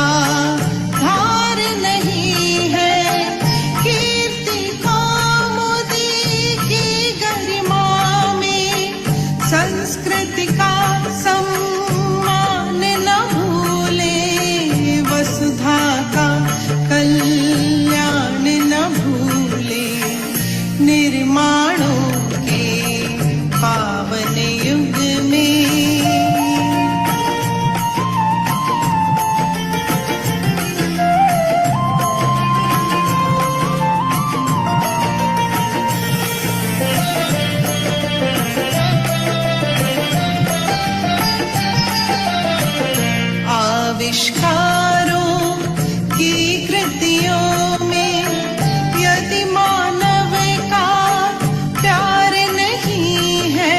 आधार नहीं है। कीर्ति को मोदी की गरिमा में संस्कृति का सम्मान न भूले, वसुधा का कल्याण न भूले। निर्माणों के पावन युग में आविष्कारों की कृतियों में यदि मानव का प्यार नहीं है,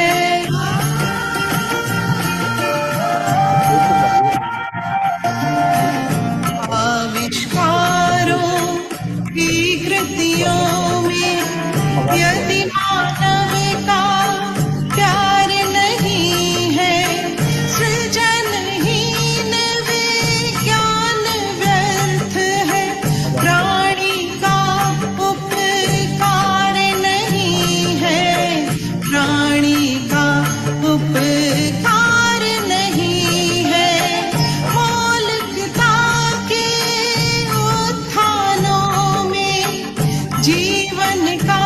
आविष्कारों की कृतियों में यदि मानव का प्यार नहीं है, सृजनहीन विज्ञान व्यर्थ है। प्राणी का उपकार नहीं है, प्राणी का उपकार नहीं है। मौलिकता के उत्थानों में जीवन का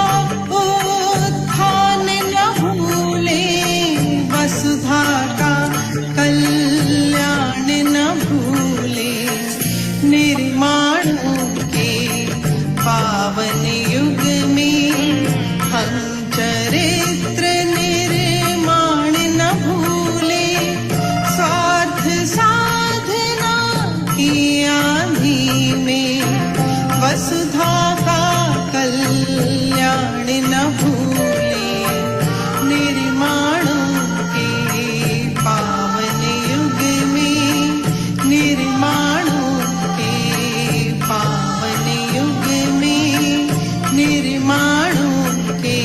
उत्थान न भूले, वसुधा का कल्याण न भूले। निर्माणों के पावन युग में हम चरित्र निर्माण न भूले, स्वार्थ साधना की आंधी में वसुधा का कल्याण न भूले। निर्माणों के पावन युग में, निर्माणों के पावन युग में, निर्माणों के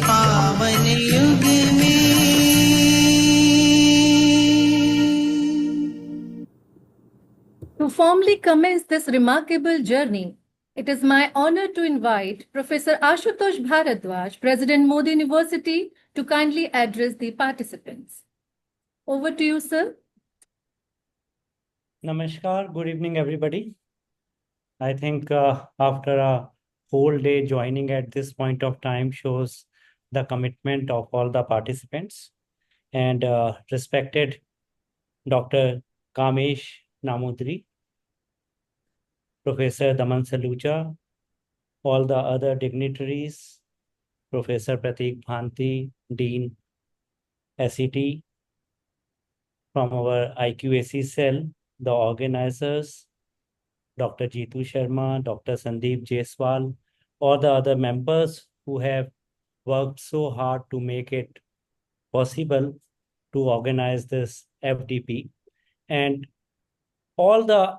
पावन युग में। To formally commence this remarkable journey, it is my honor to invite Professor Ashutosh Bharadwaj, President Mody University, to kindly address the participants. Over to you, sir. Namaskar, good evening, everybody. I think after a whole day joining at this point of time shows the commitment of all the participants. And respected Dr. Kamesh Namudri, Professor Daman Saluja, all the other dignitaries, Professor Pratik Bhanti, Dean SET, from our IQAC cell, the organizers, Dr. Jeetu Sharma, Dr. Sandeep Jaiswal, all the other members who have worked so hard to make it possible to organize this FDP. And all the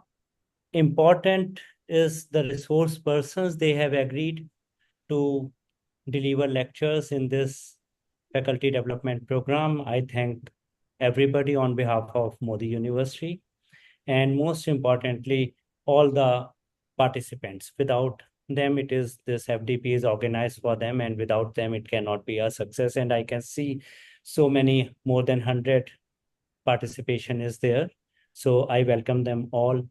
important is the resource persons, they have agreed to deliver lectures in this faculty development program. I thank everybody on behalf of Mody University, and most importantly, all the participants. Without them, it is this FDP is organized for them, and without them, it cannot be a success. And I can see so many, more than 100 participation is there. So I welcome them all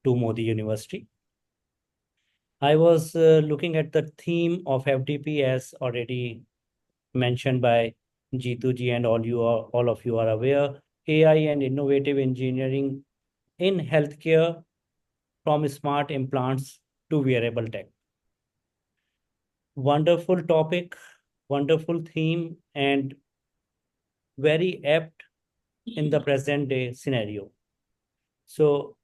to Mody University. I was looking at the theme of FDP as already mentioned by Jeetu ji, and all of you are aware, AI and innovative engineering in healthcare, from smart implants to wearable tech. Wonderful topic, wonderful theme, and very apt in the present day scenario. So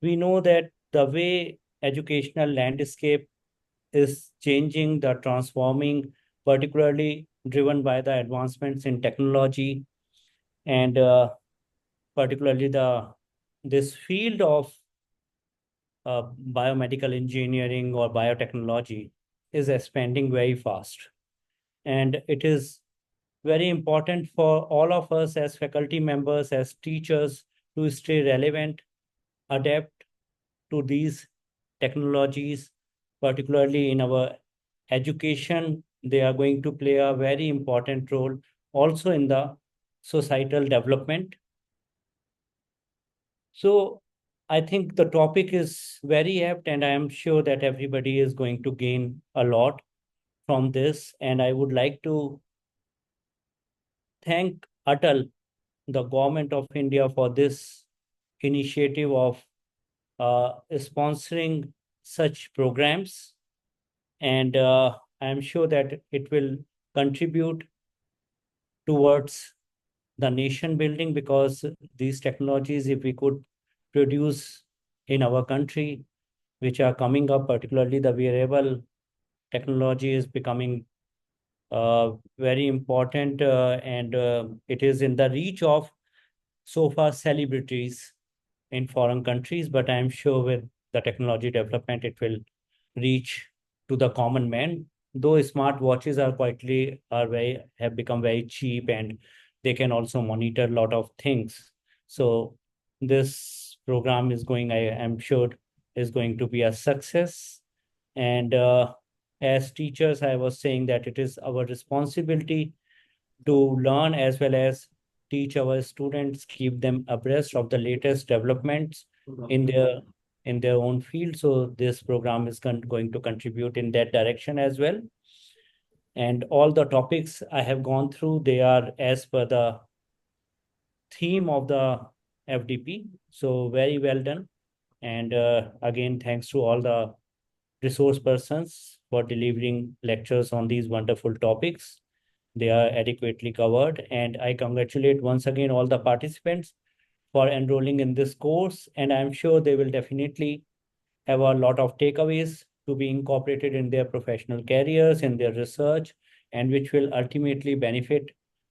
we know that the way educational landscape is changing, the transforming, particularly driven by the advancements in technology, and particularly this field of biomedical engineering or biotechnology is expanding very fast. And it is very important for all of us as faculty members, as teachers, to stay relevant adapt to these technologies, particularly in our education. They are going to play a very important role also in the societal development. So I think the topic is very apt, and I am sure that everybody is going to gain a lot from this. And I would like to thank ATAL, the government of India, for this initiative of sponsoring such programs. And I'm sure that it will contribute towards the nation building, because these technologies, if we could produce in our country, which are coming up, particularly the wearable technology is becoming very important, and it is in the reach of so far celebrities in foreign countries, but I'm sure with the technology development, it will reach to the common man. Though smart watches have become very cheap, and they can also monitor a lot of things. So this program is going, I am sure, is going to be a success. And as teachers, I was saying that it is our responsibility to learn as well as teach our students, keep them abreast of the latest developments in their own field. So this program is going to contribute in that direction as well. And all the topics I have gone through, they are as per the theme of the FDP. So very well done. And again, thanks to all the resource persons for delivering lectures on these wonderful topics. They are adequately covered. And I congratulate once again all the participants for enrolling in this course. And I'm sure they will definitely have a lot of takeaways to be incorporated in their professional careers, in their research, and which will ultimately benefit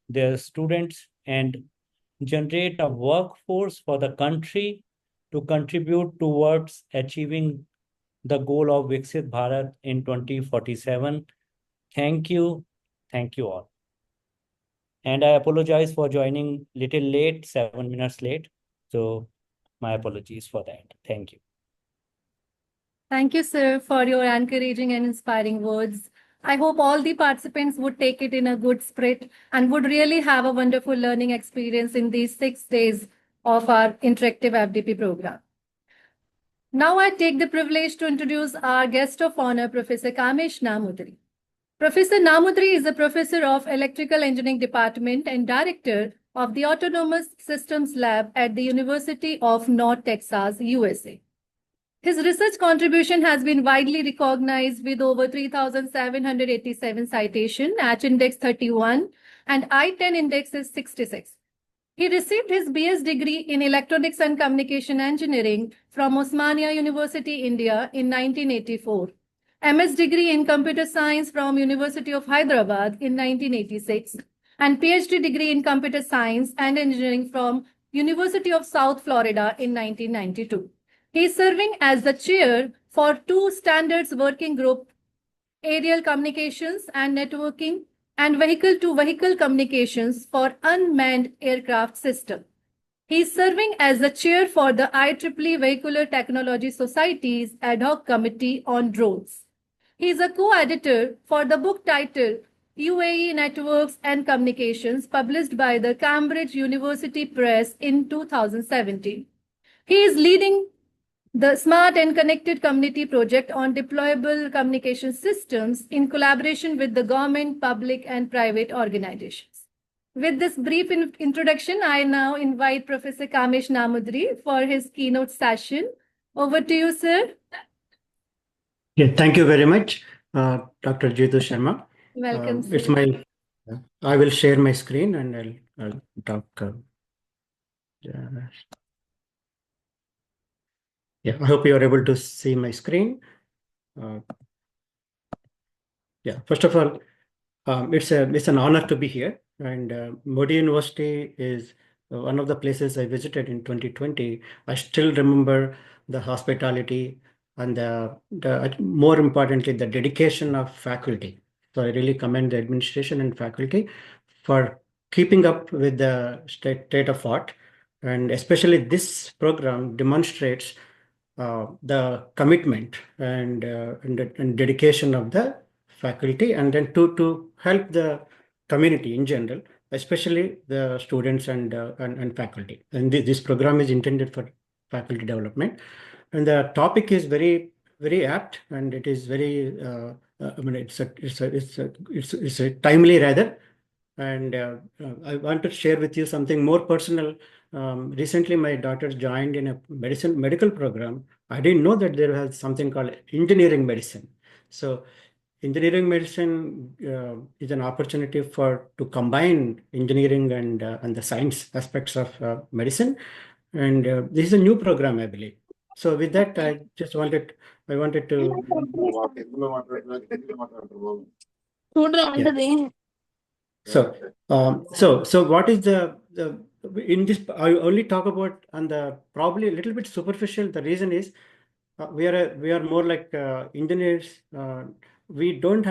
their students and generate a workforce for the country to contribute towards achieving the goal of Viksit Bharat in 2047. Thank you. Thank you all. And I apologize for joining little late, 7 minutes late. So my apologies for that. Thank you. Thank you, sir, for your encouraging and inspiring words. I hope all the participants would take it in a good spirit and would really have a wonderful learning experience in these 6 days of our interactive FDP program. Now I take the privilege to introduce our guest of honor, Professor Kamesh Namudri. Professor Namudri is a professor of Electrical Engineering Department and director of the Autonomous Systems Lab at the University of North Texas, USA. His research contribution has been widely recognized with over 3,787 citation, H index 31, and I-10 index is 66. He received his BS degree in Electronics and Communication Engineering from Osmania University, India in 1984. MS degree in Computer Science from University of Hyderabad in 1986, and PhD degree in Computer Science and Engineering from University of South Florida in 1992. He is serving as the chair for 2 standards working group, aerial communications and networking, and vehicle-to-vehicle communications for unmanned aircraft system. He is serving as the chair for the IEEE Vehicular Technology Society's Ad Hoc Committee on Drones. He is a co-editor for the book titled UAE Networks and Communications, published by the Cambridge University Press in 2017. He is leading the Smart and Connected Community project on deployable communication systems in collaboration with the government, public, and private organizations. With this brief introduction, I now invite Professor Kamesh Namudri for his keynote session. Over to you, sir. Yeah, thank you very much, Dr. Jitu Sharma. Welcome, sir. It's my. I will share my screen and I'll talk. Yeah, I hope you are able to see my screen. Yeah, first of all, it's an honor to be here. And Mody University is one of the places I visited in 2020. I still remember the hospitality and more importantly, the dedication of faculty. So I really commend the administration and faculty for keeping up with the state of art And especially this program demonstrates the commitment and dedication of the faculty, and then to help the community in general, especially the students and faculty. And this program is intended for faculty development, and the topic is very apt, and it is very I mean it's a timely rather. And I want to share with you something more personal. Recently, my daughter joined in a medical program. I didn't know that there was something called engineering medicine. So engineering medicine is an opportunity to combine engineering and the science aspects of medicine. And this is a new program, I believe. So with that, I wanted to. Yeah. So what is the in this? I only talk about on the probably a little bit superficial. The reason is we are more like engineers. We don't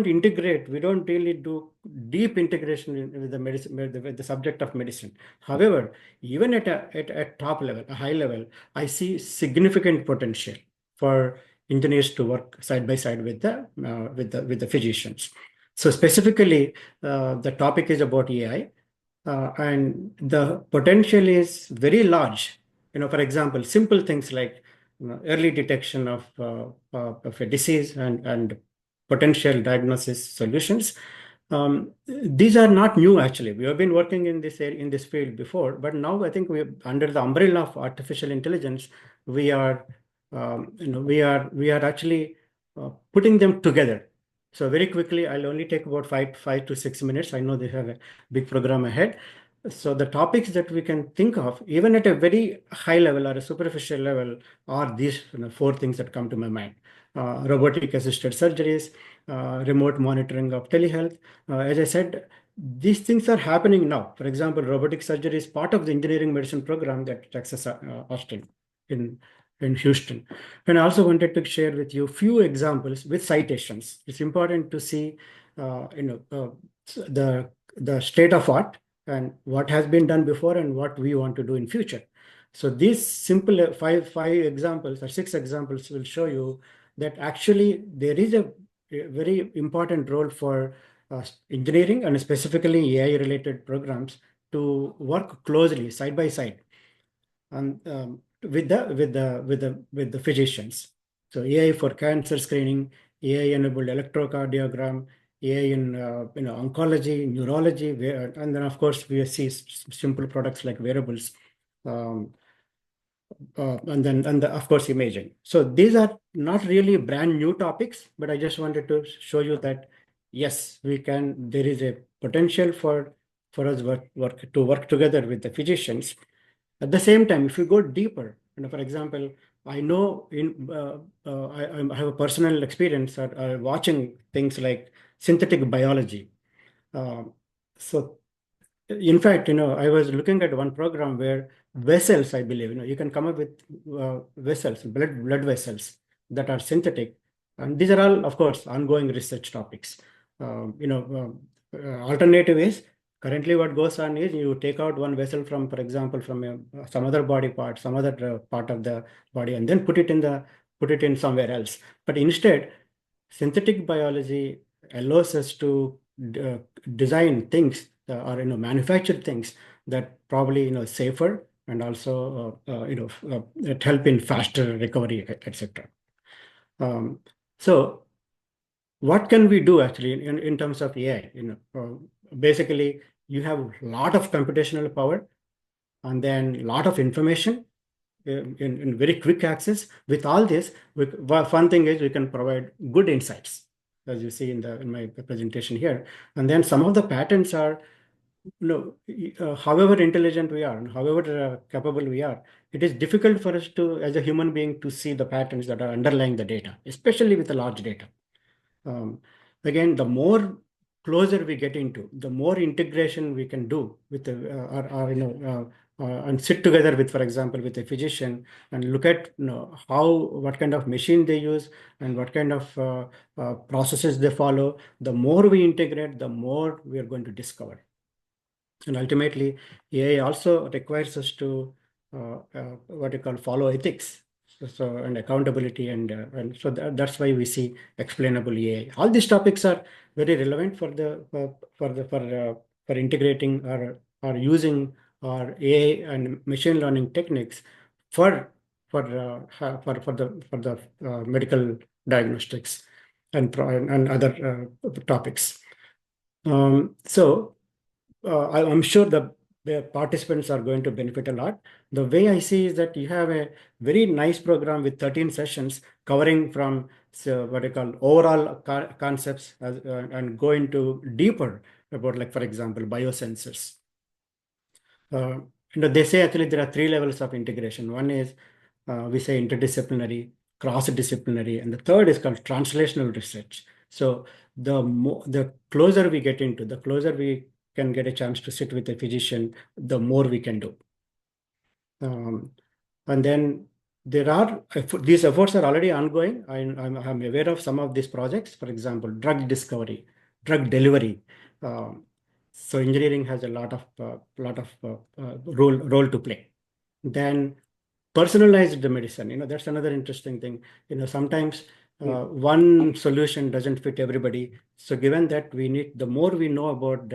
integrate. We don't really do deep integration with the medicine, with the subject of medicine. However, even at top level, a high level, I see significant potential for engineers to work side by side with the physicians. So specifically, the topic is about AI, and the potential is very large. For example, simple things like early detection of a disease and potential diagnosis solutions. These are not new actually. We have been working in this field before, but now I think we under the umbrella of artificial intelligence, we are we are actually putting them together. So very quickly, I'll only take about 5 to 6 minutes. I know they have a big program ahead. So the topics that we can think of, even at a very high level or a superficial level, are these four things that come to my mind. Robotic assisted surgeries, remote monitoring of telehealth. As I said, these things are happening now. For example, robotic surgery is part of the engineering medicine program at Texas Austin in Houston. And I also wanted to share with you a few examples with citations. It's important to see, the state of art and what has been done before and what we want to do in future. So these simple five examples or 6 examples will show you that actually there is a very important role for engineering and specifically AI related programs to work closely side by side and with the physicians. So AI for cancer screening, AI enabled electrocardiogram, AI in oncology, neurology, and then of course we see simple products like wearables, and of course imaging. So these are not really brand new topics, but I just wanted to show you that yes, we can. There is a potential for us to work together with the physicians. At the same time, if you go deeper, for example, I know I have a personal experience watching things like synthetic biology. So, in fact, I was looking at one program where vessels, I believe, you can come up with vessels, blood vessels that are synthetic, and these are all, of course, ongoing research topics. Alternative is currently what goes on is you take out one vessel from, for example, from some other body part, some other part of the body, and then put it in somewhere else. But instead, synthetic biology allows us to design things or manufacture things that probably safer and also that help in faster recovery, etc. So what can we do actually in terms of AI? Basically, you have a lot of computational power and then a lot of information in very quick access. With all this, fun thing is we can provide good insights, as you see in my presentation here. And then some of the patterns are, however intelligent we are and however capable we are, it is difficult for us to, as a human being, to see the patterns that are underlying the data, especially with the large data. Again, the more closer we get into, the more integration we can do with the, and sit together with, for example, with a physician and look at what kind of machine they use and what kind of processes they follow. The more we integrate, the more we are going to discover. And ultimately, AI also requires us to what you call follow ethics, and accountability, and so that's why we see explainable AI. All these topics are very relevant for for integrating or using our AI and machine learning techniques for for the medical diagnostics and other topics. So I'm sure the participants are going to benefit a lot. The way I see is that you have a very nice program with 13 sessions covering from what I call overall concepts and go into deeper about, like, for example, biosensors. They say actually there are three levels of integration. One is we say interdisciplinary, cross-disciplinary, and the third is called translational research. So the closer we get into, the closer we can get a chance to sit with a physician, the more we can do. And then these efforts are already ongoing. I'm aware of some of these projects. For example, drug discovery, drug delivery. So engineering has a lot of role to play. Then personalized medicine, that's another interesting thing. Sometimes one solution doesn't fit everybody. So given that the more we know about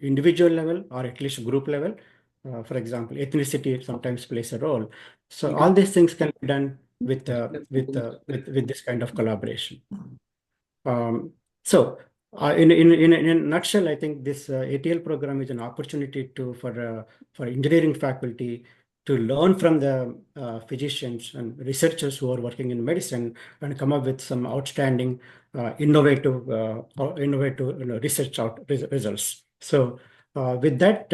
individual level or at least group level, for example, ethnicity sometimes plays a role. So all these things can be done with this kind of collaboration. So in a nutshell, I think this ATL program is an opportunity for engineering faculty to learn from the physicians and researchers who are working in medicine and come up with some outstanding innovative research results. So with that,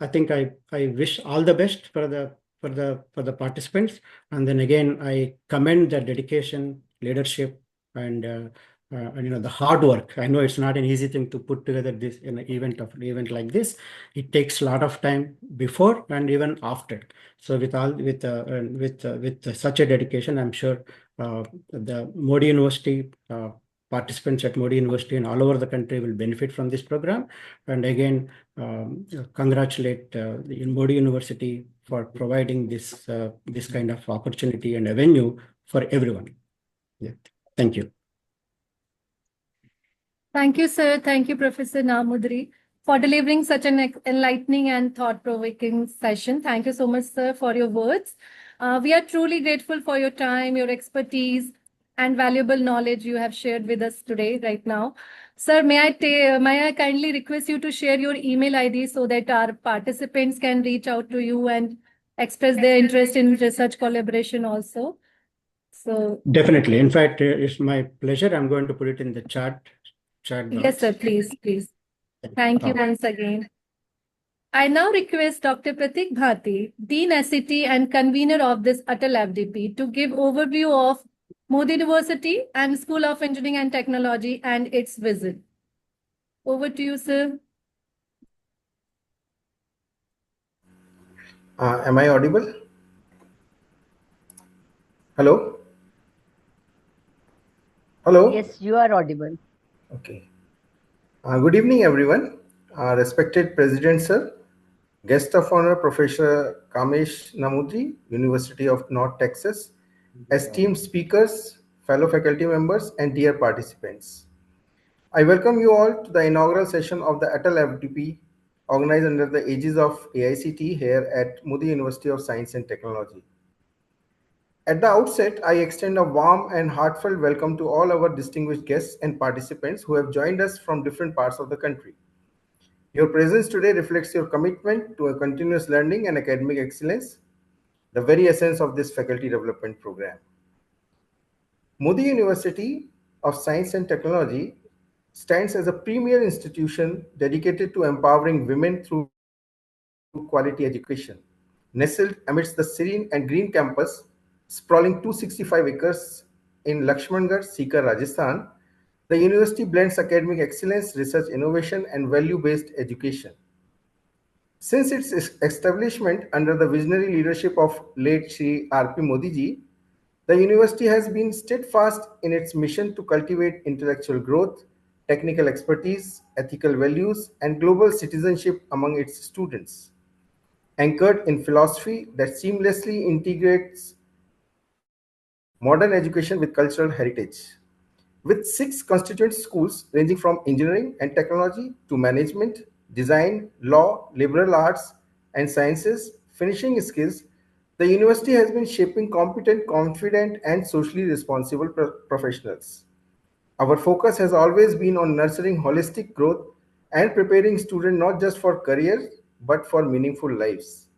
I think I wish all the best for the participants, and then again I commend the dedication, leadership, and the hard work. I know it's not an easy thing to put together this in an event like this. It takes a lot of time before and even after. So with such a dedication, I'm sure the Mody University participants at Mody University and all over the country will benefit from this program. And again, congratulate the Mody University for providing this kind of opportunity and a venue for everyone. Yeah. Thank you. Thank you, sir. Thank you, Professor Namudri, for delivering such an enlightening and thought-provoking session. Thank you so much, sir, for your words. We are truly grateful for your time, your expertise, and valuable knowledge you have shared with us today, right now. Sir, may I kindly request you to share your email ID so that our participants can reach out to you and express their interest in research collaboration also? So Definitely. In fact, it's my pleasure. I'm going to put it in the chat box. Yes, sir. Please. Thank you once again. I now request Dr. Pratik Bhati, Dean SCT and convener of this ATAL-FDP, to give overview of Mody University and School of Engineering and Technology and its visit. Over to you, sir. Am I audible? Hello? Hello? Yes, you are audible. Okay. Good evening, everyone. Respected President, sir, guest of honor, Professor Kamesh Namudri, University of North Texas, esteemed speakers, fellow faculty members, and dear participants. I welcome you all to the inaugural session of the ATAL-FDP, organized under the aegis of AICT here at Mody University of Science and Technology. At the outset, I extend a warm and heartfelt welcome to all our distinguished guests and participants who have joined us from different parts of the country. Your presence today reflects your commitment to a continuous learning and academic excellence, the very essence of this faculty development program. Mody University of Science and Technology stands as a premier institution dedicated to empowering women through quality education. Nestled amidst the serene and green campus, sprawling 265 acres in Lakshmangarh, Sikar, Rajasthan, the university blends academic excellence, research innovation, and value-based education. Since its establishment under the visionary leadership of late Shri R.P. Mody ji, the university has been steadfast in its mission to cultivate intellectual growth, technical expertise, ethical values, and global citizenship among its students, anchored in philosophy that seamlessly integrates modern education with cultural heritage. With 6 constituent schools ranging from engineering and technology to management, design, law, liberal arts, and sciences, finishing skills, the university has been shaping competent, confident, and socially responsible professionals. Our focus has always been on nurturing holistic growth and preparing students not just for careers but for meaningful lives.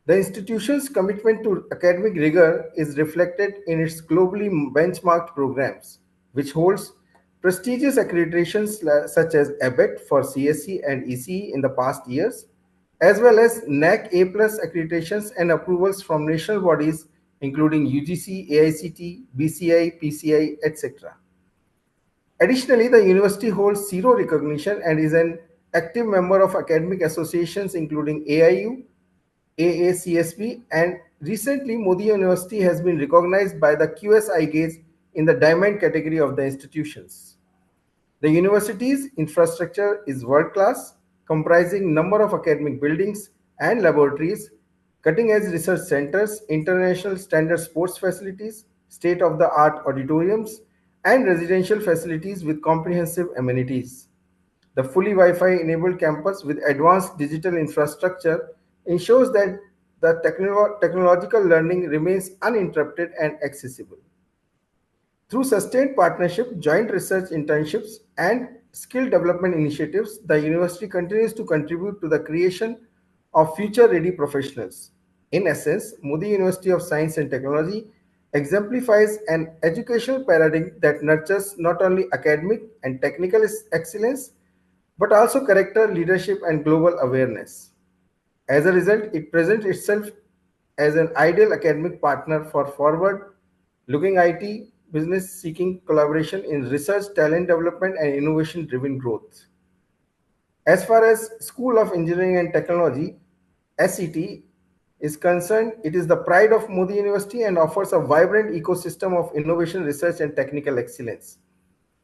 The institution's commitment to academic rigor is reflected in its globally benchmarked programs, which holds prestigious accreditations such as ABET for CSE and ECE in the past years, as well as NAC A+ accreditations and approvals from national bodies including UGC, AICT, BCI, PCI, etc. Additionally, the university holds zero recognition and is an active member of academic associations including AIU, AACSB, and recently Mody University has been recognized by the QS Gaze in the diamond category of the institutions. The university's infrastructure is world-class, comprising number of academic buildings and laboratories, cutting-edge research centers, international standard sports facilities, state-of-the-art auditoriums, and residential facilities with comprehensive amenities. The fully Wi-Fi enabled campus with advanced digital infrastructure ensures that the technological learning remains uninterrupted and accessible. Through sustained partnership, joint research internships, and skill development initiatives, the university continues to contribute to the creation of future-ready professionals. In essence, Mody University of Science and Technology exemplifies an educational paradigm that nurtures not only academic and technical excellence, but also character, leadership, and global awareness. As a result, it presents itself as an ideal academic partner for forward-looking IT business seeking collaboration in research, talent development, and innovation-driven growth. As far as School of Engineering and Technology, SET, is concerned, it is the pride of Mody University and offers a vibrant ecosystem of innovation, research, and technical excellence.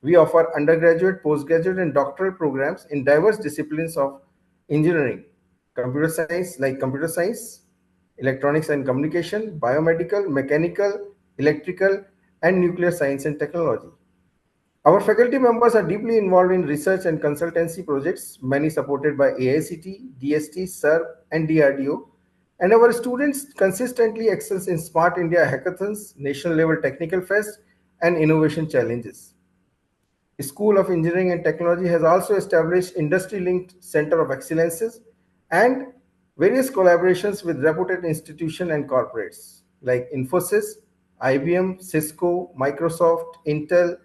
We offer undergraduate, postgraduate, and doctoral programs in diverse disciplines of engineering, computer science like computer science, electronics and communication, biomedical, mechanical, electrical, and nuclear science and technology. Our faculty members are deeply involved in research and consultancy projects, many supported by AICT, DST, SERB, and DRDO, and our students consistently excel in Smart India hackathons, national level technical fest, and innovation challenges. School of Engineering and Technology has also established industry-linked Center of Excellences and various collaborations with reputed institutions and corporates like Infosys, IBM, Cisco, Microsoft, Intel,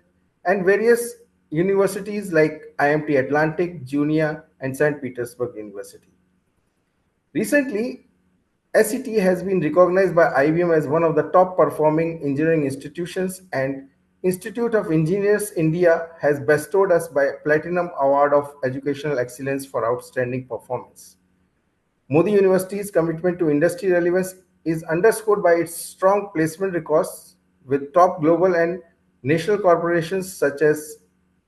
and various universities like IMT Atlantic, Junia, and St. Petersburg University. Recently, SET has been recognized by IBM as one of the top performing engineering institutions, and Institute of Engineers India has bestowed us by Platinum Award of Educational Excellence for outstanding performance. Mody University's commitment to industry relevance is underscored by its strong placement records with top global and national corporations such as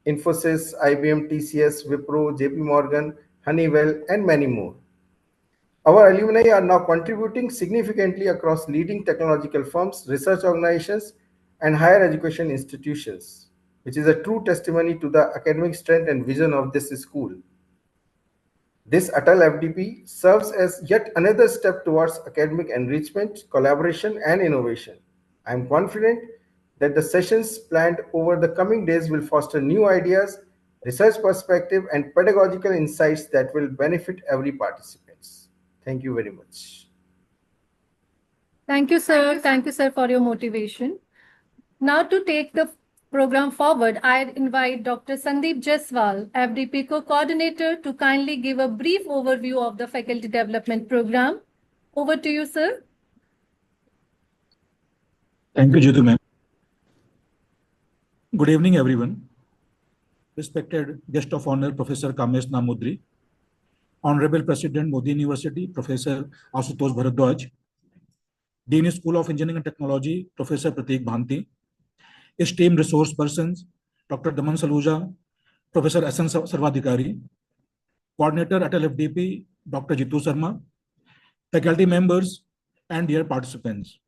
Infosys, IBM, TCS, Wipro, JP Morgan, Honeywell, and many more. Our alumni are now contributing significantly across leading technological firms, research organizations, and higher education institutions, which is a true testimony to the academic strength and vision of this school. This ATAL-FDP serves as yet another step towards academic enrichment, collaboration, and innovation. I am confident that the sessions planned over the coming days will foster new ideas, research perspective, and pedagogical insights that will benefit every participant. Thank you very much. Thank you, sir. Thank you, sir, for your motivation. Now to take the program forward, I invite Dr. Sandeep Jaiswal, FDP Co-Coordinator, to kindly give a brief overview of the Faculty Development Program. Over to you, sir. Thank you, Jitu ma'am. Good evening, everyone. Respected guest of honor, Professor Kamesh Namudri, Honorable President, Mody University, Professor Ashutosh Bharadwaj, Dean School of Engineering and Technology, Professor Prateek Bhanti, esteemed resource persons, Dr. Daman Saluja, Professor S.N. Sarvadhikari, Coordinator ATAL-FDP, Dr. Jitu Sharma, faculty members, and dear participants.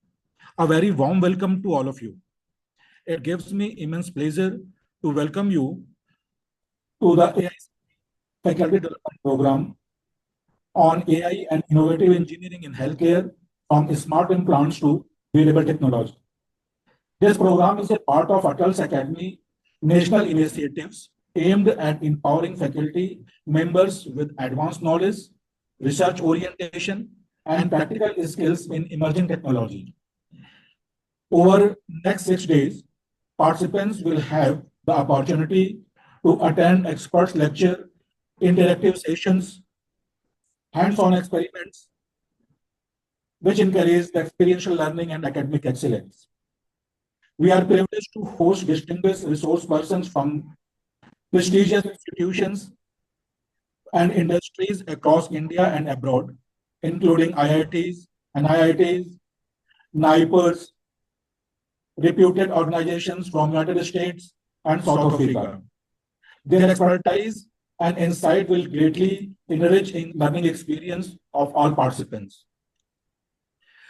A very warm welcome to all of you. It gives me immense pleasure to welcome you to the AI Faculty Development Program on AI and innovative engineering in healthcare, from smart implants to wearable technology. This program is a part of ATAL's Academy national initiatives aimed at empowering faculty members with advanced knowledge, research orientation, and practical skills in emerging technology. Over next 6 days, participants will have the opportunity to attend experts lecture, interactive sessions, hands-on experiments, which encourage the experiential learning and academic excellence. We are privileged to host distinguished resource persons from prestigious institutions and industries across India and abroad, including IITs, NIITs, NIPERs, reputed organizations from United States and South Africa. Their expertise and insight will greatly enrich in learning experience of all participants.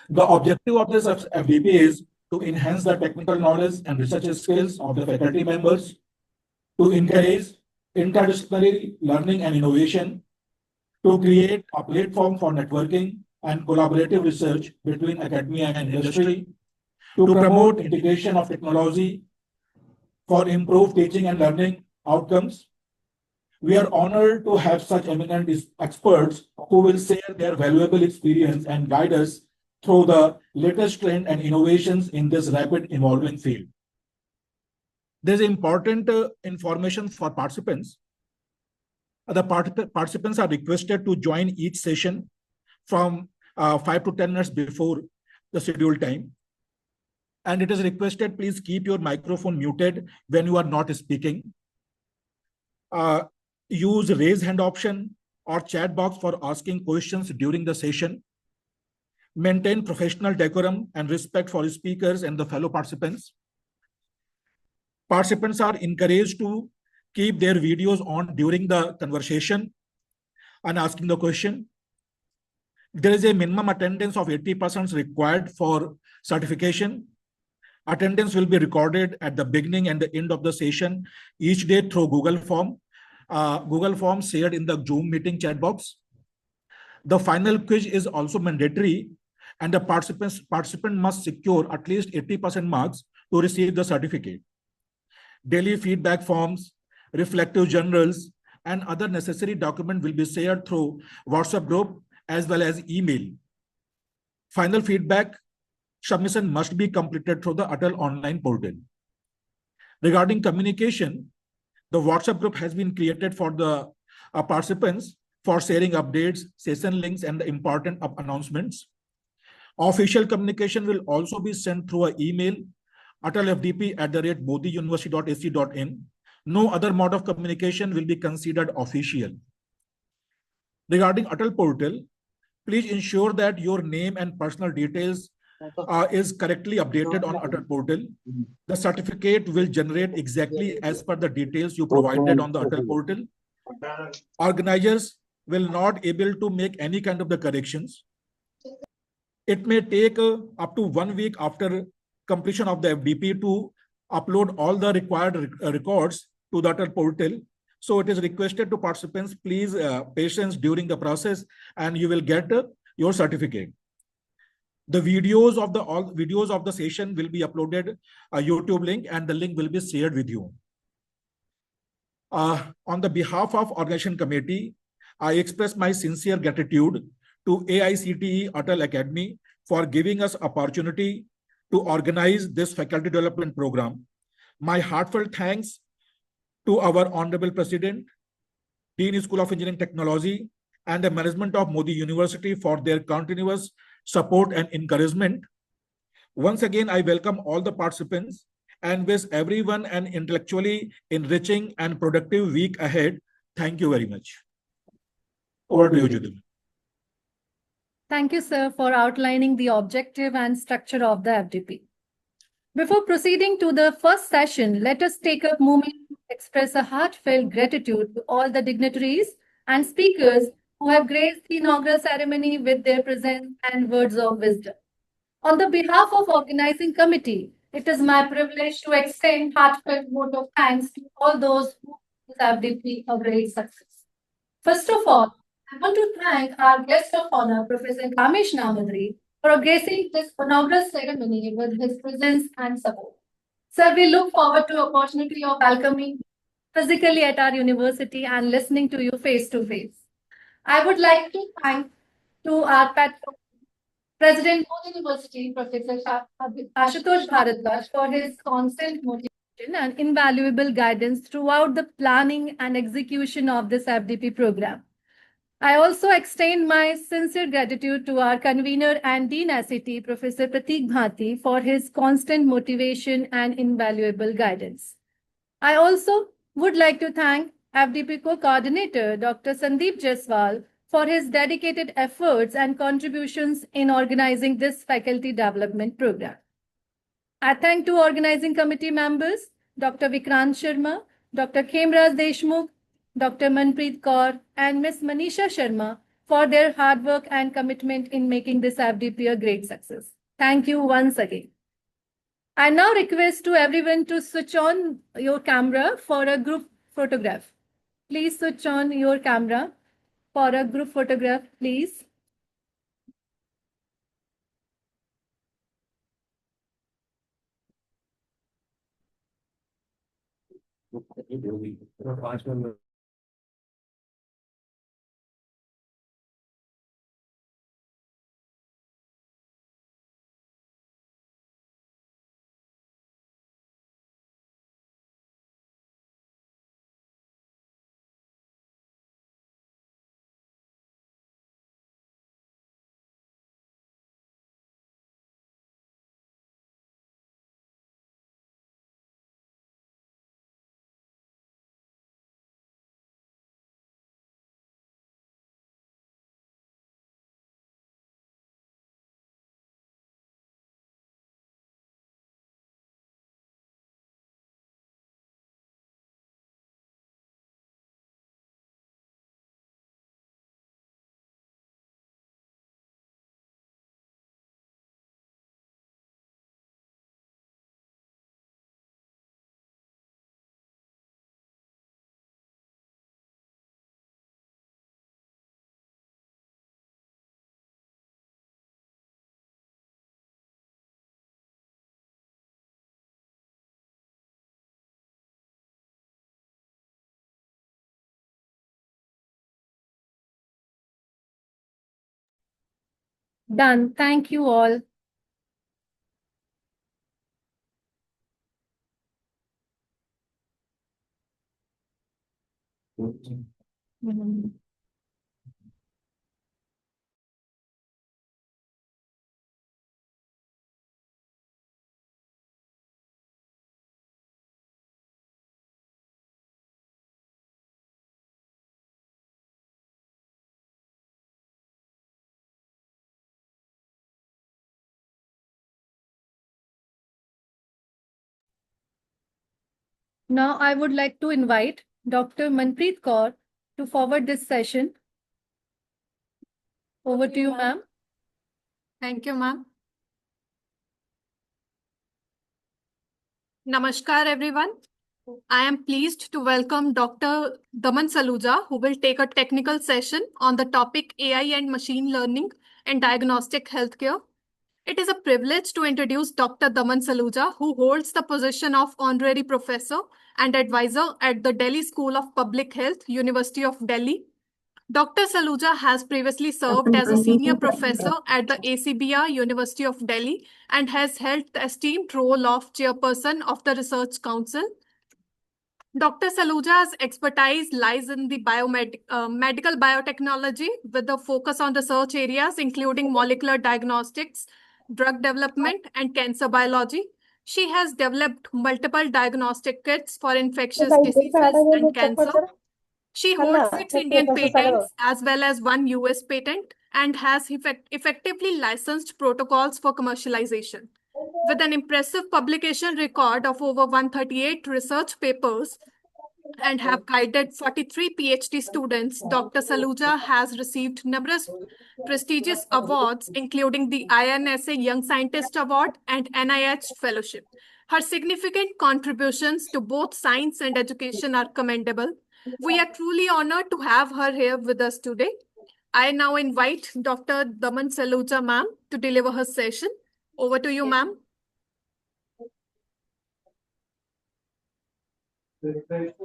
The objective of this FDP is to enhance the technical knowledge and research skills of the faculty members, to encourage interdisciplinary learning and innovation, to create a platform for networking and collaborative research between academia and industry, to promote integration of technology for improved teaching and learning outcomes. We are honored to have such eminent experts who will share their valuable experience and guide us through the latest trend and innovations in this rapid evolving field. There's important information for participants. The participants are requested to join each session from 5 to 10 minutes before the scheduled time. And it is requested, please keep your microphone muted when you are not speaking. Use raise hand option or chat box for asking questions during the session. Maintain professional decorum and respect for speakers and the fellow participants. Participants are encouraged to keep their videos on during the conversation and asking the question. There is a minimum attendance of 80% required for certification. Attendance will be recorded at the beginning and the end of the session each day through Google Form. Google Form shared in the Zoom meeting chat box. The final quiz is also mandatory, and the participant must secure at least 80% marks to receive the certificate. Daily feedback forms, reflective journals, and other necessary documents will be shared through WhatsApp group as well as email. Final feedback submission must be completed through the ATAL online portal. Regarding communication, the WhatsApp group has been created for the participants for sharing updates, session links, and the important announcements. Official communication will also be sent through an email, atal-fdp@modyuniversity.ac.in. No other mode of communication will be considered official. Regarding ATAL portal, please ensure that your name and personal details is correctly updated on ATAL portal. The certificate will generate exactly as per the details you provided on the ATAL portal. Organizers will not able to make any kind of the corrections. It may take up to 1 week after completion of the FDP to upload all the required records to the ATAL portal. So it is requested to participants, please patience during the process, and you will get your certificate. The videos of all videos of the session will be uploaded a YouTube link, and the link will be shared with you. On the behalf of Organization Committee, I express my sincere gratitude to AICTE ATAL Academy for giving us opportunity to organize this faculty development program. My heartfelt thanks to our Honorable President, Dean School of Engineering Technology, and the management of Mody University for their continuous support and encouragement. Once again, I welcome all the participants and wish everyone an intellectually enriching and productive week ahead. Thank you very much. Over to you, Judith. Thank you, sir, for outlining the objective and structure of the FDP. Before proceeding to the first session, let us take a moment to express a heartfelt gratitude to all the dignitaries and speakers who have graced the inaugural ceremony with their presence and words of wisdom. On the behalf of organizing committee, it is my privilege to extend heartfelt vote of thanks to all those who have FDP a great success. First of all, I want to thank our guest of honor, Professor Kamesh Namadri, for gracing this inaugural ceremony with his presence and support. Sir, we look forward to opportunity of welcoming physically at our university and listening to you face to face. I would like to thank to our patron, President Mody University, Professor Ashutosh Bharadwaj, for his constant motivation and invaluable guidance throughout the planning and execution of this FDP program. I also extend my sincere gratitude to our convener and Dean SET, Professor Pratik Bhanti, for his constant motivation and invaluable guidance. I also would like to thank FDP co-coordinator Dr. Sandeep Jaiswal for his dedicated efforts and contributions in organizing this faculty development program. I thank two organizing committee members, Dr. Vikrant Sharma, Dr. Khemraj Deshmukh, Dr. Manpreet Kaur, and Ms. Manisha Sharma for their hard work and commitment in making this FDP a great success. Thank you once again. I now request to everyone to switch on your camera for a group photograph. Please switch on your camera for a group photograph, please. Done. Thank you all. Now I would like to invite Dr. Manpreet Kaur to forward this session. Over to you, ma'am. Thank you, ma'am. Namaskar, everyone. I am pleased to welcome Dr. Daman Saluja, who will take a technical session on the topic AI and machine learning and diagnostic healthcare. It is a privilege to introduce Dr. Daman Saluja, who holds the position of Honorary Professor and Advisor at the Delhi School of Public Health, University of Delhi. Dr. Saluja has previously served as a senior professor at the ACBR, University of Delhi, and has held the esteemed role of chairperson of the Research Council. Dr. Saluja's expertise lies in the medical biotechnology with a focus on research areas including molecular diagnostics, drug development, and cancer biology. She has developed multiple diagnostic kits for infectious diseases and cancer. She holds 6 Indian patents as well as 1 US patent and has effectively licensed protocols for commercialization. With an impressive publication record of over 138 research papers, and have guided 43 PhD students, Dr. Saluja has received numerous prestigious awards, including the INSA Young Scientist Award and NIH Fellowship. Her significant contributions to both science and education are commendable. We are truly honored to have her here with us today. I now invite Dr. Daman Saluja, ma'am, to deliver her session. Over to you, ma'am.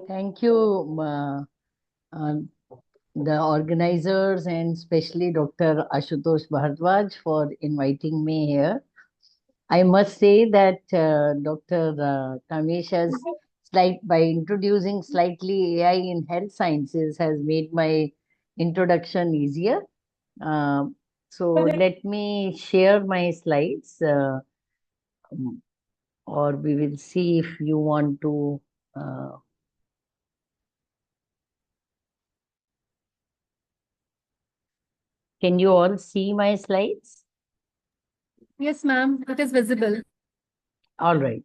Thank you, the organizers, and especially Dr. Ashutosh Bharadwaj for inviting me here. I must say that Dr. Kamesh has by introducing slightly AI in health sciences has made my introduction easier. So let me share my slides, or we will see if you want to. Can you all see my slides? Yes, ma'am, it is visible. All right.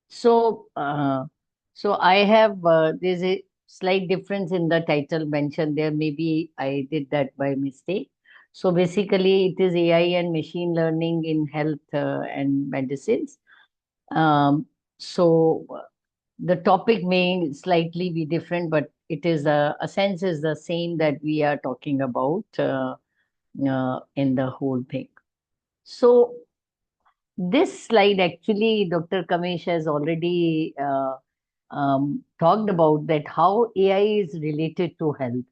So, I have there's a slight difference in the title mentioned there. Maybe I did that by mistake. So basically, it is AI and machine learning in health and medicines. So the topic may slightly be different, but it is a sense is the same that we are talking about in the whole thing. So this slide actually, Dr. Kamesh has already talked about that how AI is related to health.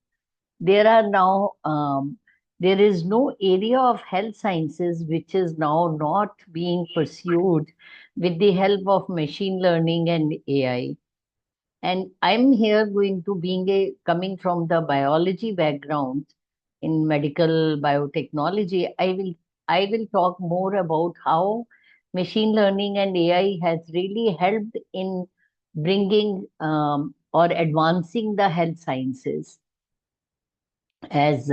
There are now there is no area of health sciences which is now not being pursued with the help of machine learning and AI. And I'm here going to being coming from the biology background in medical biotechnology. I will talk more about how machine learning and AI has really helped in bringing or advancing the health sciences. As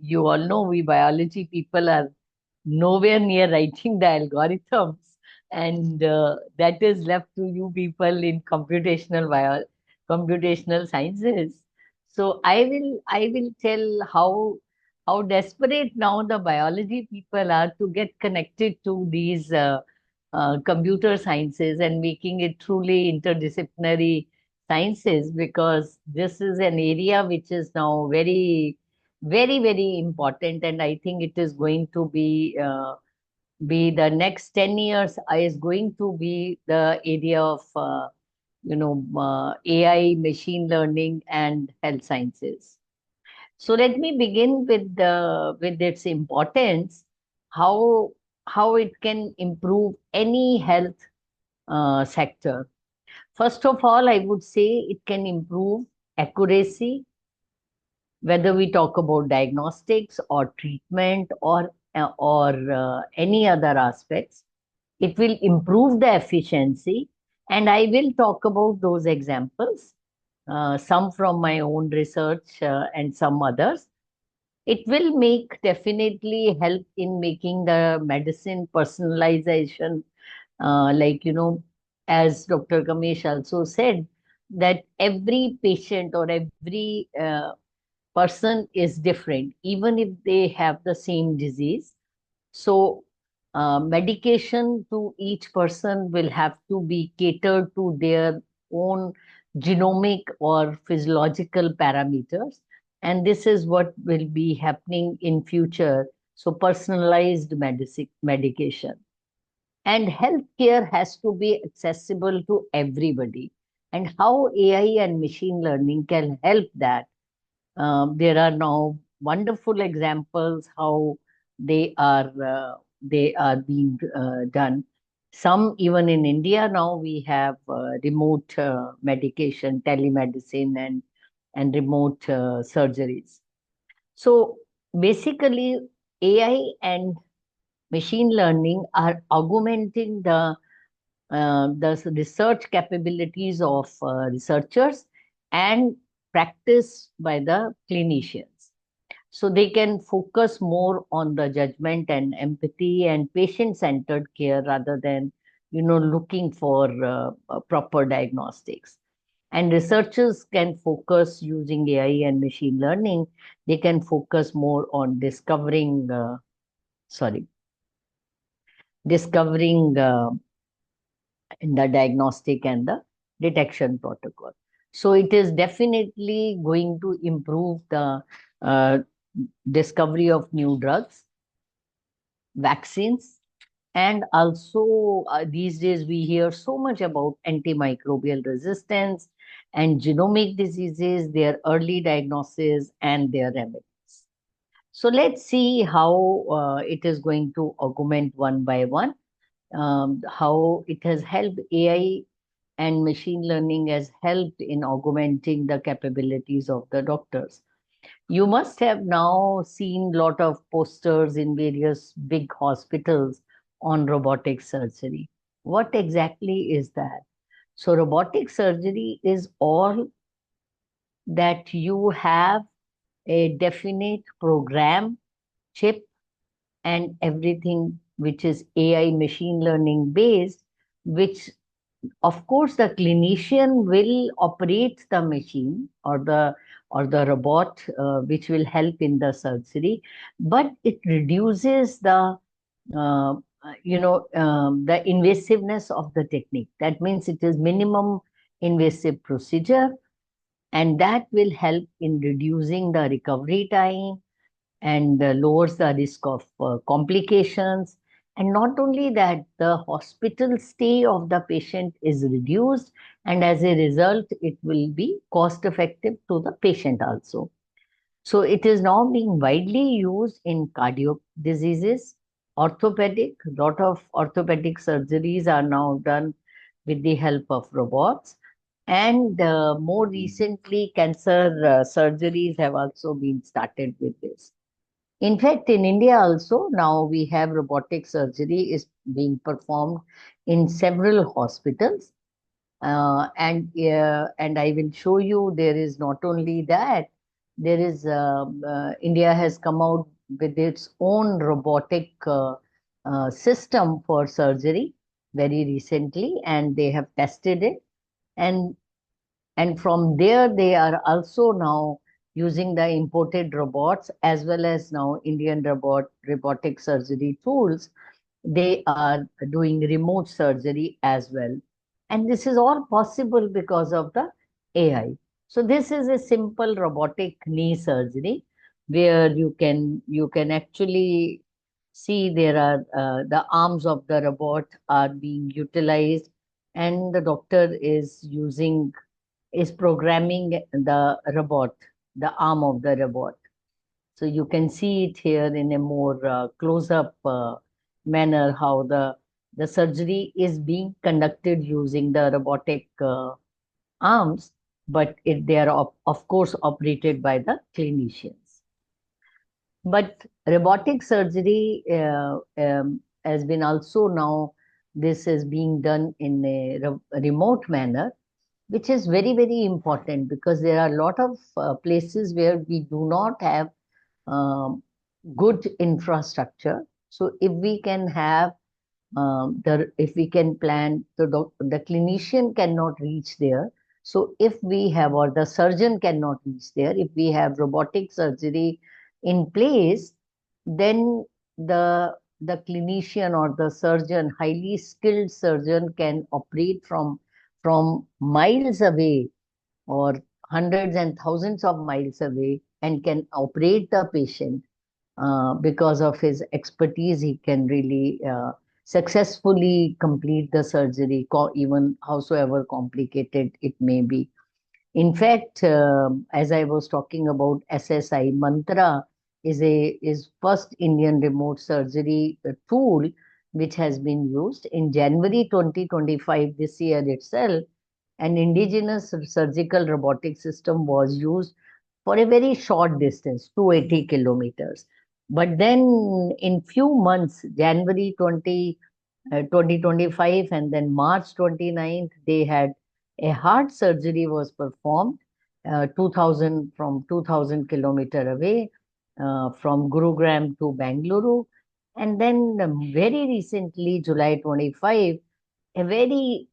you all know, we biology people are nowhere near writing the algorithms, and that is left to you people in computational sciences. So I will tell how desperate now the biology people are to get connected to these computer sciences and making it truly interdisciplinary sciences, because this is an area which is now very important, and I think it is going to be the next 10 years is going to be the area of AI, machine learning, and health sciences. So let me begin with its importance, how it can improve any health sector. First of all, I would say it can improve accuracy, whether we talk about diagnostics or treatment or any other aspects. It will improve the efficiency, and I will talk about those examples, some from my own research and some others. It will make definitely help in making the medicine personalization, as Dr. Kamesh also said, that every patient or every person is different, even if they have the same disease. So, medication to each person will have to be catered to their own genomic or physiological parameters. And this is what will be happening in future. So, personalized medication. And healthcare has to be accessible to everybody. And how AI and machine learning can help that. There are now wonderful examples how they are being done. Some even in India now we have remote medication, telemedicine, and remote surgeries. So basically, AI and machine learning are augmenting the research capabilities of researchers and practice by the clinicians. So they can focus more on the judgment and empathy and patient-centered care rather than, looking for proper diagnostics. And researchers can focus using AI and machine learning. They can focus more on discovering in the diagnostic and the detection protocol. So it is definitely going to improve the uh, discovery of new drugs, vaccines, and also these days we hear so much about antimicrobial resistance and genomic diseases, their early diagnosis, and their remedies. So let's see how it is going to augment one by one, how it has helped AI and machine learning has helped in augmenting the capabilities of the doctors. You must have now seen lot of posters in various big hospitals on robotic surgery. What exactly is that? So robotic surgery is all that you have a definite program, chip, and everything which is AI machine learning based, which of course the clinician will operate the machine or the robot which will help in the surgery, but it reduces uh, the invasiveness of the technique. That means it is minimum invasive procedure, and that will help in reducing the recovery time and lowers the risk of complications. And not only that, the hospital stay of the patient is reduced, and as a result, it will be cost effective to the patient also. So it is now being widely used in cardio diseases, orthopedic. Lot of orthopedic surgeries are now done with the help of robots. And more recently, cancer surgeries have also been started with this. In fact, in India also, now we have robotic surgery is being performed in several hospitals. And I will show you there is not only that, there is India has come out with its own robotic system for surgery very recently, and they have tested it. And and from there, they are also now using the imported robots as well as now Indian robotic surgery tools. They are doing remote surgery as well. And this is all possible because of the AI. So this is a simple robotic knee surgery where you can actually see there are the arms of the robot are being utilized, and the doctor is programming the robot, the arm of the robot. So you can see it here in a more close-up manner how the surgery is being conducted using the robotic arms, but they are of course operated by the clinicians. But robotic surgery has been also now, this is being done in a remote manner, which is very, very important because there are a lot of places where we do not have good infrastructure. So if we can have if we can plan, the clinician cannot reach there. So if we have, or the surgeon cannot reach there, if we have robotic surgery in place, then the clinician or the surgeon, highly skilled surgeon, can operate from miles away or hundreds and thousands of miles away and can operate the patient. Because of his expertise, he can really successfully complete the surgery, even howsoever complicated it may be. In fact, as I was talking about, SSI Mantra is first Indian remote surgery tool which has been used in January 2025 this year itself. An indigenous surgical robotic system was used for a very short distance, 280 kilometers. But then in few months, January 2025 and then March 29th, they had a heart surgery was performed 2000 kilometer away from Gurugram to Bangalore. And then very recently, July 25, a very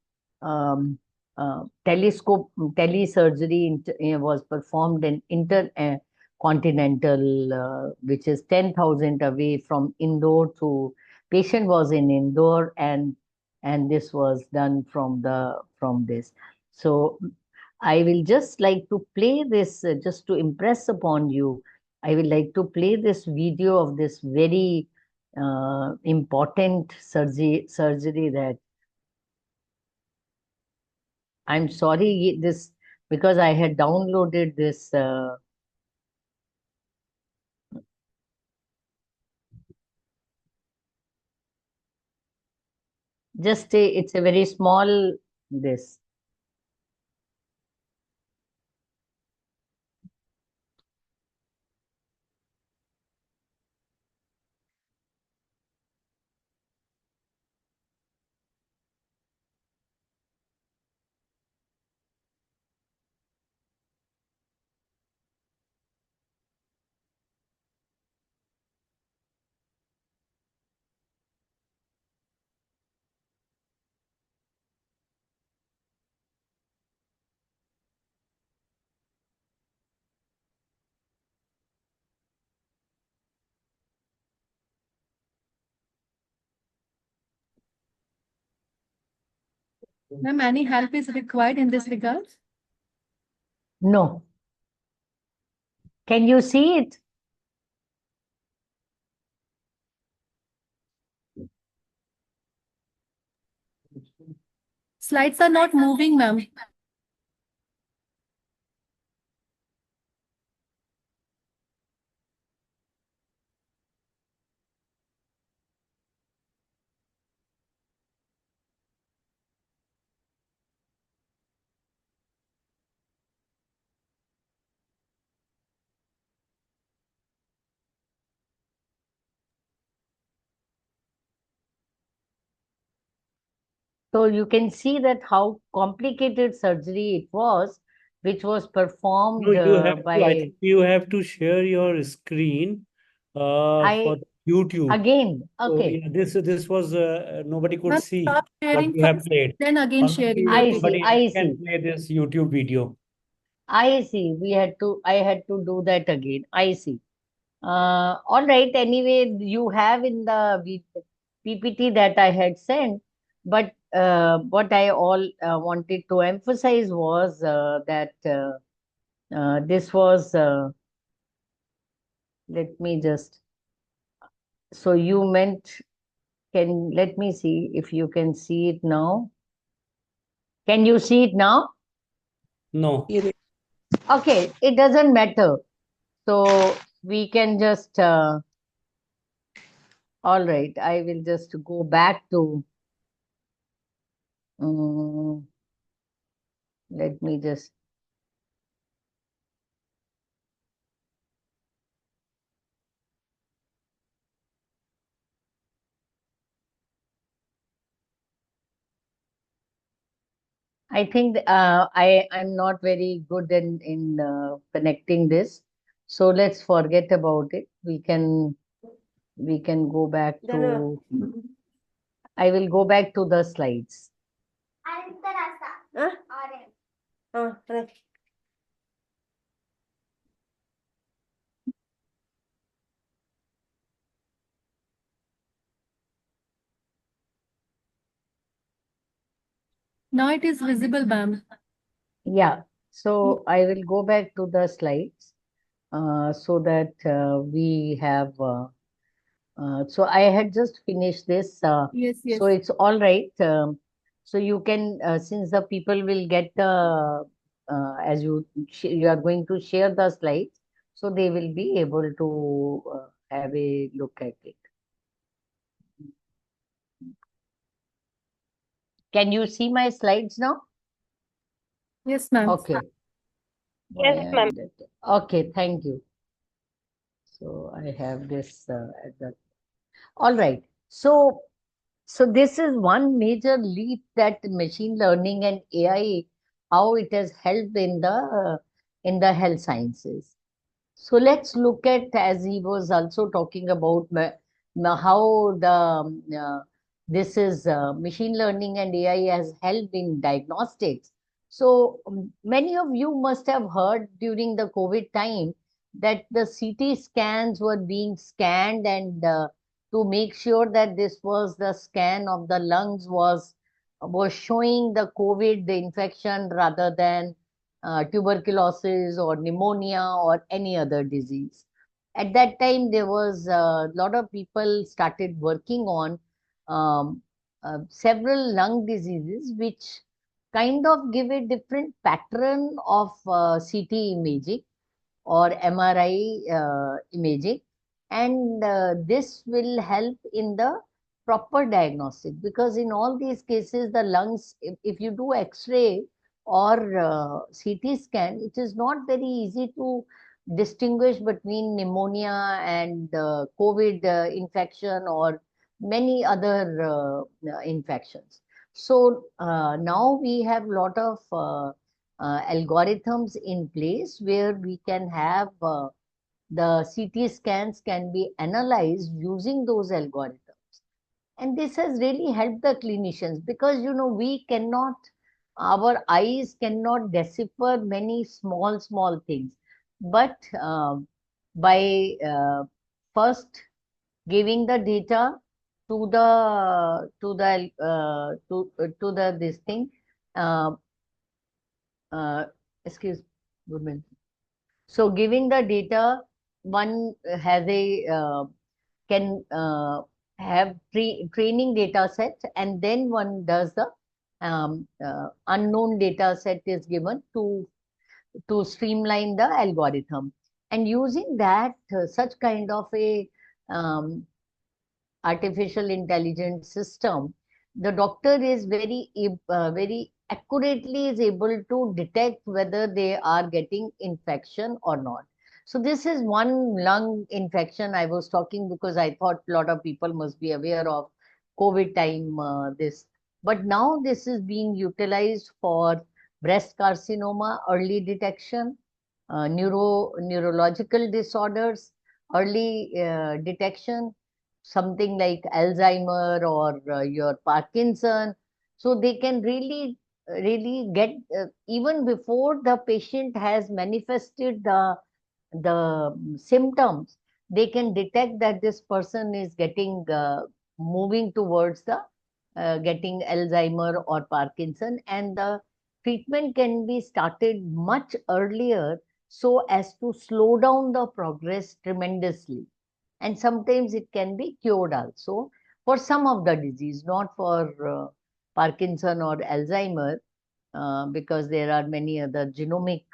telesurgery was performed in intercontinental, which is 10,000 away from Indore. To patient was in Indore, and this was done from this. So I will just like to play this just to impress upon you. I will like to play this video of this very important surgery that I'm sorry this because I had downloaded this. It's a very small this. Ma'am, any help is required in this regard? No. Can you see it? Slides are not moving, ma'am. So you can see that how complicated surgery it was, which was performed No, you have to, I by think you have to share your screen for I the YouTube. again. So Okay, yeah, this was nobody could Ma'am, see stop what sharing you have first, played. then again sharing your I page. see. Somebody else I can see. play this YouTube video. I see. I had to do that again. I see. All right. Anyway, you have in the PPT that I had sent, but what I all wanted to emphasize was that this was. Let me just. So you meant. Let me see if you can see it now. Can you see it now? No. Okay, it doesn't matter. So we can just. All right, I will just go back to. um, let me just. I think I'm not very good in connecting this, so let's forget about it. We can go back to. I will go back to the slides. Now it is visible, ma'am. Yeah, so I will go back to the slides so that we have. So I had just finished this. Yes, yes. So it's all right. So you can, since the people will get as you are going to share the slides, so they will be able to have a look at it. Can you see my slides now? Yes, ma'am. Okay. Yes, ma'am. Okay, thank you. So I have this at the. All right. So this is one major leap that machine learning and AI, how it has helped in the health sciences. So let's look at, as he was also talking about how the this is machine learning and AI has helped in diagnostics. So many of you must have heard during the COVID time that the CT scans were being scanned, and to make sure that this was the scan of the lungs was showing the COVID, the infection, rather than tuberculosis or pneumonia or any other disease. At that time, there was a lot of people started working on several lung diseases which kind of give a different pattern of CT imaging or MRI imaging, and this will help in the proper diagnostic, because in all these cases the lungs, if you do X-ray or CT scan, it is not very easy to distinguish between pneumonia and COVID infection or many other infections. So now we have a lot of algorithms in place where we can have the CT scans can be analyzed using those algorithms. And this has really helped the clinicians, because we cannot, our eyes cannot decipher many small things. But by first giving the data to the this thing, uh, excuse me. So giving the data, one has a can have training data set, and then one does the unknown data set is given to streamline the algorithm. And using that such kind of a um, artificial intelligence system, the doctor is very accurately is able to detect whether they are getting infection or not. So this is one lung infection I was talking, because I thought a lot of people must be aware of COVID time this. But now this is being utilized for breast carcinoma early detection, neurological disorders early detection, something like Alzheimer or your Parkinson. So they can really get even before the patient has manifested the symptoms, they can detect that this person is getting moving towards the getting Alzheimer or Parkinson, and the treatment can be started much earlier so as to slow down the progress tremendously. And sometimes it can be cured also for some of the disease, not for Parkinson or Alzheimer, because there are many other genomic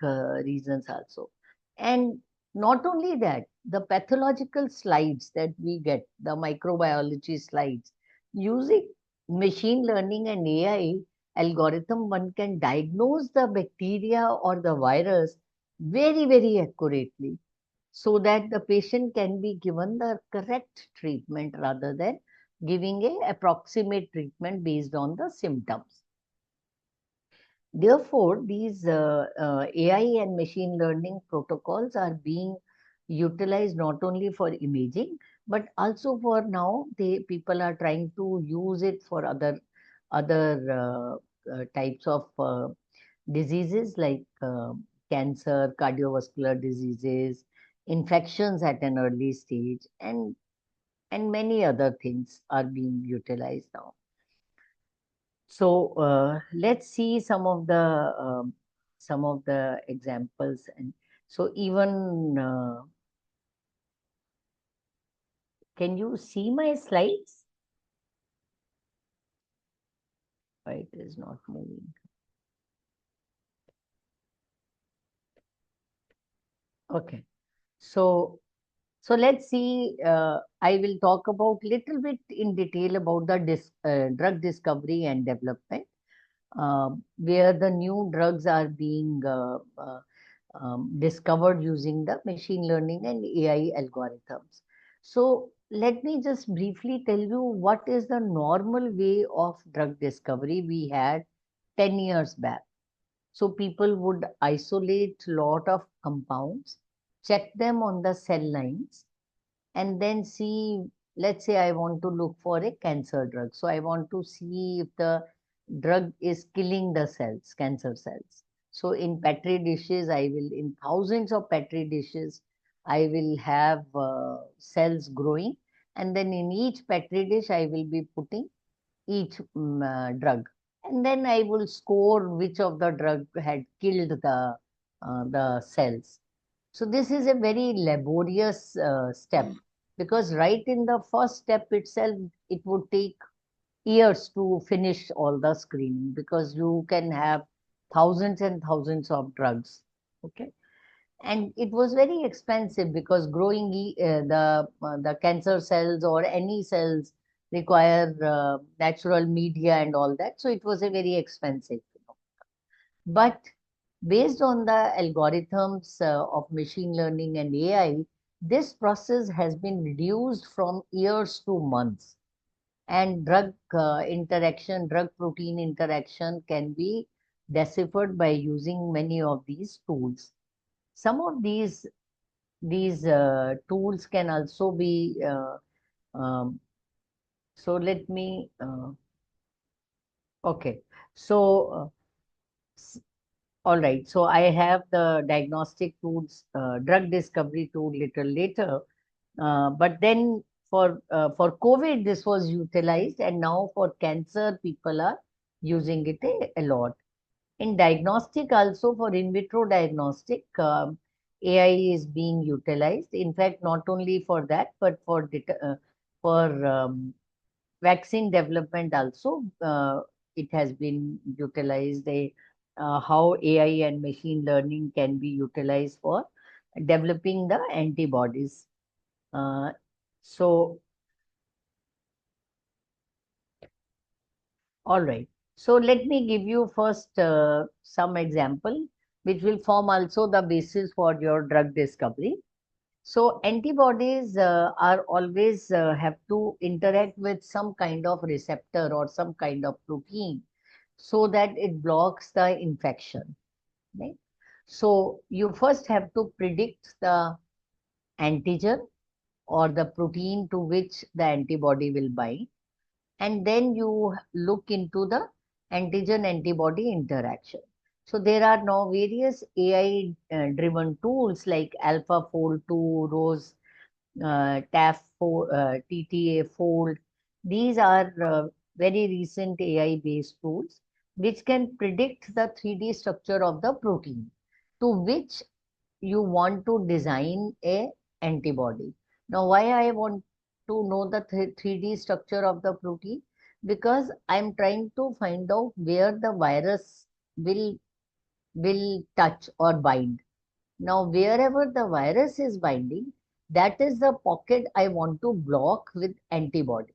reasons also. And not only that, the pathological slides that we get, the microbiology slides, using machine learning and AI algorithm, one can diagnose the bacteria or the virus very accurately, so that the patient can be given the correct treatment rather than giving a approximate treatment based on the symptoms. Therefore, these AI and machine learning protocols are being utilized not only for imaging, but also for now people are trying to use it for other types of diseases like cancer, cardiovascular diseases, infections at an early stage, and many other things are being utilized now. So let's see some of the examples. And so even can you see my slides? Why it is not moving? Okay. So let's see. I will talk about little bit in detail about the drug discovery and development, where the new drugs are being discovered using the machine learning and AI algorithms. So let me just briefly tell you what is the normal way of drug discovery we had 10 years back. So people would isolate lot of compounds, check them on the cell lines, and then see, let's say I want to look for a cancer drug. So I want to see if the drug is killing the cells, cancer cells. So in petri dishes, in thousands of petri dishes, I will have cells growing, and then in each petri dish, I will be putting each drug, and then I will score which of the drug had killed the cells. So this is a very laborious step, because right in the first step itself, it would take years to finish all the screening, because you can have thousands and thousands of drugs. Okay, and it was very expensive, because growing the cancer cells or any cells require natural media and all that, so it was a very expensive. But based on the algorithms of machine learning and AI, this process has been reduced from years to months, and drug protein interaction can be deciphered by using many of these tools. Some of these tools can also be so let me okay, so s- all right, so I have the diagnostic tools, drug discovery tool little later, but then for COVID this was utilized, and now for cancer people are using it a lot. In diagnostic also, for in vitro diagnostic, AI is being utilized. In fact, not only for that, but for vaccine development also, it has been utilized. How AI and machine learning can be utilized for developing the antibodies. Uh, so, all right. So let me give you first some example, which will form also the basis for your drug discovery. So antibodies are always have to interact with some kind of receptor or some kind of protein, so that it blocks the infection. Right? So you first have to predict the antigen or the protein to which the antibody will bind, and then you look into the antigen antibody interaction. So there are now various AI driven tools like AlphaFold 2, Rose, TTA Fold. These are very recent AI based tools which can predict the 3D structure of the protein to which you want to design a antibody. Now, why I want to know the 3D structure of the protein? Because I'm trying to find out where the virus will will touch or bind. Now, wherever the virus is binding, that is the pocket I want to block with antibody.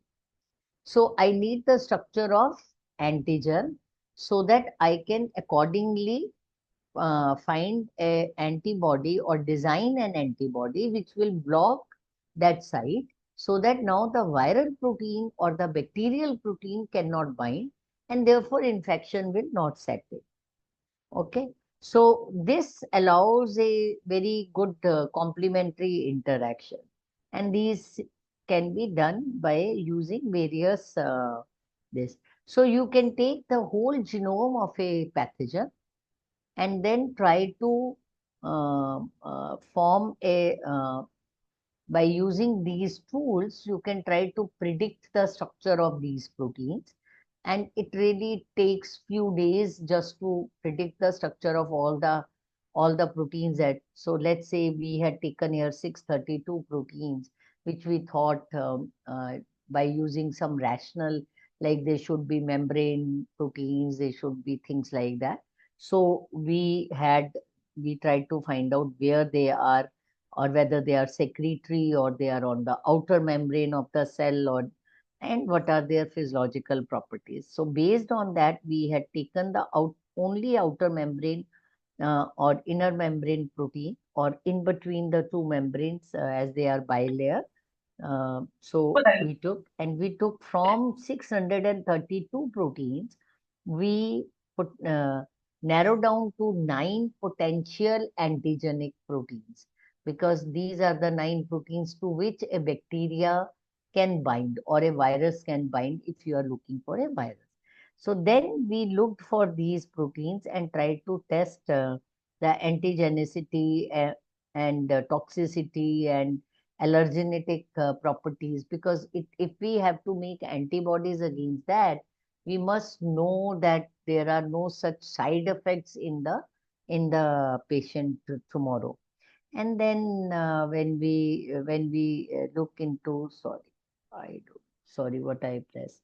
So I need the structure of antigen, so that I can accordingly find a antibody or design an antibody which will block that site, so that now the viral protein or the bacterial protein cannot bind, and therefore infection will not set in. Okay, so this allows a very good complementary interaction, and these can be done by using various this. So you can take the whole genome of a pathogen and then try to form a by using these tools, you can try to predict the structure of these proteins. And it really takes few days just to predict the structure of all the proteins that, so let's say we had taken here 632 proteins, which we thought by using some rational, like they should be membrane proteins, they should be things like that. So we tried to find out where they are, or whether they are secretory or they are on the outer membrane of the cell, or and what are their physiological properties. So based on that, we had taken the only outer membrane or inner membrane protein, or in between the two membranes, as they are bilayer. So we took from 632 proteins, we put narrowed down to 9 potential antigenic proteins, because these are the 9 proteins to which a bacteria can bind or a virus can bind if you are looking for a virus. So then we looked for these proteins and tried to test the antigenicity and toxicity and allergenic properties, because if we have to make antibodies against that, we must know that there are no such side effects in the patient tomorrow. And then when we look into, sorry what I pressed.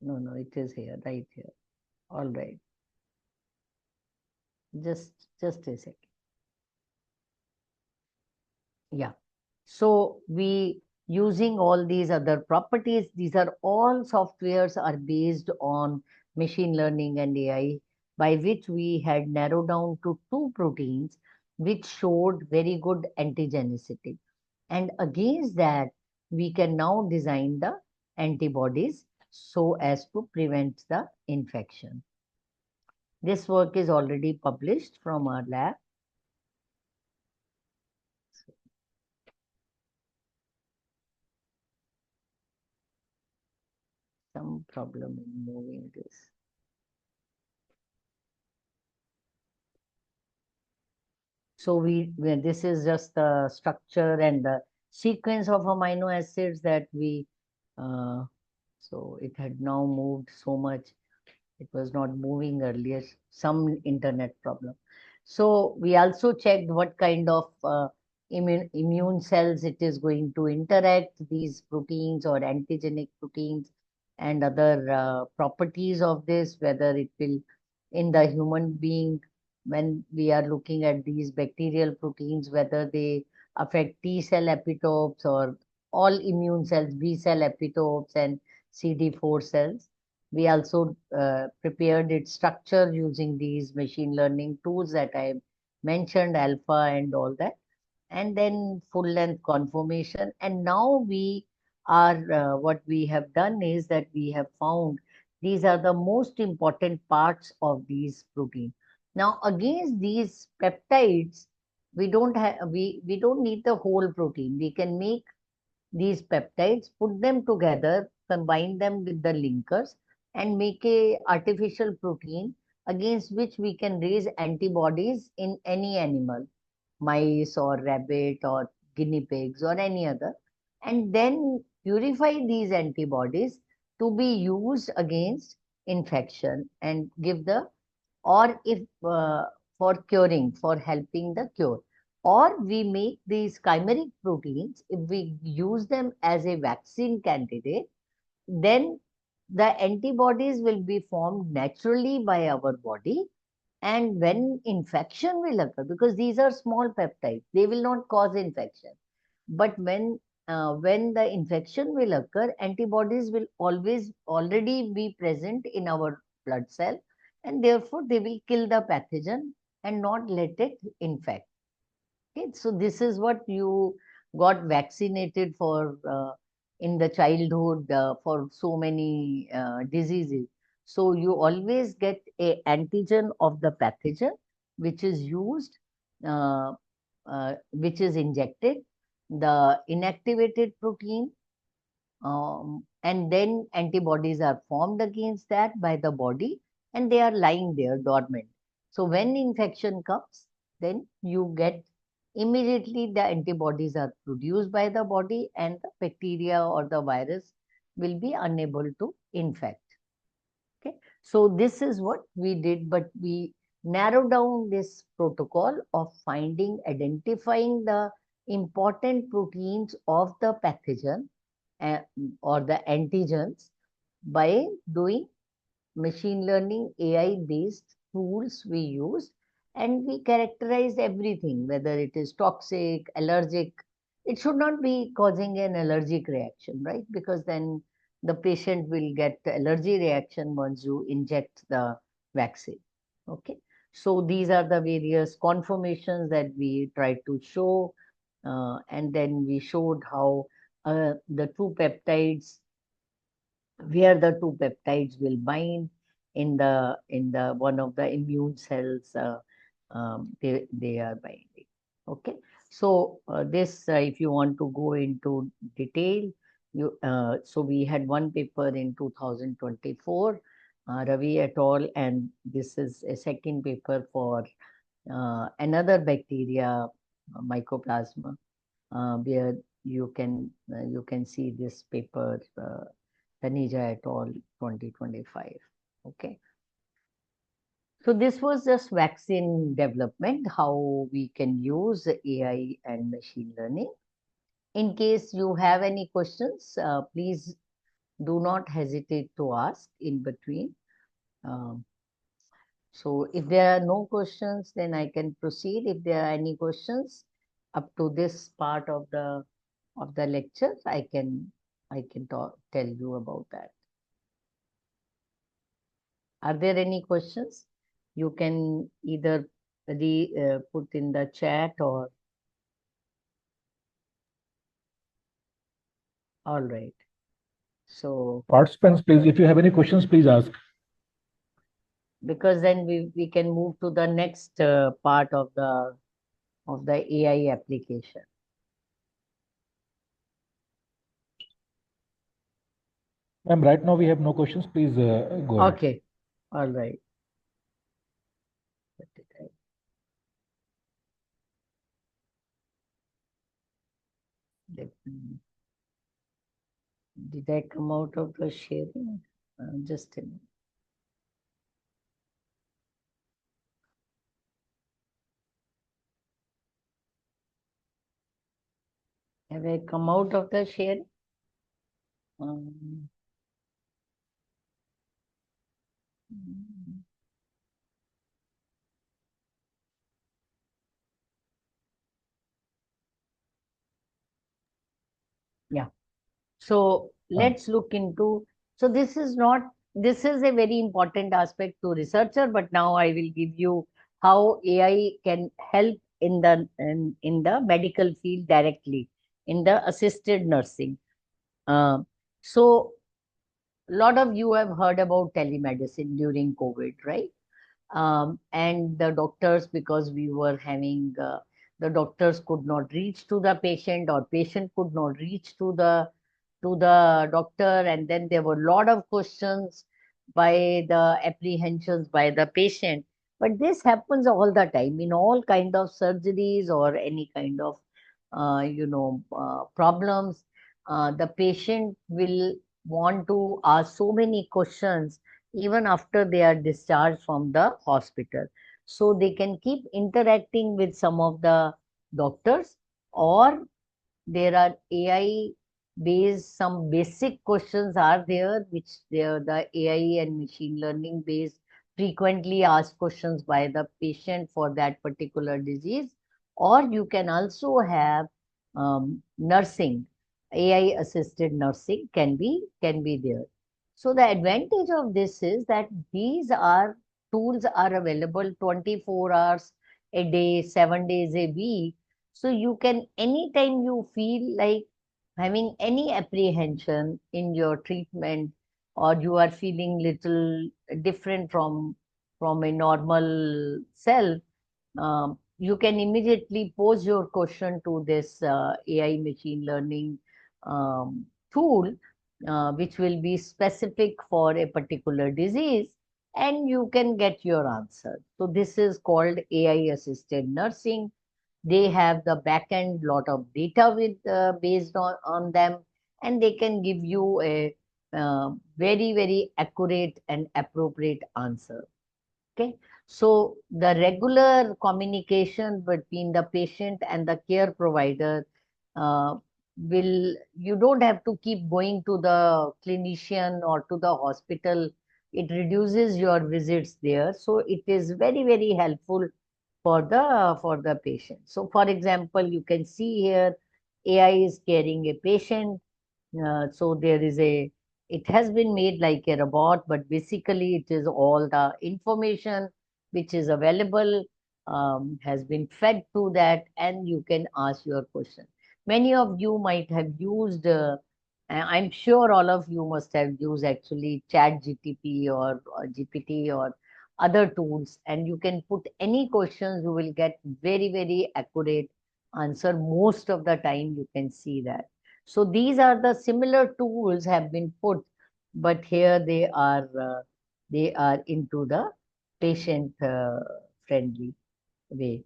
No, it is here, right here. All right. Just a second. Yeah. So we using all these other properties, these are all softwares are based on machine learning and AI, by which we had narrowed down to 2 proteins which showed very good antigenicity. And against that, we can now design the antibodies so as to prevent the infection. This work is already published from our lab. Some problem in moving this. So this is just the structure and the sequence of amino acids that we, so it had now moved so much. It was not moving earlier, some internet problem. So we also checked what kind of immune cells it is going to interact, these proteins or antigenic proteins, and other properties of this, whether it will in the human being, when we are looking at these bacterial proteins, whether they affect T cell epitopes or all immune cells, B cell epitopes and CD4 cells. We also prepared its structure using these machine learning tools that I mentioned, alpha and all that, and then full length conformation. And now we are, what we have done is that we have found these are the most important parts of these proteins. Now, against these peptides, we don't need the whole protein. We can make these peptides, put them together, combine them with the linkers, and make a artificial protein against which we can raise antibodies in any animal, mice or rabbit or guinea pigs or any other, and then purify these antibodies to be used against infection and give the, or if for curing, for helping the cure. Or we make these chimeric proteins, if we use them as a vaccine candidate, then the antibodies will be formed naturally by our body. And when infection will occur, because these are small peptides, they will not cause infection. But when the infection will occur, antibodies will always already be present in our blood cell, and therefore they will kill the pathogen and not let it infect. Okay, so this is what you got vaccinated for in the childhood for so many diseases. So you always get a antigen of the pathogen, which is used, which is injected, the inactivated protein, and then antibodies are formed against that by the body, and they are lying there dormant. So when infection comes, then you get immediately the antibodies are produced by the body, and the bacteria or the virus will be unable to infect. Okay, so this is what we did, but we narrow down this protocol of finding, identifying the important proteins of the pathogen uh, or the antigens by doing machine learning AI based tools we use, and we characterize everything, whether it is toxic, allergic. It should not be causing an allergic reaction, right? Because then the patient will get the allergy reaction once you inject the vaccine. Okay, so these are the various conformations that we tried to show, and then we showed how the two peptides, where the two peptides will bind in the one of the immune cells, they are binding. Okay, So this, if you want to go into detail, so we had one paper in 2024, Ravi et al., and this is a second paper for another bacteria, mycoplasma, where you can see this paper, Taneja et al. 2025. Okay. So this was just vaccine development, how we can use AI and machine learning. In case you have any questions, please do not hesitate to ask in between. Um, so if there are no questions, then I can proceed. If there are any questions up to this part of the lecture, I can tell you about that. Are there any questions? You can either put in the chat or. All right. So Participants, please, if you have any questions, please ask. because then we can move to the next part of the AI application. Ma'am, right now we have no questions. Please go ahead. Okay. All right. Did I come out of the sharing? Just a minute. Have I come out of the sharing? Yeah. So let's look into, so this is a very important aspect to researcher, but now I will give you how AI can help in the medical field directly, in the assisted nursing. So a lot of you have heard about telemedicine during COVID, right? And the doctors, because we were having, the doctors could not reach to the patient, or patient could not reach to the doctor, and then there were a lot of questions by the apprehensions by the patient. But this happens all the time in all kind of surgeries or any kind of problems. The patient will want to ask so many questions even after they are discharged from the hospital. So they can keep interacting with some of the doctors, or there are AI based, some basic questions are there, which the AI and machine learning based frequently asked questions by the patient for that particular disease. Or you can also have nursing, AI assisted nursing can be there. So the advantage of this is that these tools are available 24 hours a day, 7 days a week. So you can, anytime you feel like having any apprehension in your treatment, or you are feeling little different from a normal self, you can immediately pose your question to this AI machine learning tool, which will be specific for a particular disease, and you can get your answer. So this is called AI assisted nursing. They have the backend lot of data with based on them, and they can give you a very, very accurate and appropriate answer. Okay, so the regular communication between the patient and the care provider uh, you don't have to keep going to the clinician or to the hospital. It reduces your visits there. So it is very, very helpful for the patient. So for example, you can see here AI is carrying a patient. So it has been made like a robot, but basically it is all the information which is available, has been fed to that, and you can ask your question. Many of you might have used, I'm sure all of you must have used actually Chat GTP or GPT or other tools, and you can put any questions, you will get very, very accurate answer most of the time. You can see that. So these are the similar tools have been put, but here they are into the patient friendly way.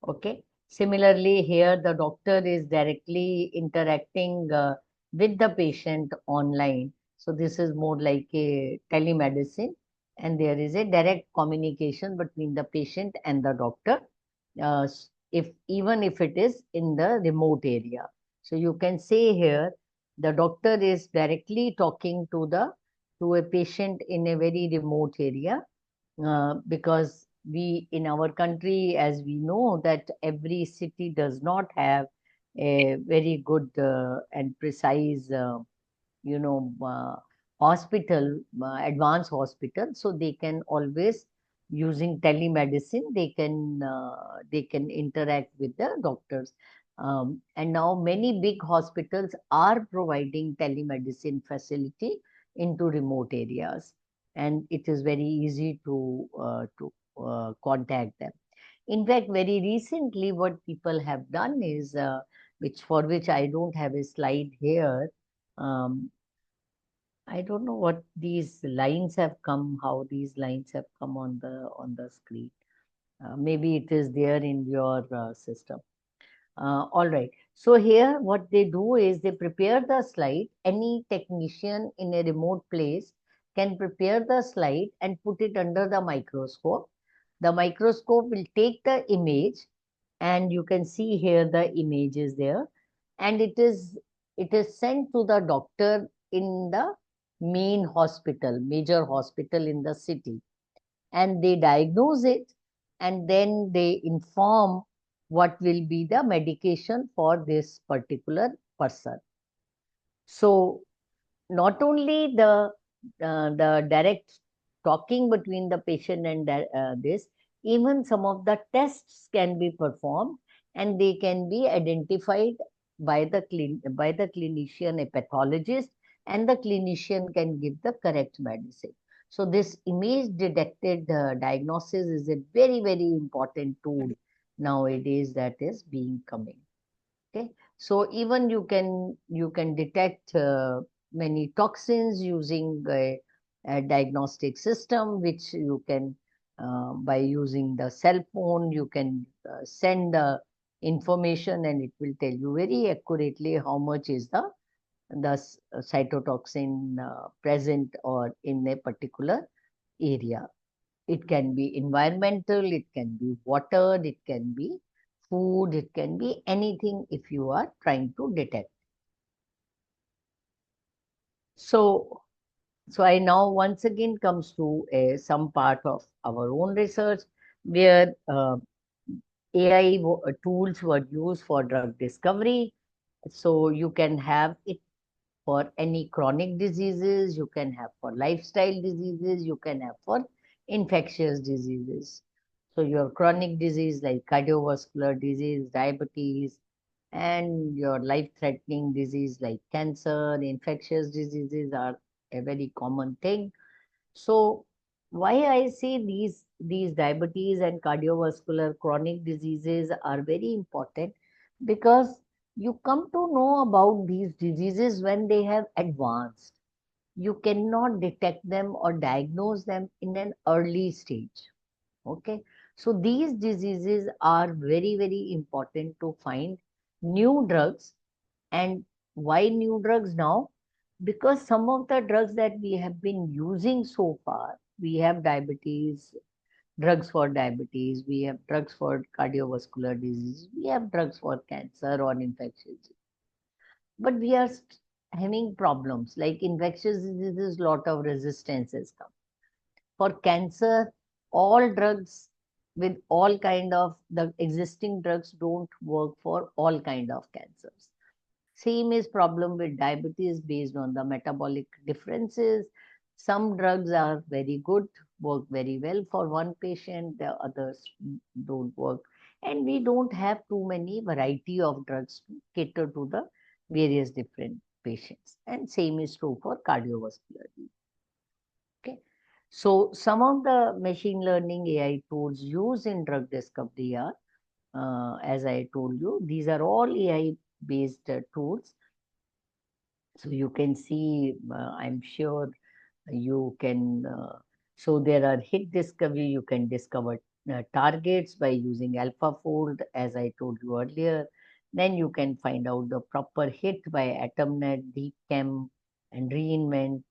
Okay. Similarly, here the doctor is directly interacting with the patient online. So this is more like a telemedicine, and there is a direct communication between the patient and the doctor, if even if it is in the remote area. So you can say here the doctor is directly talking to a patient in a very remote area, because we in our country, as we know, that every city does not have a very good and precise you know hospital, advanced hospital. So they can always, using telemedicine, they can interact with the doctors. And now many big hospitals are providing telemedicine facility into remote areas, and it is very easy to contact them. In fact, very recently, what people have done is, which I don't have a slide here. Um, I don't know what these lines have come, how these lines have come on the screen. Maybe it is there in your system. All right. So here, what they do is they prepare the slide. Any technician in a remote place can prepare the slide and put it under the microscope. The microscope will take the image, and you can see here the image is there, and it is sent to the doctor in the main hospital, major hospital in the city, and they diagnose it, and then they inform what will be the medication for this particular person. So not only the direct talking between the patient and this, even some of the tests can be performed, and they can be identified by by the clinician, a pathologist, and the clinician can give the correct medicine. So this image detected diagnosis is a very, very important tool nowadays that is being coming. Okay, so even you can detect many toxins using a diagnostic system, which you can by using the cell phone, you can send the information, and it will tell you very accurately how much is the cytotoxin present or in a particular area. It can be environmental, it can be water, it can be food, it can be anything if you are trying to detect. So, so I now once again comes to some part of our own research where AI tools were used for drug discovery. So you can have it for any chronic diseases, you can have for lifestyle diseases, you can have for infectious diseases. So your chronic disease like cardiovascular disease, diabetes, and your life-threatening disease like cancer, infectious diseases are a very common thing. So why I say these diabetes and cardiovascular chronic diseases are very important, because you come to know about these diseases when they have advanced. You cannot detect them or diagnose them in an early stage. Okay. So these diseases are very, very important to find new drugs. And why new drugs now? Because some of the drugs that we have been using so far, we have diabetes, drugs for diabetes, we have drugs for cardiovascular disease, we have drugs for cancer or infectious. But we are having problems like infectious diseases, lot of resistances come. For cancer, all drugs with all kind of the existing drugs don't work for all kind of cancers. Same is problem with diabetes based on the metabolic differences. Some drugs are very good, work very well for one patient, the others don't work. And we don't have too many variety of drugs to cater to the various different patients. And same is true for cardiovascular disease. Okay. So some of the machine learning AI tools used in drug discovery are as I told you, these are all AI-based tools. So you can see, I'm sure you can, so there are hit discovery, you can discover targets by using AlphaFold, as I told you earlier. Then you can find out the proper hit by AtomNet, DeepChem, and Reinvent.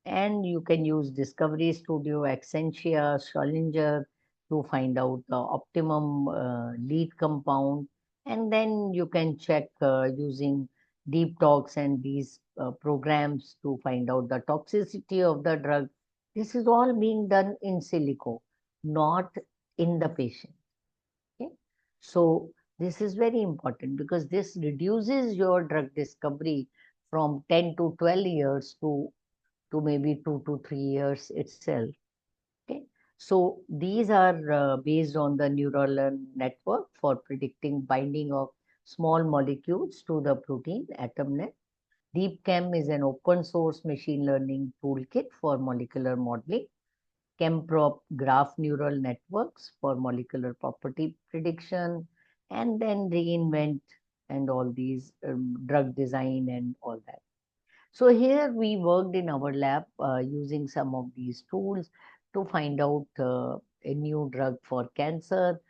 And you can use Discovery Studio, Accenture, Schrodinger to find out the optimum lead compound. And then you can check using deep talks and these programs to find out the toxicity of the drug. This is all being done in silico, not in the patient. Okay? So this is very important because this reduces your drug discovery from 10 to 12 years to maybe 2 to 3 years itself. Okay? So these are based on the neural network for predicting binding of small molecules to the protein AtomNet. DeepChem is an open source machine learning toolkit for molecular modeling. ChemProp graph neural networks for molecular property prediction, and then Reinvent and all these drug design and all that. So here we worked in our lab using some of these tools to find out a new drug for cancer.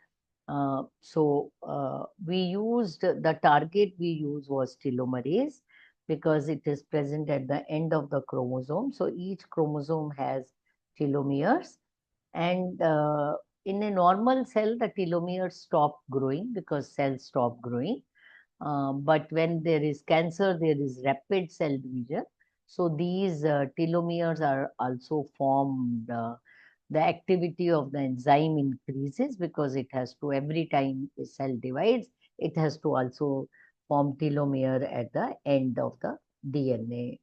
We used the target we used was telomerase because it is present at the end of the chromosome. So each chromosome has telomeres, and in a normal cell, the telomeres stop growing because cells stop growing. But when there is cancer, there is rapid cell division. So these telomeres are also formed. The activity of the enzyme increases because it has to, every time a cell divides, it has to also form telomere at the end of the DNA,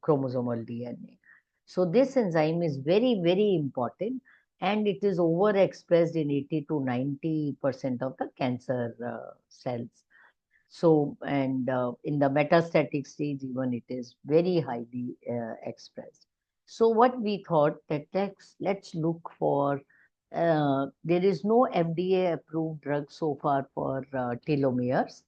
chromosomal DNA. So this enzyme is very, very important, and it is overexpressed in 80 to 90% of the cancer cells. So, and in the metastatic stage, even it is very highly expressed. So what we thought that let's look for, there is no FDA approved drug so far for telomeres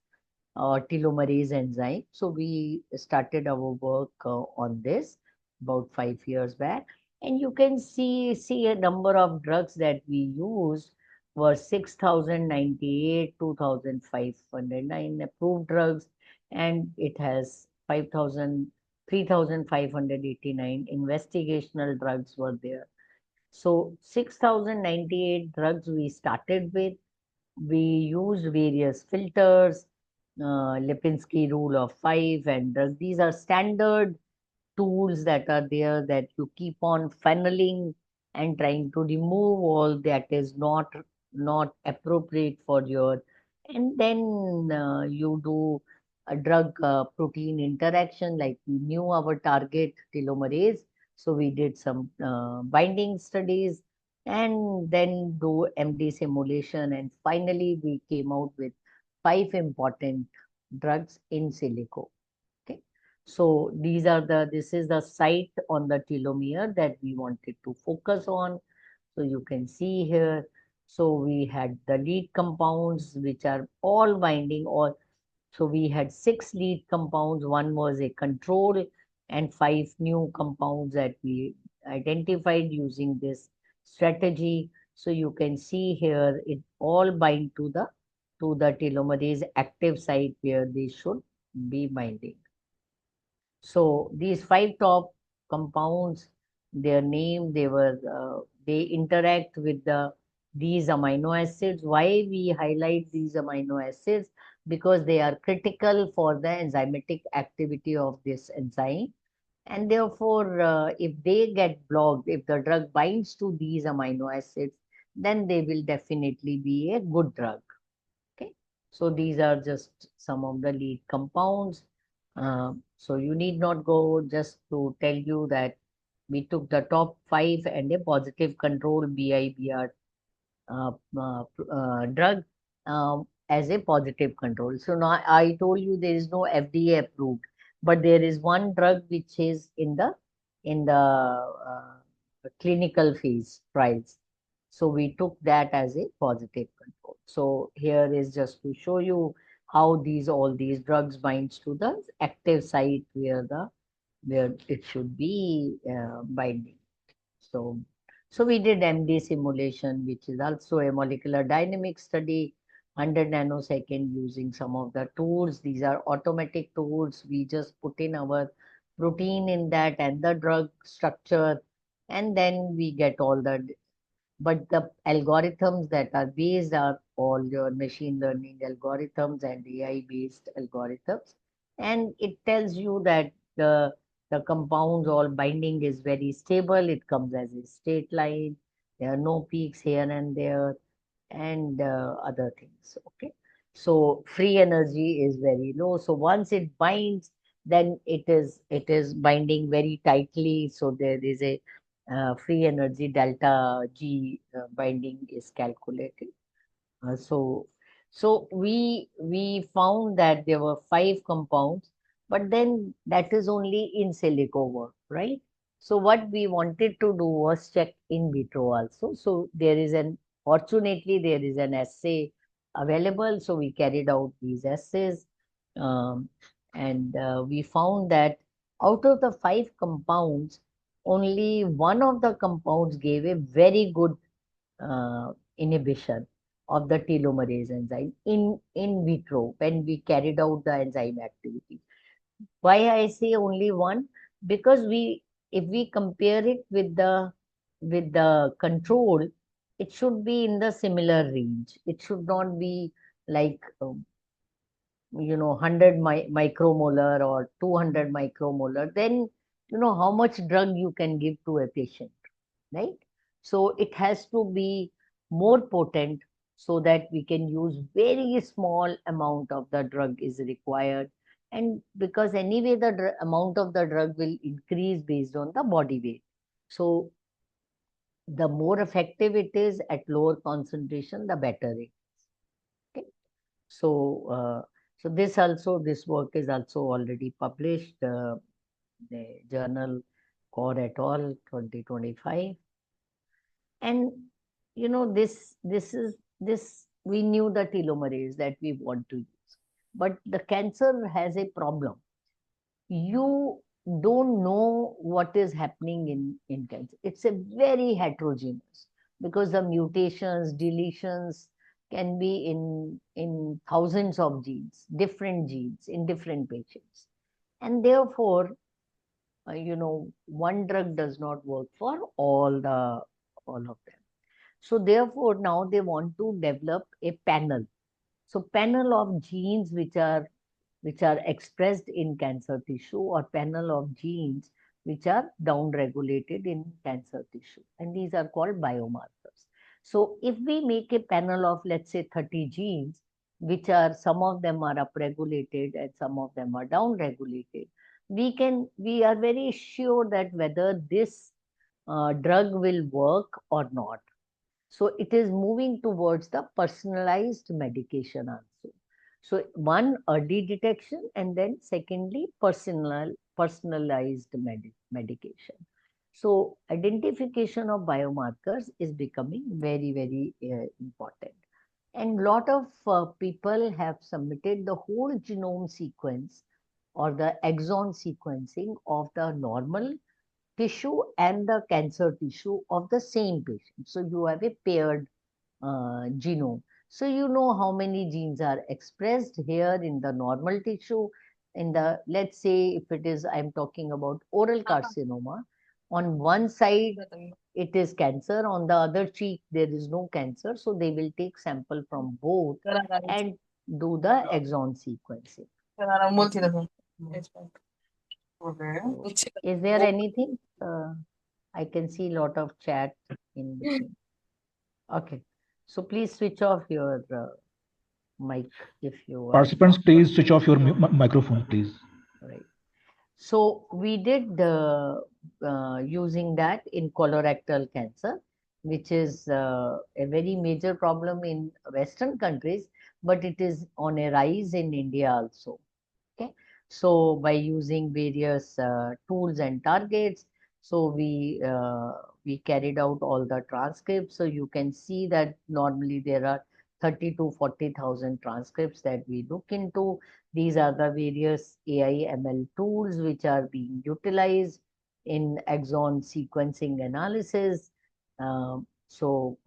or telomerase enzyme. So we started our work on this about 5 years back. And you can see a number of drugs that we used were 6,098, 2,509 approved drugs, and it has 5,000, 3,589 investigational drugs were there. So 6,098 drugs we started with. We used various filters, Lipinski rule of 5, and these are standard tools that are there that you keep on funneling and trying to remove all that is not appropriate for your, and then you do a drug protein interaction, like we knew our target telomerase, so we did some binding studies and then do MD simulation, and finally we came out with 5 important drugs in silico. Okay, so this is the site on the telomere that we wanted to focus on. So you can see here, so we had the lead compounds which are all binding, or so we had 6 lead compounds, one was a control, and 5 new compounds that we identified using this strategy. So you can see here it all bind to the telomerase active site where they should be binding. So these 5 top compounds, their name, they interact with these amino acids. Why we highlight these amino acids? Because they are critical for the enzymatic activity of this enzyme. And therefore, if they get blocked, if the drug binds to these amino acids, then they will definitely be a good drug. Okay, so these are just some of the lead compounds. So you need not go, just to tell you that we took the top 5 and a positive control BIBR drug as a positive control. So now I told you there is no FDA approved, but there is one drug which is in the clinical phase trials. So we took that as a positive control. So here is just to show you how all these drugs binds to the active site where it should be binding. So we did MD simulation, which is also a molecular dynamic study, 100 nanosecond using some of the tools. These are automatic tools. We just put in our protein in that and the drug structure, and then we get all but the algorithms that are based are all your machine learning algorithms and AI based algorithms. And it tells you that the compounds all binding is very stable. It comes as a straight line. There are no peaks here and there and other things. Okay. So free energy is very low. So once it binds, then it is binding very tightly. So there is a free energy delta G binding is calculated. So we found that there were 5 compounds, but then that is only in silico work, right? So what we wanted to do was check in vitro also. So fortunately there is an assay available. So we carried out these assays, um, and we found that out of the 5 compounds, only one of the compounds gave a very good inhibition of the telomerase enzyme in vitro when we carried out the enzyme activity. Why I say only one? Because if we compare it with the control, it should be in the similar range. It should not be like 100 micromolar or 200 micromolar. Then how much drug you can give to a patient, right? So it has to be more potent so that we can use very small amount of the drug is required. And because anyway, the amount of the drug will increase based on the body weight. So the more effective it is at lower concentration, the better it is. Okay. So this work is also already published, the journal Core et al. 2025. And this we knew the telomerase that we want to use, but the cancer has a problem. You don't know what is happening in cancer. It's a very heterogeneous, because the mutations, deletions can be in thousands of different genes in different patients, and therefore one drug does not work for all of them. So therefore, now they want to develop a panel. So panel of genes which are expressed in cancer tissue, or panel of genes which are downregulated in cancer tissue. And these are called biomarkers. So if we make a panel of, let's say, 30 genes, which are, some of them are upregulated and some of them are downregulated, we are very sure that whether this drug will work or not. So it is moving towards the personalized medication also. So one, early detection, and then secondly, personalized medication. So identification of biomarkers is becoming very, very important. And lot of people have submitted the whole genome sequence or the exon sequencing of the normal tissue and the cancer tissue of the same patient. So you have a paired genome. So you know how many genes are expressed here in the normal tissue. Let's say if it is, I'm talking about oral carcinoma, on one side it is cancer, on the other cheek there is no cancer. So they will take sample from both and do the exon sequencing. So, is there anything? I can see a lot of chat in between. Okay. So please switch off your mic if you are. Participants, please switch off your microphone, please. Right. So we did using that in colorectal cancer, which is a very major problem in Western countries, but it is on a rise in India also. Okay. So by using various tools and targets, so we we carried out all the transcripts. So you can see that normally there are 30 to 40,000 transcripts that we look into. These are the various AI ML tools which are being utilized in exon sequencing analysis. So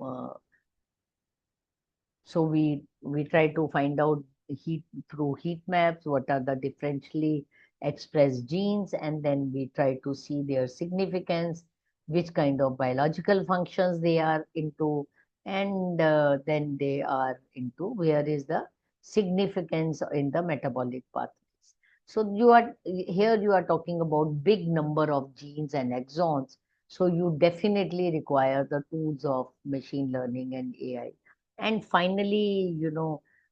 we try to find out heat through heat maps what are the differentially expressed genes, and then we try to see their significance, which kind of biological functions they are into, and then they are into where is the significance in the metabolic pathways. So you are talking about big number of genes and exons. So you definitely require the tools of machine learning and AI. And finally,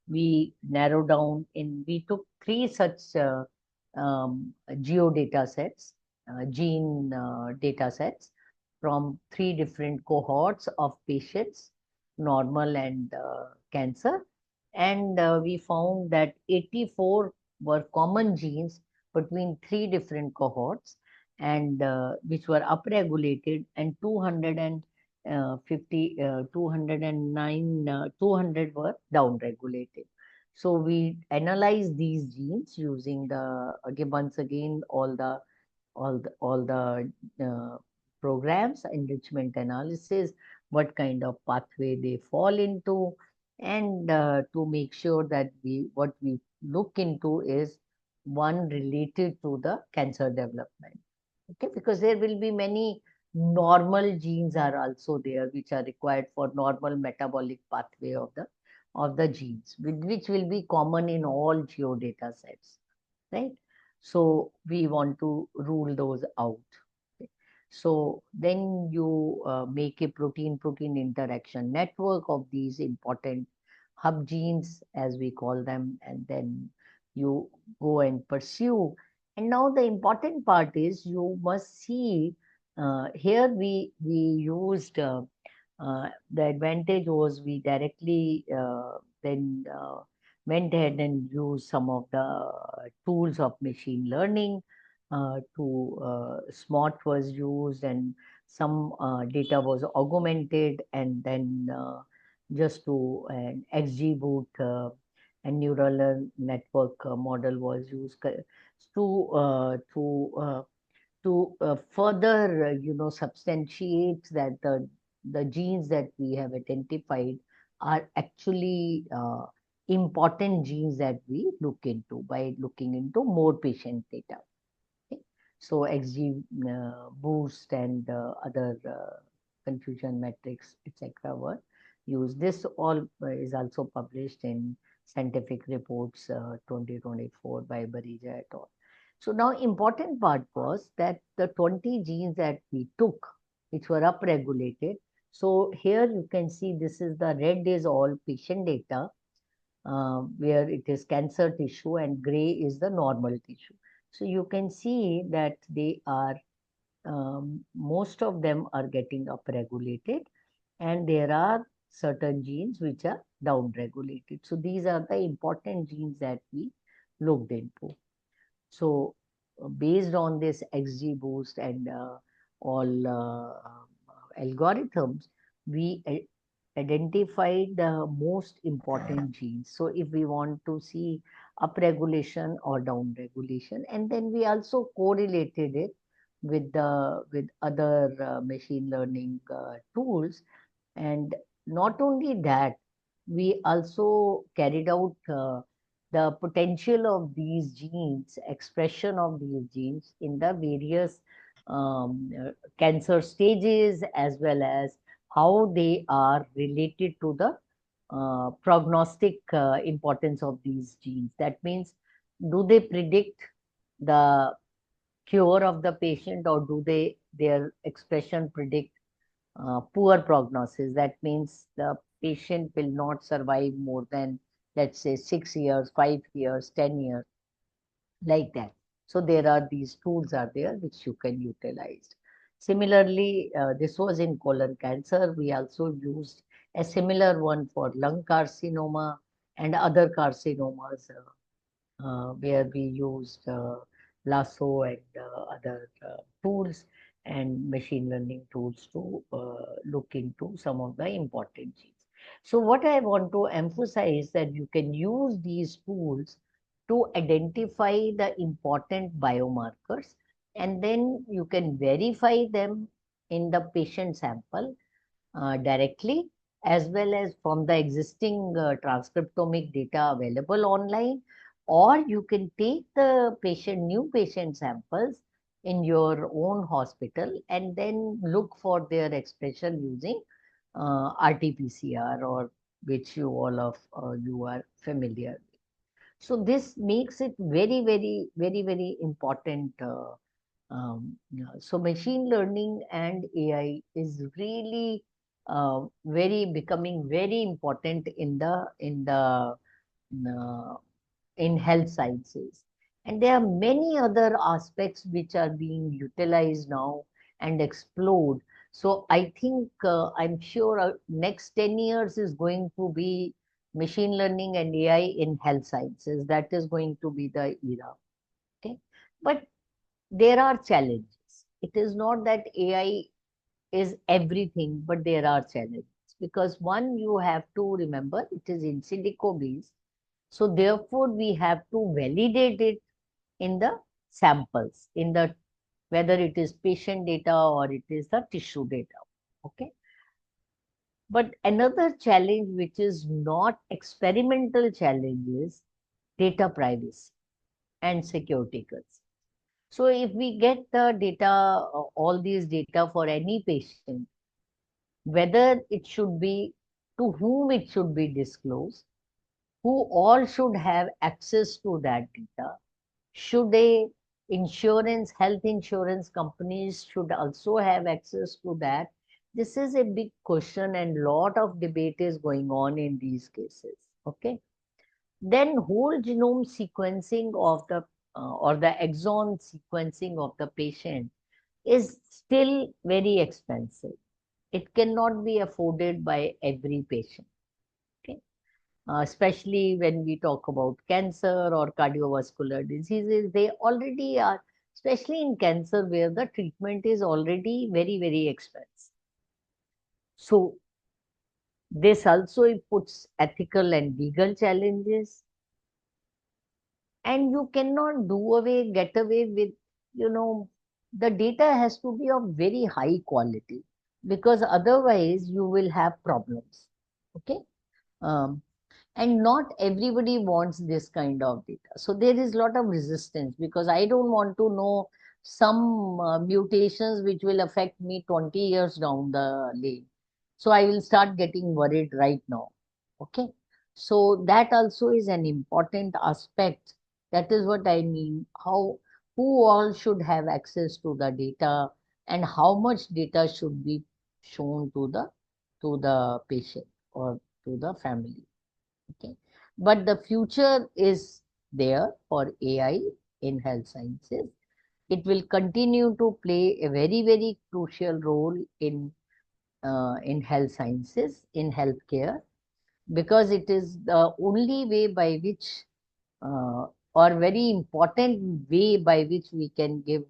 we narrowed down we took three such geo data sets, gene data sets from three different cohorts of patients, normal and cancer. And we found that 84 were common genes between three different cohorts, and which were upregulated, and 209, 200 were downregulated. So we analyzed these genes using once again, all the programs, enrichment analysis, what kind of pathway they fall into, and to make sure that what we look into is one related to the cancer development. Okay, because there will be many normal genes are also there which are required for normal metabolic pathway of the genes, which will be common in all geodata sets, right? So we want to rule those out. Okay. So then you make a protein-protein interaction network of these important hub genes, as we call them, and then you go and pursue. And now the important part is you must see, here we used, the advantage was we directly then went ahead and used some of the tools of machine learning. Smart was used, and some data was augmented, and then just to an XGBoot and neural network model was used to further substantiate that the genes that we have identified are actually important genes that we look into by looking into more patient data. Okay. So XG boost and other confusion metrics, etc. were used. This all is also published in Scientific Reports 2024 by Barija et al. So now important part was that the 20 genes that we took, which were upregulated. So here you can see this is the red is all patient data, where it is cancer tissue, and gray is the normal tissue. So you can see that they are, most of them are getting upregulated, and there are certain genes which are downregulated. So these are the important genes that we looked into. So based on this XGBoost and all algorithms, we identified the most important genes. So if we want to see upregulation or downregulation, and then we also correlated it with other machine learning tools. And not only that, we also carried out the potential of these genes, expression of these genes in the various cancer stages, as well as how they are related to the prognostic importance of these genes. That means, do they predict the cure of the patient, or do their expression predict poor prognosis? That means the patient will not survive more than, let's say, 6 years, 5 years, 10 years, like that. So there are these tools are there which you can utilize. Similarly, this was in colon cancer. We also used a similar one for lung carcinoma and other carcinomas, where we used lasso and other tools. and machine learning tools to look into some of the important genes. So what I want to emphasize that you can use these tools to identify the important biomarkers, and then you can verify them in the patient sample directly, as well as from the existing transcriptomic data available online, or you can take the new patient samples in your own hospital and then look for their expression using RT-PCR, or which you all of you are familiar with. So this makes it very important. Yeah. So machine learning and AI is really becoming very important uh, in health sciences. And there are many other aspects which are being utilized now and explored. So I think I'm sure next 10 years is going to be machine learning and AI in health sciences. That is going to be the era. Okay. But there are challenges. It is not that AI is everything, but there are challenges. Because one, you have to remember it is in silico based. So therefore, we have to validate it in the samples, in the whether it is patient data or it is the tissue data. Okay. But another challenge, which is not experimental challenge, is data privacy and security concerns. So if we get the data, all these data for any patient, whether it should be to whom it should be disclosed, who all should have access to that data, should health insurance companies should also have access to that? This is a big question and lot of debate is going on in these cases. Okay. Then whole genome sequencing of the or the exon sequencing of the patient is still very expensive. It cannot be afforded by every patient. Okay. Especially when we talk about cancer or cardiovascular diseases, they already are, especially in cancer where the treatment is already very expensive. So this also puts ethical and legal challenges, and you cannot get away with, the data has to be of very high quality, because otherwise you will have problems. Okay. um, and not everybody wants this kind of data, so there is a lot of resistance, because I don't want to know some mutations which will affect me 20 years down the lane. So I will start getting worried right now. Okay. So that also is an important aspect. That is what I mean. Who all should have access to the data, and how much data should be shown to the patient or to the family. Okay. But the future is there for AI in health sciences. It will continue to play a very crucial role in health sciences, in healthcare, because it is the only way by which, uh, or very important way by which we can give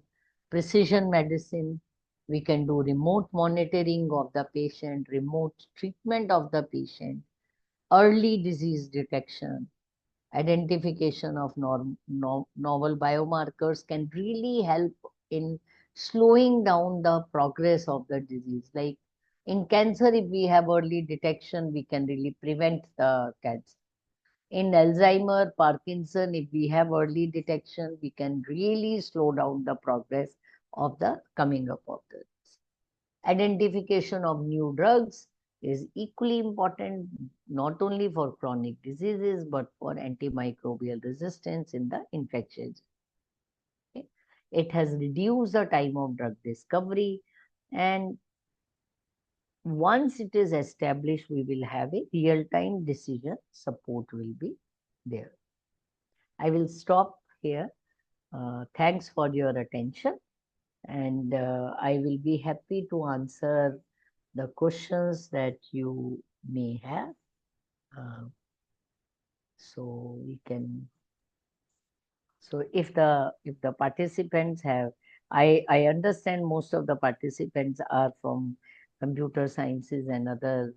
precision medicine. We can do remote monitoring of the patient, remote treatment of the patient, early disease detection, identification of novel biomarkers can really help in slowing down the progress of the disease. Like in cancer, if we have early detection, we can really prevent the cancer. In Alzheimer, Parkinson, if we have early detection, we can really slow down the progress of the coming up of the disease. Identification of new drugs is equally important, not only for chronic diseases, but for antimicrobial resistance in the infections. Okay. It has reduced the time of drug discovery, and once it is established, we will have a real-time decision support will be there. I will stop here. Thanks for your attention, and I will be happy to answer the questions that you may have. So we can. So if the participants have I understand most of the participants are from computer sciences and other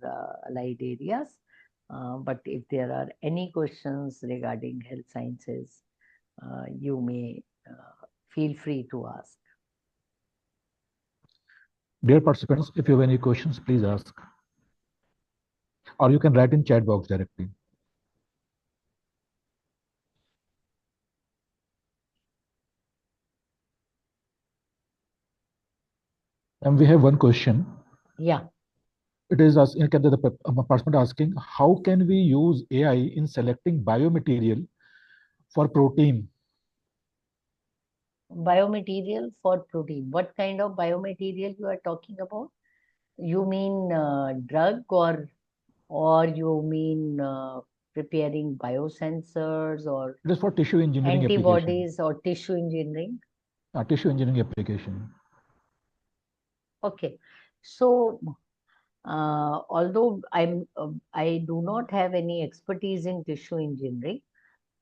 allied areas. But if there are any questions regarding health sciences, you may feel free to ask. Dear participants, if you have any questions, please ask. Or you can write in chat box directly. And we have one question. Yeah. It is the participant asking, how can we use AI in selecting biomaterial for protein? Biomaterial for protein. What kind of biomaterial you are talking about? You mean drug, or you mean preparing biosensors or It is for tissue engineering antibodies or tissue engineering? application. Tissue engineering application. Okay. So although I do not have any expertise in tissue engineering,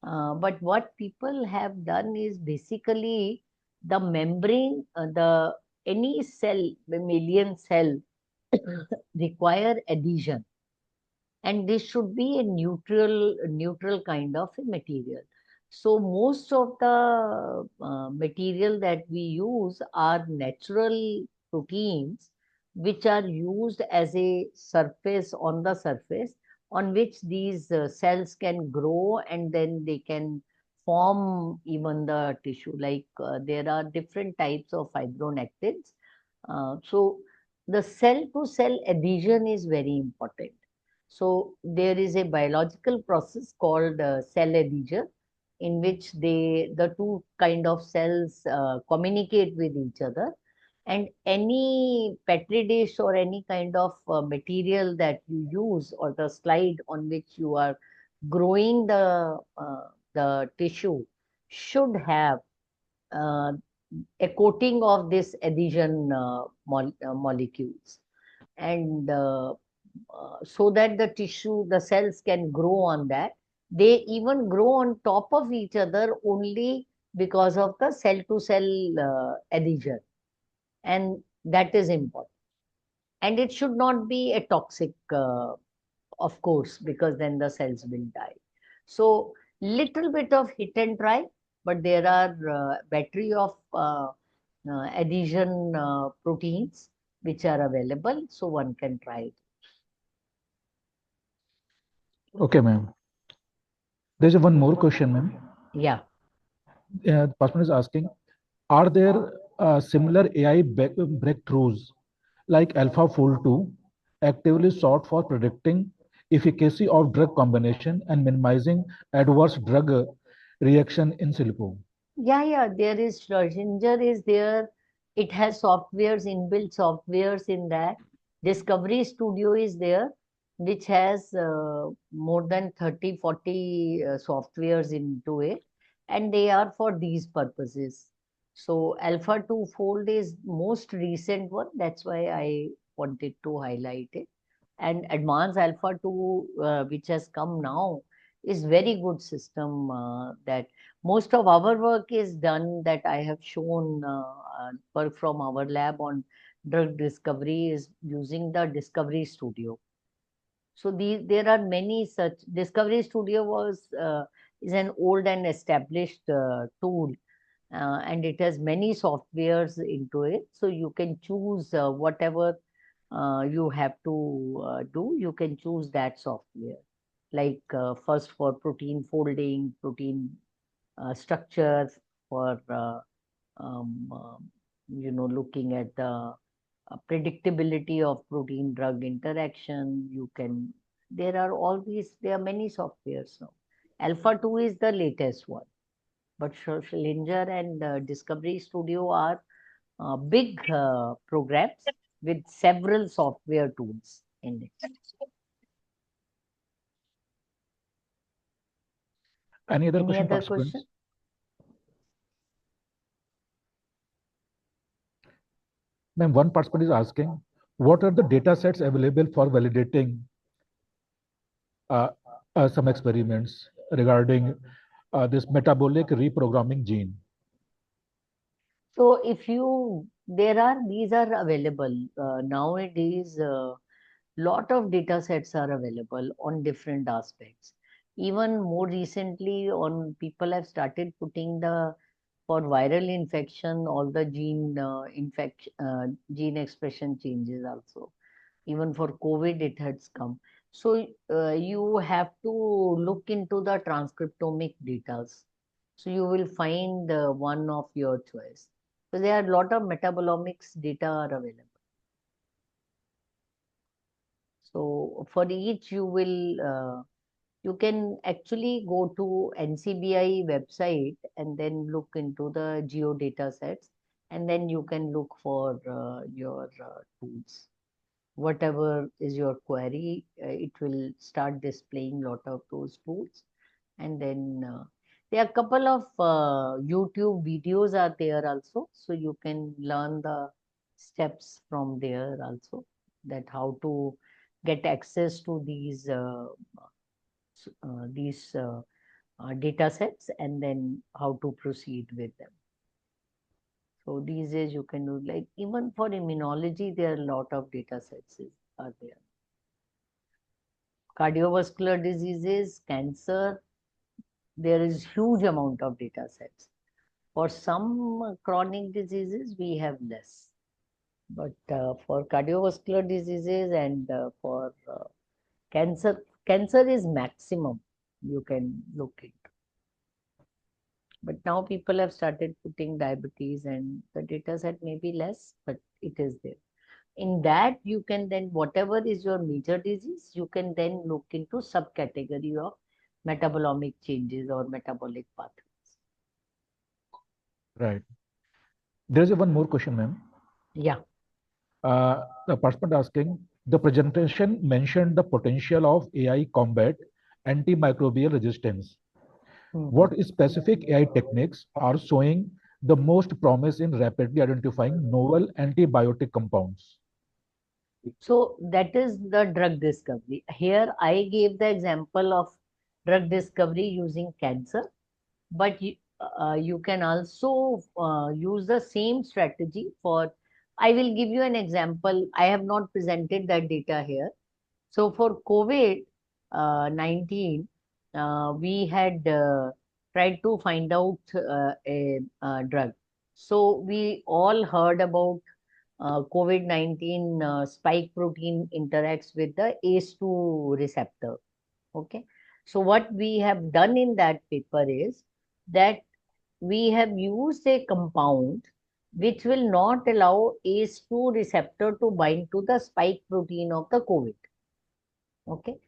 but what people have done is basically the membrane, any cell, mammalian cell require adhesion, and this should be a neutral kind of a material. So most of the material that we use are natural proteins, which are used as a surface on the surface on which these cells can grow, and then they can form even the tissue. Like there are different types of fibronectins. So the cell to cell adhesion is very important. So there is a biological process called cell adhesion, in which the two kind of cells communicate with each other, and any petri dish or any kind of material that you use, or the slide on which you are growing the tissue, should have uh, a coating of this adhesion molecules, and so that the tissue, the cells can grow on that. They even grow on top of each other only because of the cell to cell adhesion, and that is important. And it should not be a toxic, of course, because then the cells will die. So little bit of hit and try, but there are battery of adhesion proteins which are available, so one can try it. Okay, ma'am. There's one more question, ma'am. Yeah. The person is asking, are there similar AI breakthroughs like AlphaFold 2 actively sought for predicting efficacy of drug combination and minimizing adverse drug reaction in silico? Yeah, there is Ginger is there. It has softwares, inbuilt softwares in that. Discovery Studio is there, which has more than 30, 40 softwares into it, and they are for these purposes. So Alpha 2 Fold is most recent one. That's why I wanted to highlight it. And Advanced Alpha 2, which has come now, is very good system that most of our work is done, that I have shown work from our lab on drug discovery is using the Discovery Studio. So there are many such. Discovery Studio is an old and established tool, and it has many softwares into it. So you can choose whatever you have to do. You can choose that software, like first for protein folding, protein structures, for looking at the predictability of protein drug interaction. There are many softwares now. Alpha 2 is the latest one, but Schlinger and Discovery Studio are big programs with several software tools in it. Any other Any question, other participants? question? Ma'am, one participant is asking, what are the data sets available for validating some experiments regarding this metabolic reprogramming gene? So if these are available nowadays. Lot of data sets are available on different aspects. Even more recently, on people have started putting for viral infection, all the gene expression changes also. Even for COVID, it has come. So you have to look into the transcriptomic data. So you will find one of your choice. So there are a lot of metabolomics data are available. So for each you can actually go to NCBI website and then look into the geo data sets, and then you can look for your tools. Whatever is your query, it will start displaying lot of those tools. And then there are a couple of YouTube videos are there also. So you can learn the steps from there also, that how to get access to these data sets and then how to proceed with them. So these days you can do, like, even for immunology, there are a lot of data sets are there. Cardiovascular diseases, cancer, there is huge amount of data sets. For some chronic diseases, we have less. But for cardiovascular diseases and for cancer is maximum you can look into. But now people have started putting diabetes, and the data set may be less, but it is there. In that, you can then, whatever is your major disease, you can then look into subcategory of metabolomic changes or metabolic pathways. Right. There is one more question, ma'am. Yeah. The participant asking, the presentation mentioned the potential of AI combat antimicrobial resistance. What specific AI techniques are showing the most promise in rapidly identifying novel antibiotic compounds? So that is the drug discovery. Here I gave the example of drug discovery using cancer, but you can also use the same strategy for, I will give you an example. I have not presented that data here. So for COVID-19, we had tried to find out a drug. So we all heard about COVID-19 spike protein interacts with the ACE2 receptor. Okay. So what we have done in that paper is that we have used a compound which will not allow ACE2 receptor to bind to the spike protein of the COVID. Okay.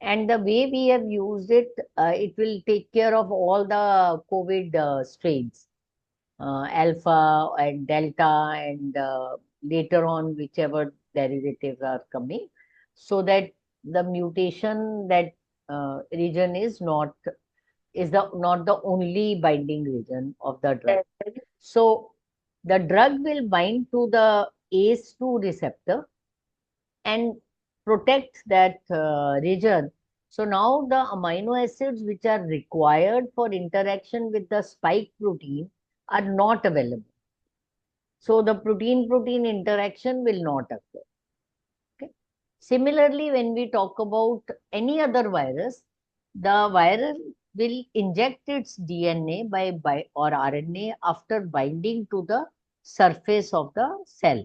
And the way we have used it, it will take care of all the COVID strains, alpha and delta, and later on, whichever derivatives are coming, so that the mutation that region is not the only binding region of the drug. So the drug will bind to the ACE2 receptor and protect that region. So now the amino acids which are required for interaction with the spike protein are not available. So the protein-protein interaction will not occur. Okay. Similarly, when we talk about any other virus, the virus will inject its DNA or RNA after binding to the surface of the cell,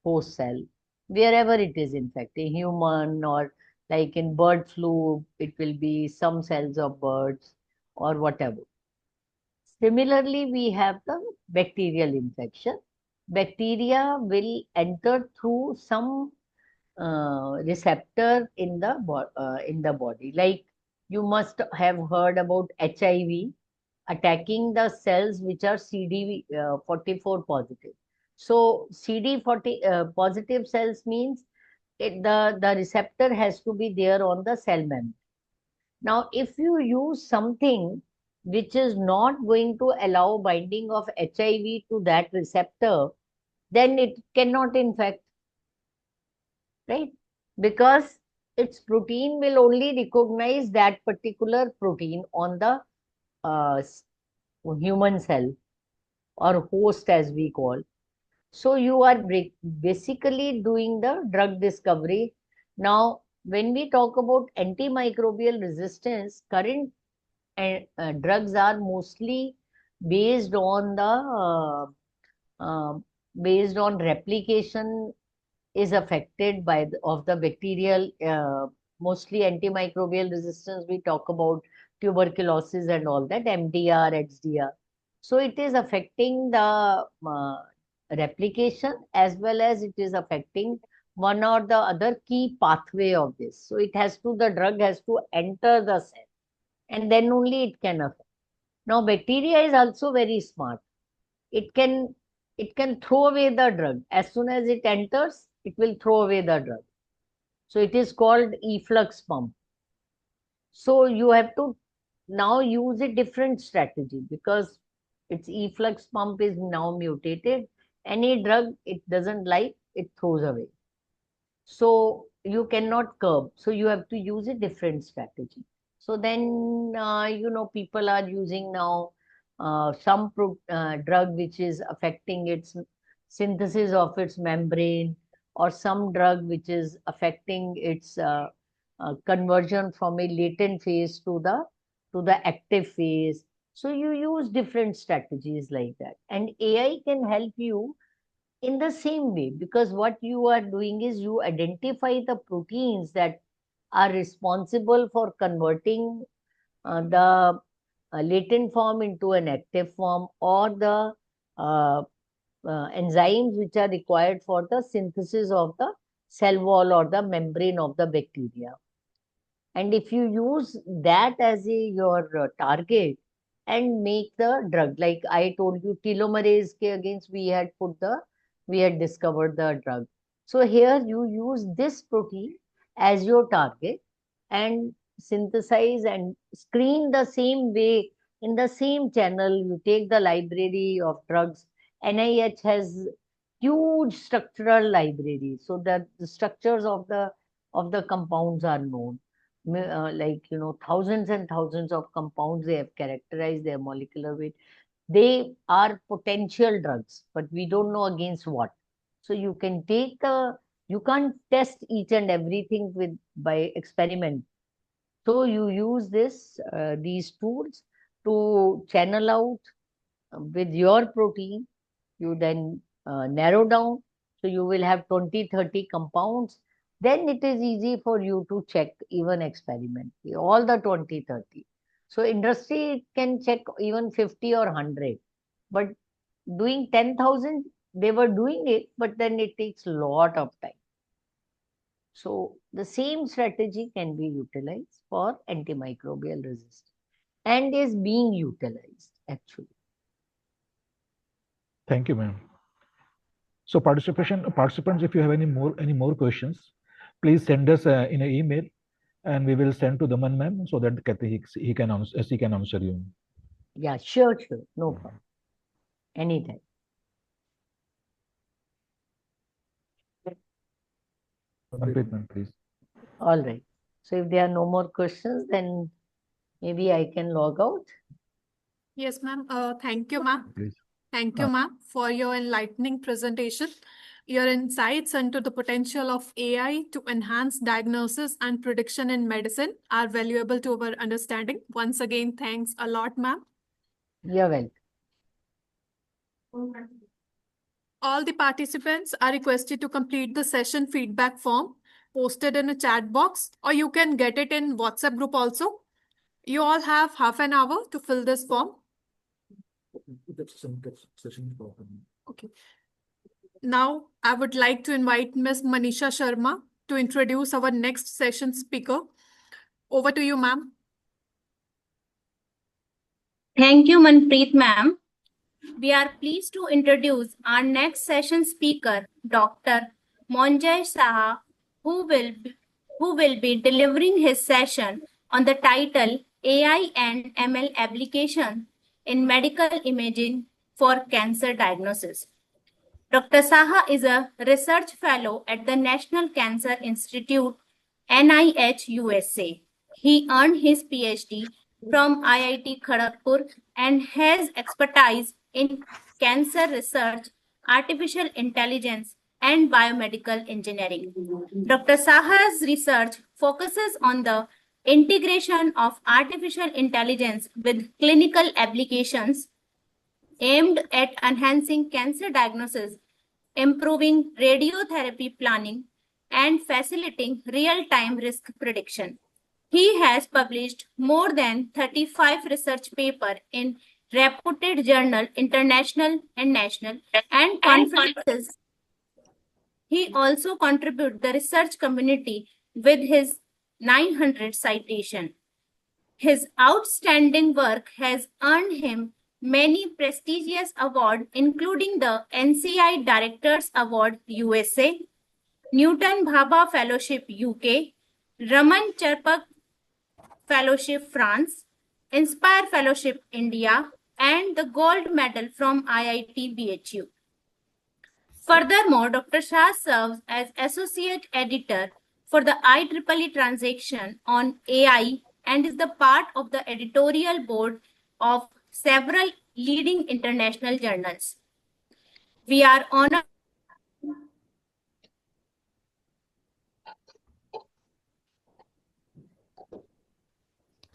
host cell, wherever it is, in fact, a human, or like in bird flu, it will be some cells of birds or whatever. Similarly, we have the bacterial infection. Bacteria will enter through some receptor in the body. Like, you must have heard about HIV attacking the cells which are CD44 positive. So CD40 positive cells means the receptor has to be there on the cell membrane. Now, if you use something which is not going to allow binding of HIV to that receptor, then it cannot infect, right? Because its protein will only recognize that particular protein on the human cell or host as we call. So you are basically doing the drug discovery. Now, when we talk about antimicrobial resistance, current drugs are mostly based on the based on replication is affected by of the bacterial, mostly antimicrobial resistance. We talk about tuberculosis and all that, MDR, HDR. So it is affecting the replication as well as it is affecting one or the other key pathway of this. So it has to, the drug has to enter the cell and then only it can affect. Now bacteria is also very smart. It can throw away the drug. As soon as it enters, it will throw away the drug. So it is called efflux pump. So you have to now use a different strategy because its efflux pump is now mutated. Any drug it doesn't like, it throws away. So you cannot curb. So you have to use a different strategy. So then, people are using now some drug which is affecting its synthesis of its membrane, or some drug which is affecting its conversion from a latent phase to the active phase. So you use different strategies like that, and AI can help you in the same way, because what you are doing is you identify the proteins that are responsible for converting the latent form into an active form, or the enzymes which are required for the synthesis of the cell wall or the membrane of the bacteria. And if you use that as your target and make the drug, like I told you, telomerase ke against we had discovered the drug. So here you use this protein as your target and synthesize and screen the same way in the same channel. You take the library of drugs. NIH has huge structural library, so that the structures of the compounds are known. Thousands and thousands of compounds they have characterized their molecular weight. They are potential drugs, but we don't know against what. So you can you can't test each and everything by experiment. So you use these tools to channel out with your protein. You then narrow down. So you will have 20-30 compounds. Then it is easy for you to check even experimentally, all the 20-30. So industry can check even 50 or 100. But doing 10,000, they were doing it, but then it takes a lot of time. So the same strategy can be utilized for antimicrobial resistance and is being utilized actually. Thank you, ma'am. So participants, if you have any more questions, please send us in an email, and we will send to Daman ma'am so that he can answer you. Yeah, sure, no problem. Anytime. Manpreet ma'am, please. All right. So if there are no more questions, then maybe I can log out. Yes, ma'am. Thank you, ma'am. Please. Thank you, ma'am, for your enlightening presentation. Your insights into the potential of AI to enhance diagnosis and prediction in medicine are valuable to our understanding. Once again, thanks a lot, ma'am. You're welcome. All the participants are requested to complete the session feedback form posted in a chat box, or you can get it in WhatsApp group also. You all have half an hour to fill this form. Okay. Now, I would like to invite Ms. Manisha Sharma to introduce our next session speaker. Over to you, ma'am. Thank you, Manpreet ma'am. We are pleased to introduce our next session speaker, Dr. Monjay Saha, who will be delivering his session on the title AI and ML Application in Medical Imaging for Cancer Diagnosis. Dr. Saha is a research fellow at the National Cancer Institute, NIH, USA. He earned his PhD from IIT Kharagpur and has expertise in cancer research, artificial intelligence, and biomedical engineering. Dr. Saha's research focuses on the integration of artificial intelligence with clinical applications aimed at enhancing cancer diagnosis, improving radiotherapy planning, and facilitating real-time risk prediction. He has published more than 35 research papers in reputed journal, international and national, and conferences. He also contributes the research community with his 900 citation. His outstanding work has earned him many prestigious awards, including the NCI Directors Award USA, Newton Bhabha Fellowship UK, Raman Charpak Fellowship France, Inspire Fellowship India, and the Gold Medal from IIT BHU. Furthermore, Dr. Shah serves as Associate Editor for the IEEE Transaction on AI and is the part of the editorial board of several leading international journals. We are honored.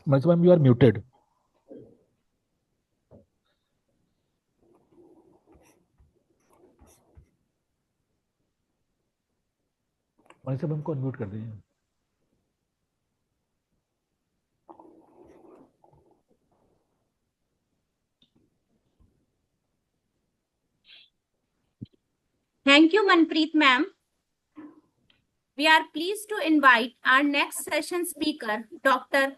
Madam, you are muted. Madam हमको unmute कर दीजिए. Thank you, Manpreet ma'am. We are pleased to invite our next session speaker, Dr.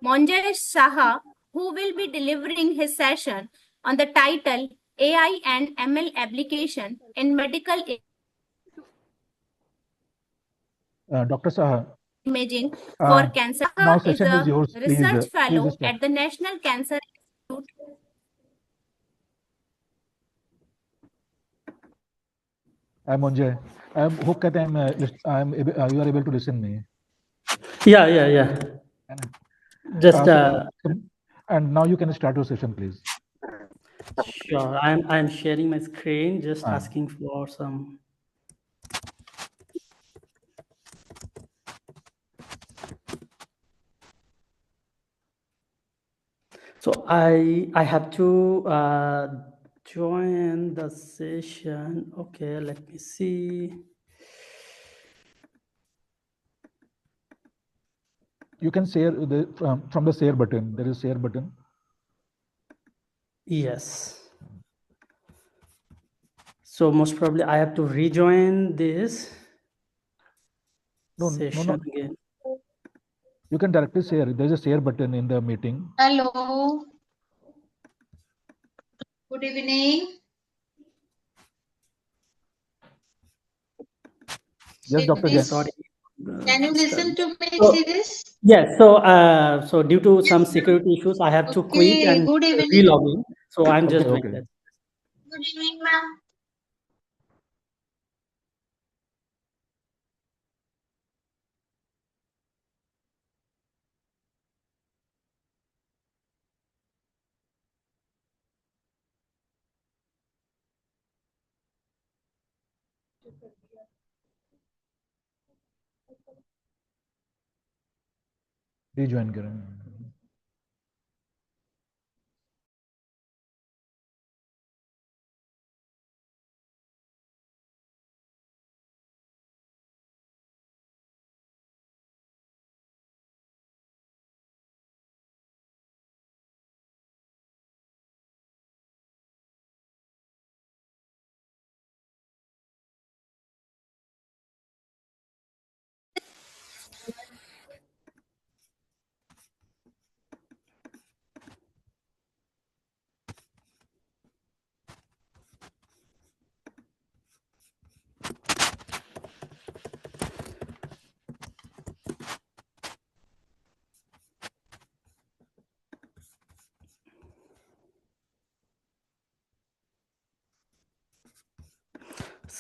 Monjay Saha, who will be delivering his session on the title AI and ML application in medical Dr. Saha, imaging for cancer. now Saha is session a is yours. research fellow please start. at the National Cancer Institute. I'm Monjay. I hope that you are able to listen me. Yeah. Just and now you can start your session, please. sure. I'm sharing my screen. Just asking for some. So I have to join the session. Okay, let me see. You can share from the share button. There is share button. Yes. So most probably I have to rejoin this session again. You can directly share. There's a share button in the meeting. Hello. Good evening. Yes, Dr. Jain. Sorry. Can you listen to me, So, Siddhesh? yes. So due to some security issues, I have to quit and Good evening. relog in. So I'm just doing that. Good evening, ma'am. Rejoin करें.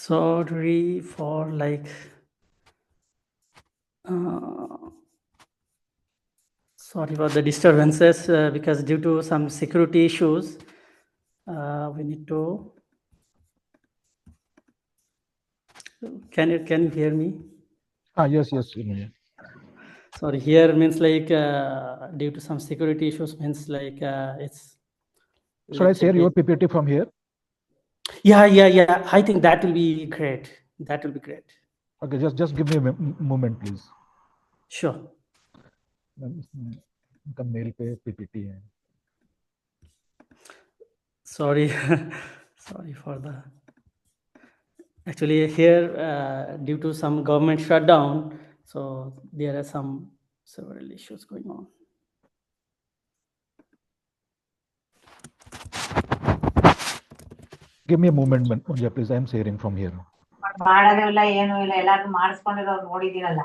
Sorry for sorry for the disturbances because due to some security issues, We need to. Can you hear me? Yes, Munjay. Sorry, here means like due to some security issues means like it's. Should I share your PPT from here? Yeah. I think that will be great. That will be great. Okay, just give me a moment, please. Sure. इनका mail पे PPT है. Sorry, sorry for the. Actually, here due to some government shutdown, so there are some several issues going on. Give me a moment, Munjay, please. I am sharing from here. ಮಾಡೋದಿಲ್ಲ ಏನು ಇಲ್ಲ ಎಲ್ಲಾರು ಮಾಡಿಸ್ಕೊಂಡಿರೋರು ನೋಡಿದೀರಲ್ಲ.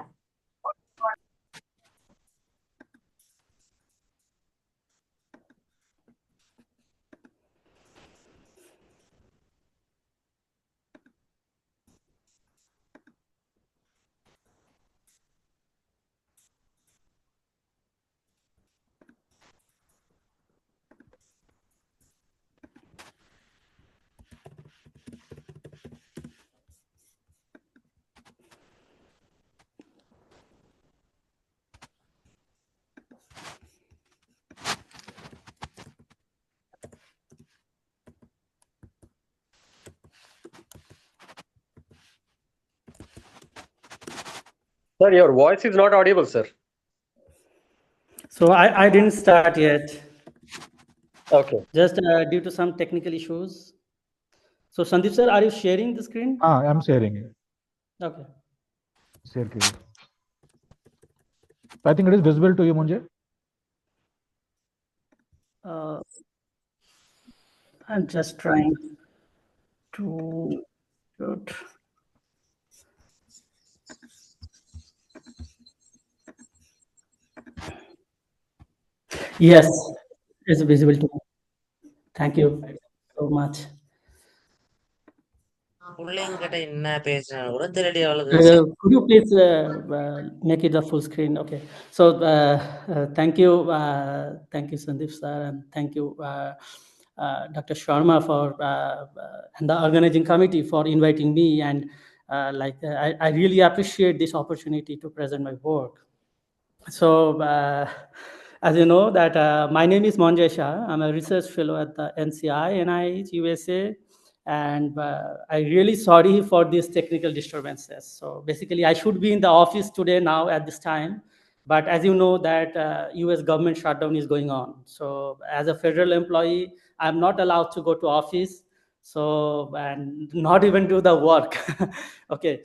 Sir, your voice is not audible, sir. So I didn't start yet. Okay. Just due to some technical issues. So Sandeep sir, are you sharing the screen? I am sharing it. Okay. Share it. I think it is visible to you, Munjay. I'm just trying to do it. Yes, it's visible to me. Thank you so much. Could you please make it a full screen? Okay. So thank you, Sandeep sir, and thank you, Dr. Sharma for and the organizing committee for inviting me. And I really appreciate this opportunity to present my work. So, as you know, that my name is Monjay Shah. I'm a research fellow at the NCI, NIH, USA, and I'm really sorry for these technical disturbances. So basically, I should be in the office today now at this time, but as you know that US government shutdown is going on. So as a federal employee, I'm not allowed to go to office, so and not even do the work. Okay.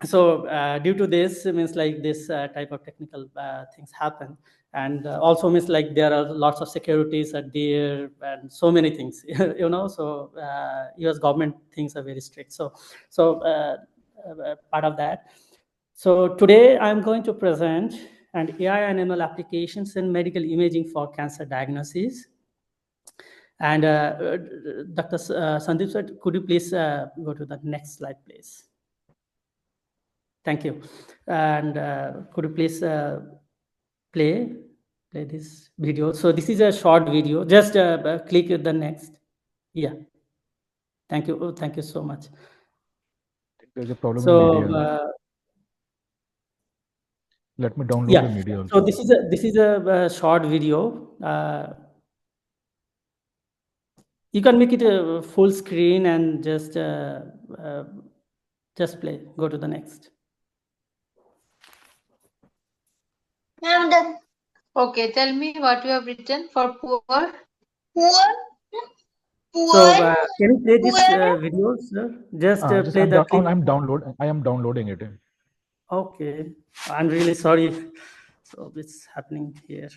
So due to this means like this type of technical things happen, and also means like there are lots of securities are there and so many things. You know, so US government things are very strict, so part of that. So today I'm going to present an AI and ML applications in medical imaging for cancer diagnosis. And Dr. Sandeep sir, could you please go to the next slide, please? Thank you. And could you please play this video? So this is a short video. Just click the next. Yeah. Thank you. Oh, thank you so much. There's a problem so, in media. Let me download yeah. the media also. So this is a short video. You can make it a full screen and just play. Go to the next. I'm done. Okay, tell me what you have written for poor. Poor. So can you play this video, sir? Just play the clip. I am downloading it. Okay, I'm really sorry. So it's happening here.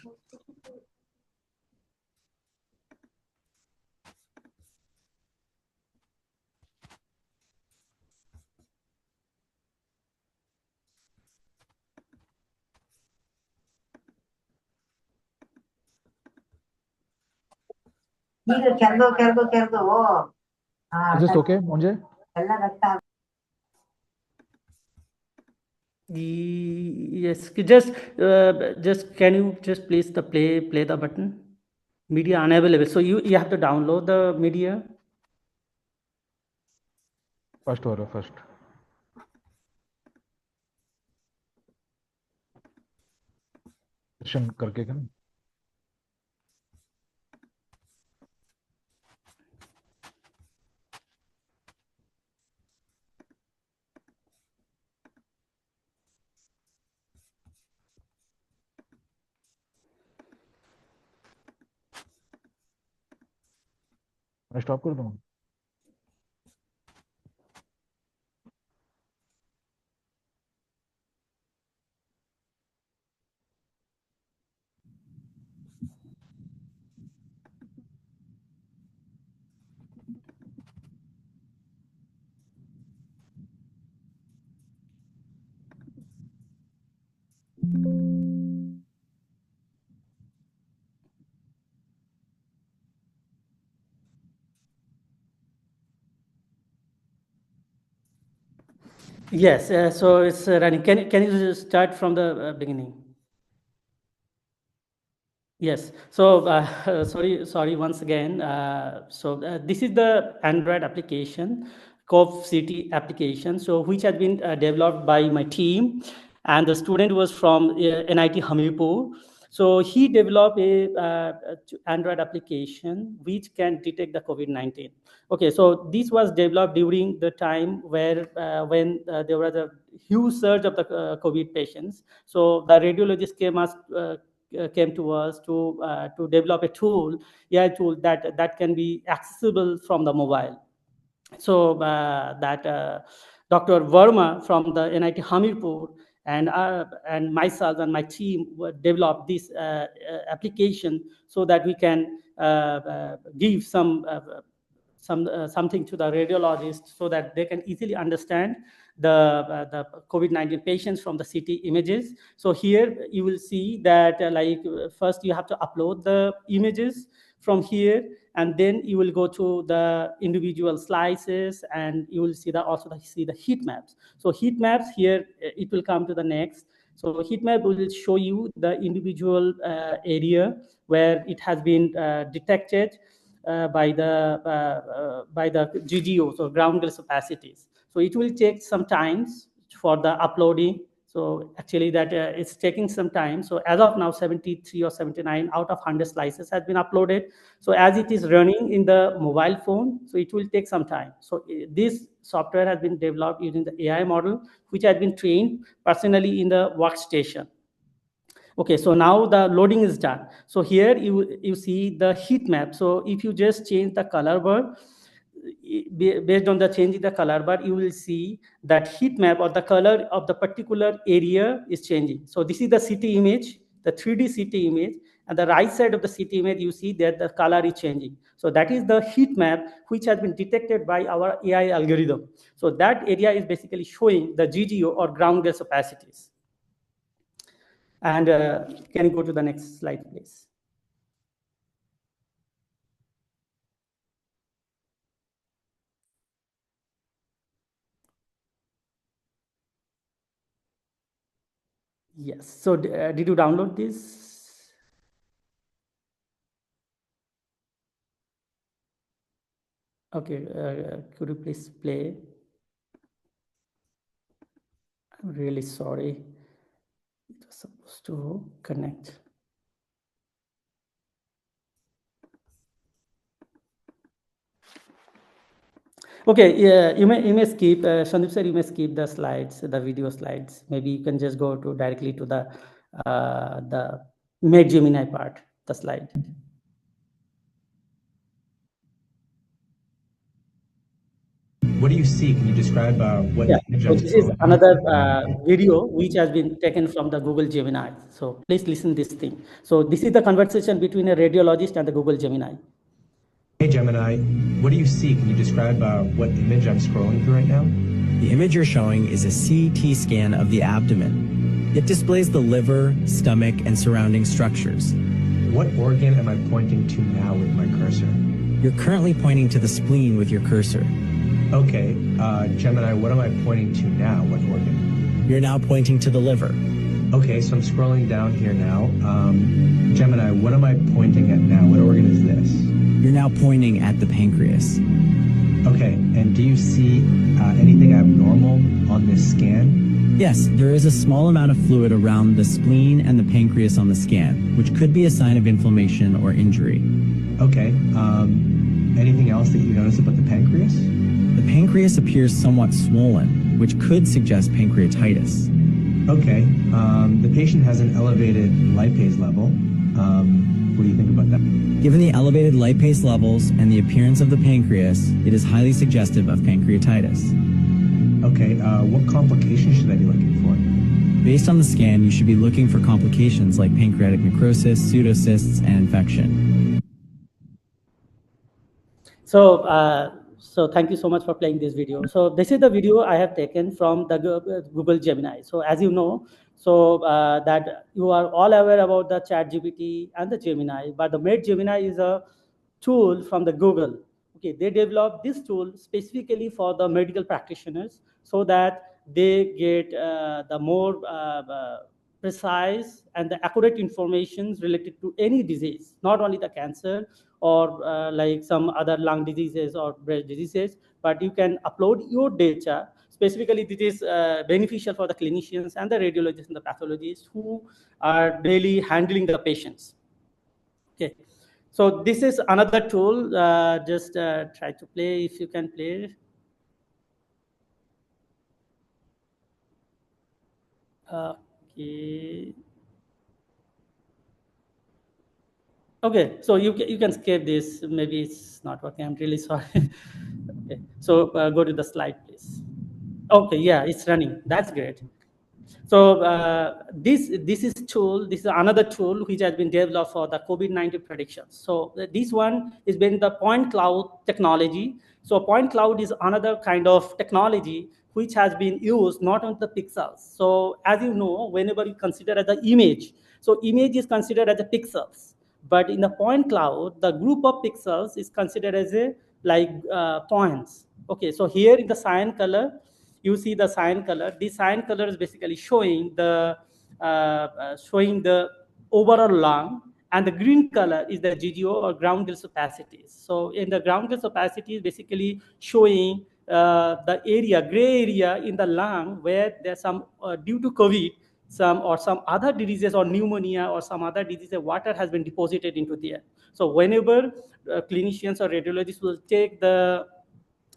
Is this okay, Munjay? Yes, just can you just please play the button? Media unavailable. So you have to download the media. First order, first. Session करके क्या? मैं stop कर दूँ? Yes, so it's running. Can you start from the beginning? Yes. So sorry once again. This is the Android application, Cove City application. So which has been developed by my team, and the student was from NIT Hamirpur. So he developed a Android application which can detect the COVID-19. Okay, so this was developed during the time where when there was a huge surge of the COVID patients. So the radiologist came to us to develop a tool, AI tool that can be accessible from the mobile. So Dr. Verma from the NIT Hamirpur and myself and my team developed this application so that we can give something to the radiologist so that they can easily understand the COVID-19 patients from the CT images. So here you will see that first you have to upload the images from here, and then you will go to the individual slices, and you will see the heat maps. So heat maps here, it will come to the next. So heat map will show you the individual area where it has been detected by the GGO, so ground glass opacities. So it will take some time for the uploading. So actually that it's taking some time. So as of now, 73 or 79 out of 100 slices has been uploaded. So as it is running in the mobile phone, so it will take some time. So this software has been developed using the AI model, which has been trained personally in the workstation. Okay, so now the loading is done. So here you see the heat map. So if you just change the color bar, based on the change in the color bar, you will see that heat map or the color of the particular area is changing. So this is the city image, the 3D city image, and the right side of the city image, you see that the color is changing. So that is the heat map which has been detected by our AI algorithm. So that area is basically showing the GGO or ground gas opacities. And can you go to the next slide, please? Yes. So did you download this? Okay. Could you please play? I'm really sorry. It was supposed to connect. Okay, yeah, you may skip, Sandeep sir, you may skip the slides, the video slides. Maybe you can just go to directly to the Made Gemini part, the slide. What do you see? Can you describe what image So I'm this is scrolling another through? video which has been taken from the Google Gemini. So please listen this thing. So this is the conversation between a radiologist and the Google Gemini. Hey Gemini, what do you see? Can you describe what image I'm scrolling through right now? The image you're showing is a CT scan of the abdomen. It displays the liver, stomach, and surrounding structures. What organ am I pointing to now with my cursor? You're currently pointing to the spleen with your cursor. Okay, Gemini, what am I pointing to now? What organ? You're now pointing to the liver. Okay, so I'm scrolling down here now. Gemini, what am I pointing at now? What organ is this? You're now pointing at the pancreas. Okay, and do you see anything abnormal on this scan? Yes, there is a small amount of fluid around the spleen and the pancreas on the scan, which could be a sign of inflammation or injury. Okay, anything else that you notice about the pancreas? The pancreas appears somewhat swollen, which could suggest pancreatitis. Okay, the patient has an elevated lipase level. What do you think about that? Given the elevated lipase levels and the appearance of the pancreas, it is highly suggestive of pancreatitis. Okay, what complications should I be looking for? Based on the scan, you should be looking for complications like pancreatic necrosis, pseudocysts, and infection. So thank you so much for playing this video. So this is the video I have taken from the Google Gemini. So as you know, that you are all aware about the ChatGPT and the Gemini, but the Made Gemini is a tool from the Google. Okay, they developed this tool specifically for the medical practitioners so that they get the more precise and the accurate information related to any disease, not only the cancer or like some other lung diseases or breast diseases, but you can upload your data. Specifically, this is beneficial for the clinicians and the radiologists and the pathologists who are daily handling the patients. Okay, so this is another tool. Just try to play if you can play. Okay. Okay, so you can skip this. Maybe it's not working. I'm really sorry. Okay, so go to the slide, please. Okay, yeah, it's running. That's great. So this is tool. This is another tool which has been developed for the COVID-19 predictions. So this one is been the point cloud technology. So point cloud is another kind of technology which has been used not on the pixels. So as you know, whenever you consider as the image, so image is considered as the pixels. But in the point cloud, the group of pixels is considered as a like points. Okay, so here in the cyan color, you see the cyan color. This cyan color is basically showing the overall lung, and the green color is the GGO or ground gas opacities. So in the ground gas opacity is basically showing the area, gray area in the lung where there's some due to COVID, some other diseases or pneumonia or some other diseases, water has been deposited into there. So whenever clinicians or radiologists will take the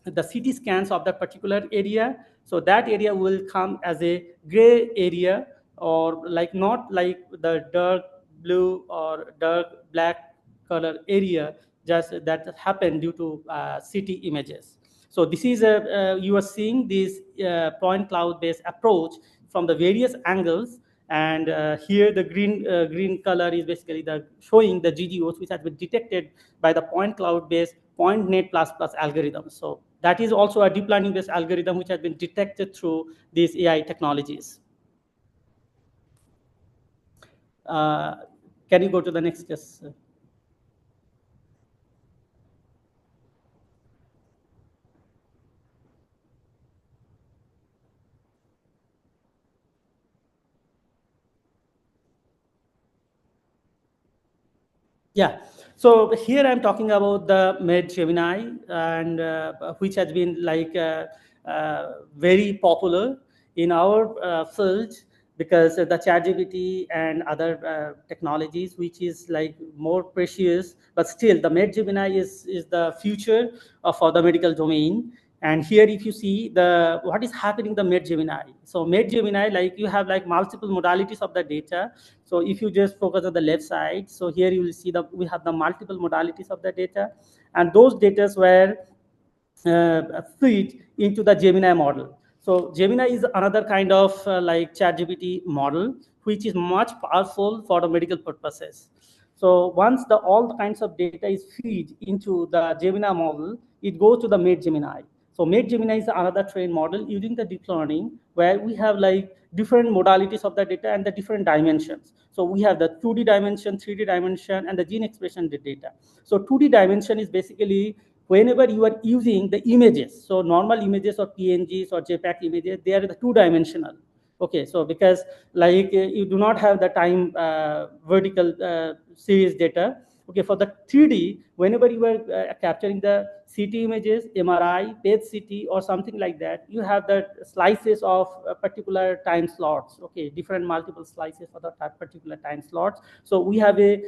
CT scans of that particular area, so that area will come as a gray area, or like not like the dark blue or dark black color area, just that happened due to CT images. So this is you are seeing this point cloud based approach from the various angles, and here the green color is basically showing the GGOs which has been detected by the point cloud based PointNet++ algorithm. So that is also a deep learning based algorithm which has been detected through these AI technologies. Can you go to the next? Yes. Yeah, so here I'm talking about the Made Gemini, and which has been like very popular in our field, because the ChatGPT and other technologies, which is like more precious, but still the Made Gemini is the future for the medical domain. And here, if you see what is happening in the Made Gemini. So Made Gemini, like you have like multiple modalities of the data. So if you just focus on the left side, so here you will see that we have the multiple modalities of the data, and those data were feed into the Gemini model. So Gemini is another kind of like ChatGPT model, which is much powerful for the medical purposes. So once all the kinds of data is feed into the Gemini model, it goes to the Made Gemini. So Made Gemini is another trained model using the deep learning, where we have like different modalities of the data and the different dimensions. So we have the 2D dimension, 3D dimension, and the gene expression data. So 2D dimension is basically whenever you are using the images, so normal images or PNGs or JPEG images, they are the two-dimensional. Okay, so because like you do not have the time vertical series data. Okay, for the 3D, whenever you are capturing the CT images, MRI, PET CT, or something like that, you have the slices of particular time slots. Okay, different multiple slices for the particular time slots. So we have a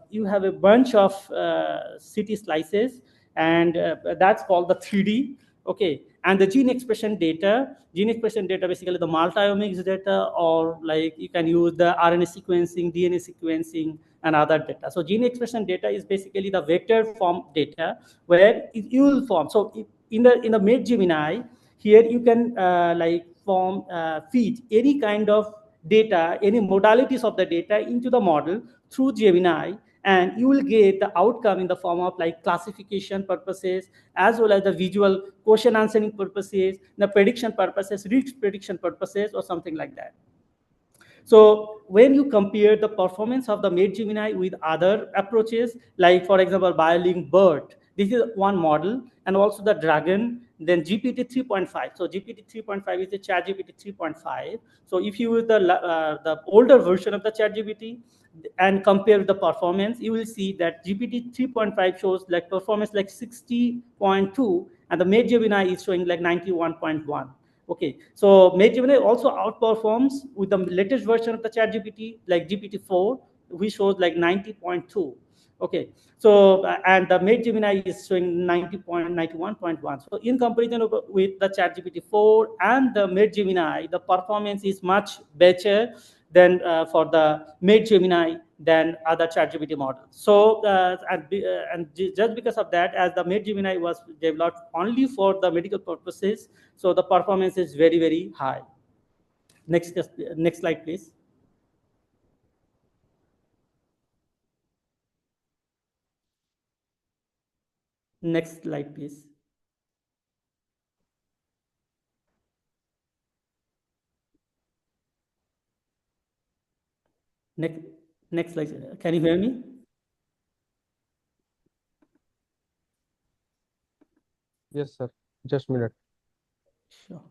you have a bunch of CT slices, and that's called the 3D. Okay, and the gene expression data basically the multiomics data, or like you can use the RNA sequencing, DNA sequencing, and other data. So gene expression data is basically the vector form data where you will form. So in the Made Gemini, here you can like form feed any kind of data, any modalities of the data into the model through Gemini, and you will get the outcome in the form of like classification purposes, as well as the visual question answering purposes, the prediction purposes, risk prediction purposes, or something like that. So when you compare the performance of the Made Gemini with other approaches, like for example, BioLink BERT, this is one model, and also the Dragon, then GPT 3.5. So GPT 3.5 is the ChatGPT 3.5. So if you use the older version of the ChatGPT and compare with the performance, you will see that GPT 3.5 shows like performance like 60.2, and the Made Gemini is showing like 91.1. Okay, so Made Gemini also outperforms with the latest version of the ChatGPT, like GPT-4, which shows like 90.2. Okay, so and the Made Gemini is showing 91.1. So in comparison with the ChatGPT-4 and the Made Gemini, the performance is much better than for the Made Gemini than other ChatGPT models. So and just because of that, as the Made Gemini was developed only for the medical purposes, so the performance is very, very high. Next slide, please. Next slide, please. Next slide. Can you hear me? Yes, sir. Just a minute. Sure.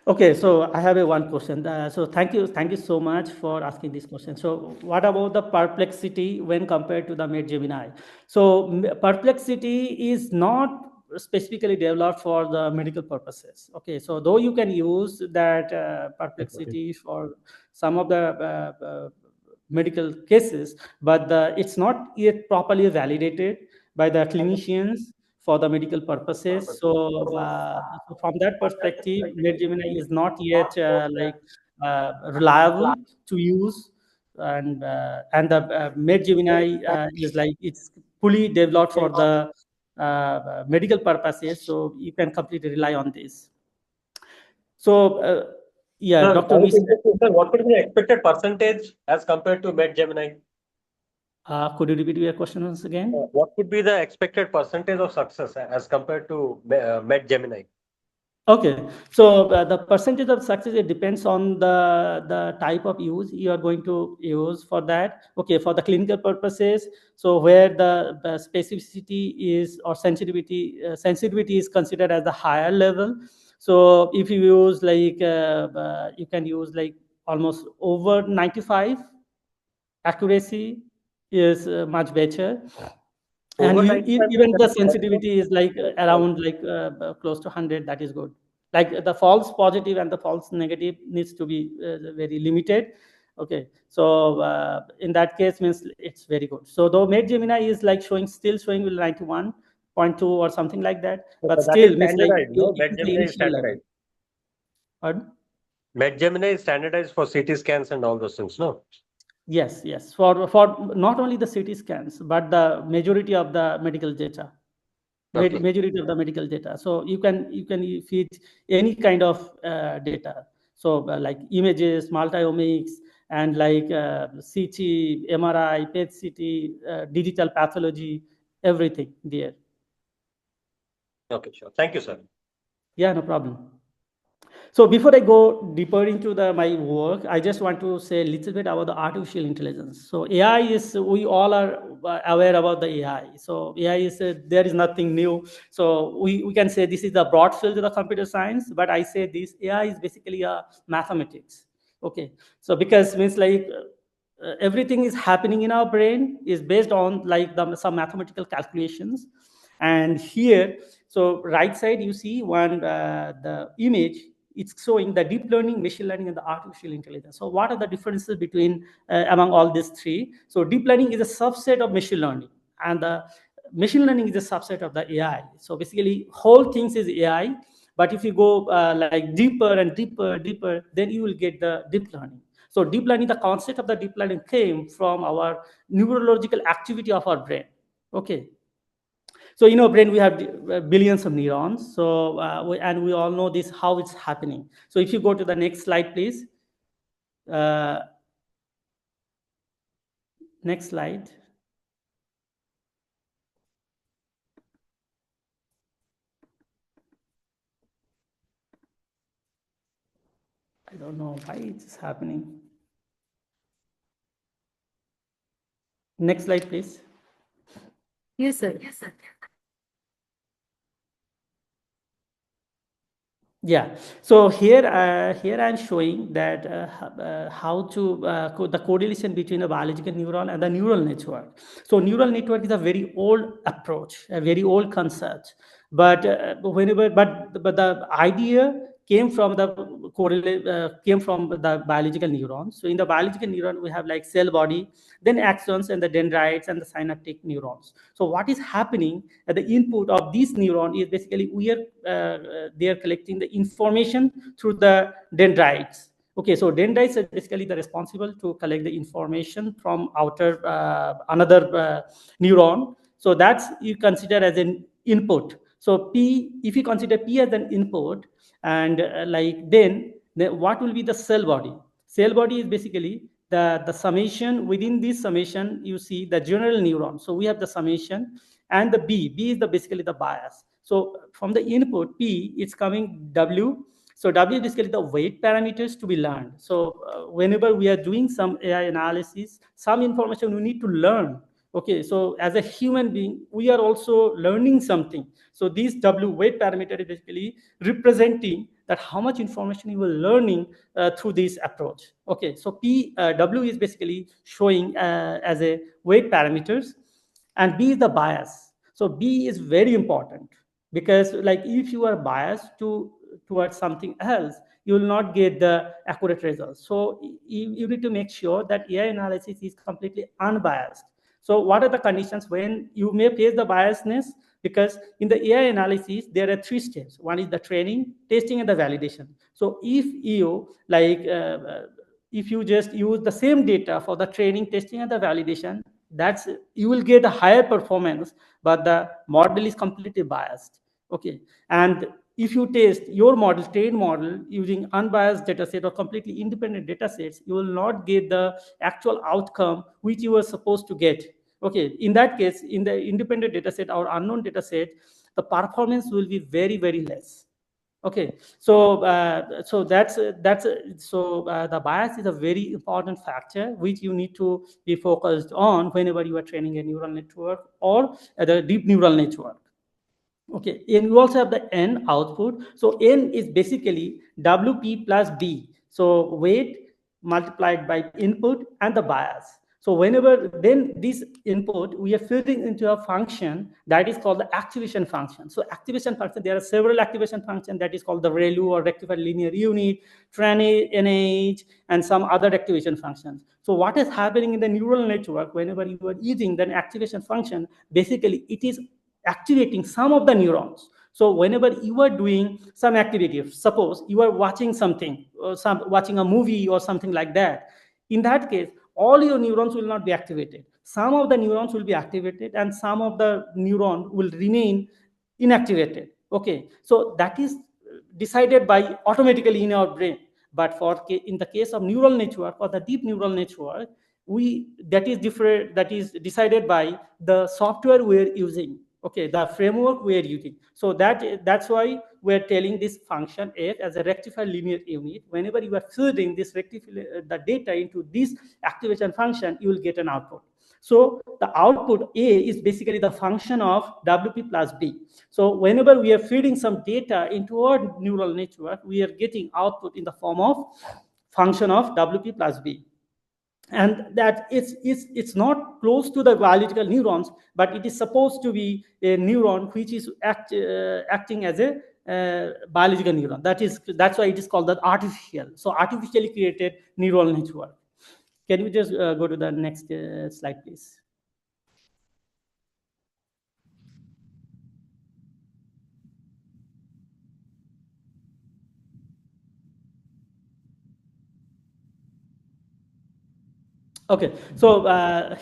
Okay, so I have one question. So thank you so much for asking this question. So what about the perplexity when compared to the Made Gemini? So perplexity is not specifically developed for the medical purposes. Okay, so though you can use that perplexity for some of the medical cases, but it's not yet properly validated by the clinicians for the medical purposes. So from that perspective, Made Gemini is not yet reliable to use, and the Made Gemini is like it's fully developed for the medical purposes. So you can completely rely on this. So yeah, Sir, Dr. Miss, what would be the expected percentage as compared to Made Gemini? could you repeat your question once again? What would be the expected percentage of success as compared to Made Gemini? Okay, so the percentage of success, it depends on the type of use you are going to use for that. Okay, for the clinical purposes, so where the specificity is or sensitivity is considered as the higher level. So if you use like you can use like almost over 95 accuracy is much better, and Over even the 95%. sensitivity is like around like close to 100. That is good. Like the false positive and the false negative needs to be very limited. Okay, so in that case means it's very good. So though Made Gemini is like still showing with 91.2 or something like that, but that still is means like standardized, no? it Made is the Gemini is initial level. standardized. Pardon? Made Gemini is standardized for CT scans and all those things, no? Yes, for not only the CT scans, but the majority of the medical data. Okay. Majority of the medical data. So you can feed any kind of data. So like images, multiomics, and like CT, MRI, PET CT, digital pathology, everything there. Okay, sure. Thank you, sir. Yeah, no problem. So before I go deeper into my work, I just want to say a little bit about the artificial intelligence. So AI is, we all are aware about the AI. So AI is, there is nothing new. So we can say this is the broad field of the computer science, but I say this AI is basically a mathematics. Okay, so because means like everything is happening in our brain is based on like some mathematical calculations. And here, so right side you see one the image, it's showing the deep learning, machine learning, and the artificial intelligence. So what are the differences between among all these three? So deep learning is a subset of machine learning, and the machine learning is a subset of the AI. So basically whole things is AI, but if you go like deeper and deeper, then you will get the deep learning. So deep learning, the concept of the deep learning came from our neurological activity of our brain. Okay. So in our brain, we have billions of neurons. So, and we all know this, how it's happening. So if you go to the next slide, please. Next slide. I don't know why it's happening. Next slide, please. Yes, sir. Yes, sir. Yeah. So here I'm showing that how to the correlation between a biological neuron and the neural network. So neural network is a very old approach, a very old concept. But but the idea came from the biological neurons. So in the biological neuron, we have like cell body, then axons and the dendrites and the synaptic neurons. So what is happening at the input of this neuron is basically they are collecting the information through the dendrites. Okay, so dendrites are basically the responsible to collect the information from outer another neuron. So that's you consider as an input. So if you consider P as an input, and then what will be the cell body? Cell body is basically the summation. Within this summation, you see the general neuron. So we have the summation, and the B is basically the bias. So from the input P, it's coming W. So W is basically the weight parameters to be learned. So whenever we are doing some AI analysis, some information we need to learn. Okay, so as a human being, we are also learning something. So this W weight parameter is basically representing that how much information you are learning through this approach. Okay, so W is basically showing as a weight parameters, and B is the bias. So B is very important, because like if you are biased towards something else, you will not get the accurate results. So you need to make sure that AI analysis is completely unbiased. So what are the conditions when you may face the biasness? Because in the AI analysis, there are three steps. One is the training, testing, and the validation. So if you just use the same data for the training, testing, and the validation, that's you will get a higher performance, but the model is completely biased. Okay, and if you test your model, trained model, using unbiased data set or completely independent data sets, you will not get the actual outcome which you were supposed to get. Okay, in that case, in the independent data set or unknown data set, the performance will be very, very less. Okay, so the bias is a very important factor which you need to be focused on whenever you are training a neural network or the deep neural network. Okay, and you also have the N output. So N is basically WP plus B. So weight multiplied by input and the bias. So whenever then this input, we are feeding into a function that is called the activation function. So activation function, there are several activation functions that is called the ReLU or rectified linear unit, TRAN NH, and some other activation functions. So what is happening in the neural network whenever you are using the activation function, basically it is activating some of the neurons. So whenever you are doing some activity, suppose you are watching something, or watching a movie or something like that, in that case, all your neurons will not be activated. Some of the neurons will be activated and some of the neuron will remain inactivated. Okay, so that is decided by automatically in our brain. But in the case of neural network or the deep neural network, that is decided by the software we're using. Okay, the framework we are using. So that's why we're telling this function f as a rectifier linear unit. Whenever you are feeding this the data into this activation function, you will get an output. So the output A is basically the function of WP plus B. So whenever we are feeding some data into our neural network, we are getting output in the form of function of WP plus B. And that it's not close to the biological neurons, but it is supposed to be a neuron which is acting as a biological neuron. That's why it is called the artificial. So artificially created neural network. Can we just go to the next slide, please? Okay, so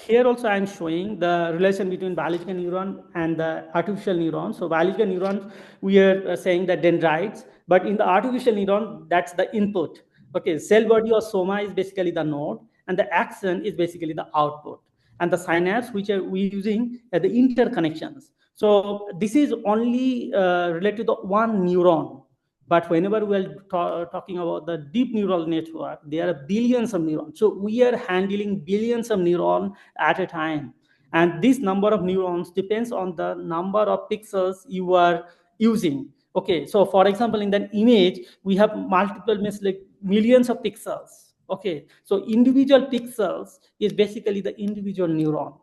here also I'm showing the relation between biological neuron and the artificial neuron. So biological neurons, we are saying the dendrites, but in the artificial neuron, that's the input. Okay, cell body or soma is basically the node, and the axon is basically the output. And the synapse, which are we using the interconnections. So this is only related to one neuron. But whenever we are talking about the deep neural network, there are billions of neurons. So we are handling billions of neurons at a time. And this number of neurons depends on the number of pixels you are using. Okay, so for example, in that image, we have multiple like millions of pixels. Okay, so individual pixels is basically the individual neuron.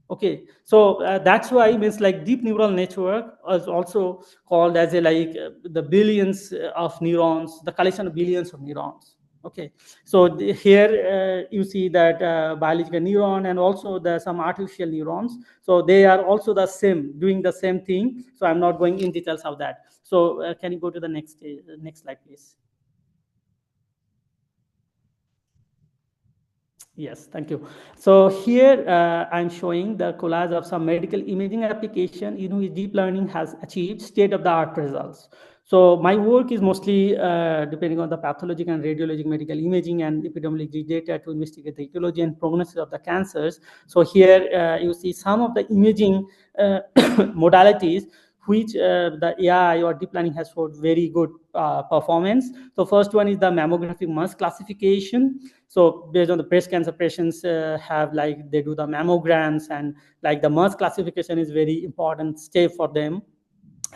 Okay, so that's why means like deep neural network is also called as a like the billions of neurons, the collection of billions of neurons. Okay, so here you see that biological neuron and also the some artificial neurons. So they are also the same, doing the same thing. So I'm not going in details of that. So can you go to the next slide, please? Yes, thank you. So here I'm showing the collage of some medical imaging application in which deep learning has achieved state-of-the-art results. So my work is mostly depending on the pathologic and radiologic medical imaging and epidemiology data to investigate the etiology and prognosis of the cancers. So here you see some of the imaging modalities which the AI or deep learning has showed very good performance. So first one is the mammographic mass classification. So based on the breast cancer patients have like they do the mammograms, and like the mass classification is very important step for them.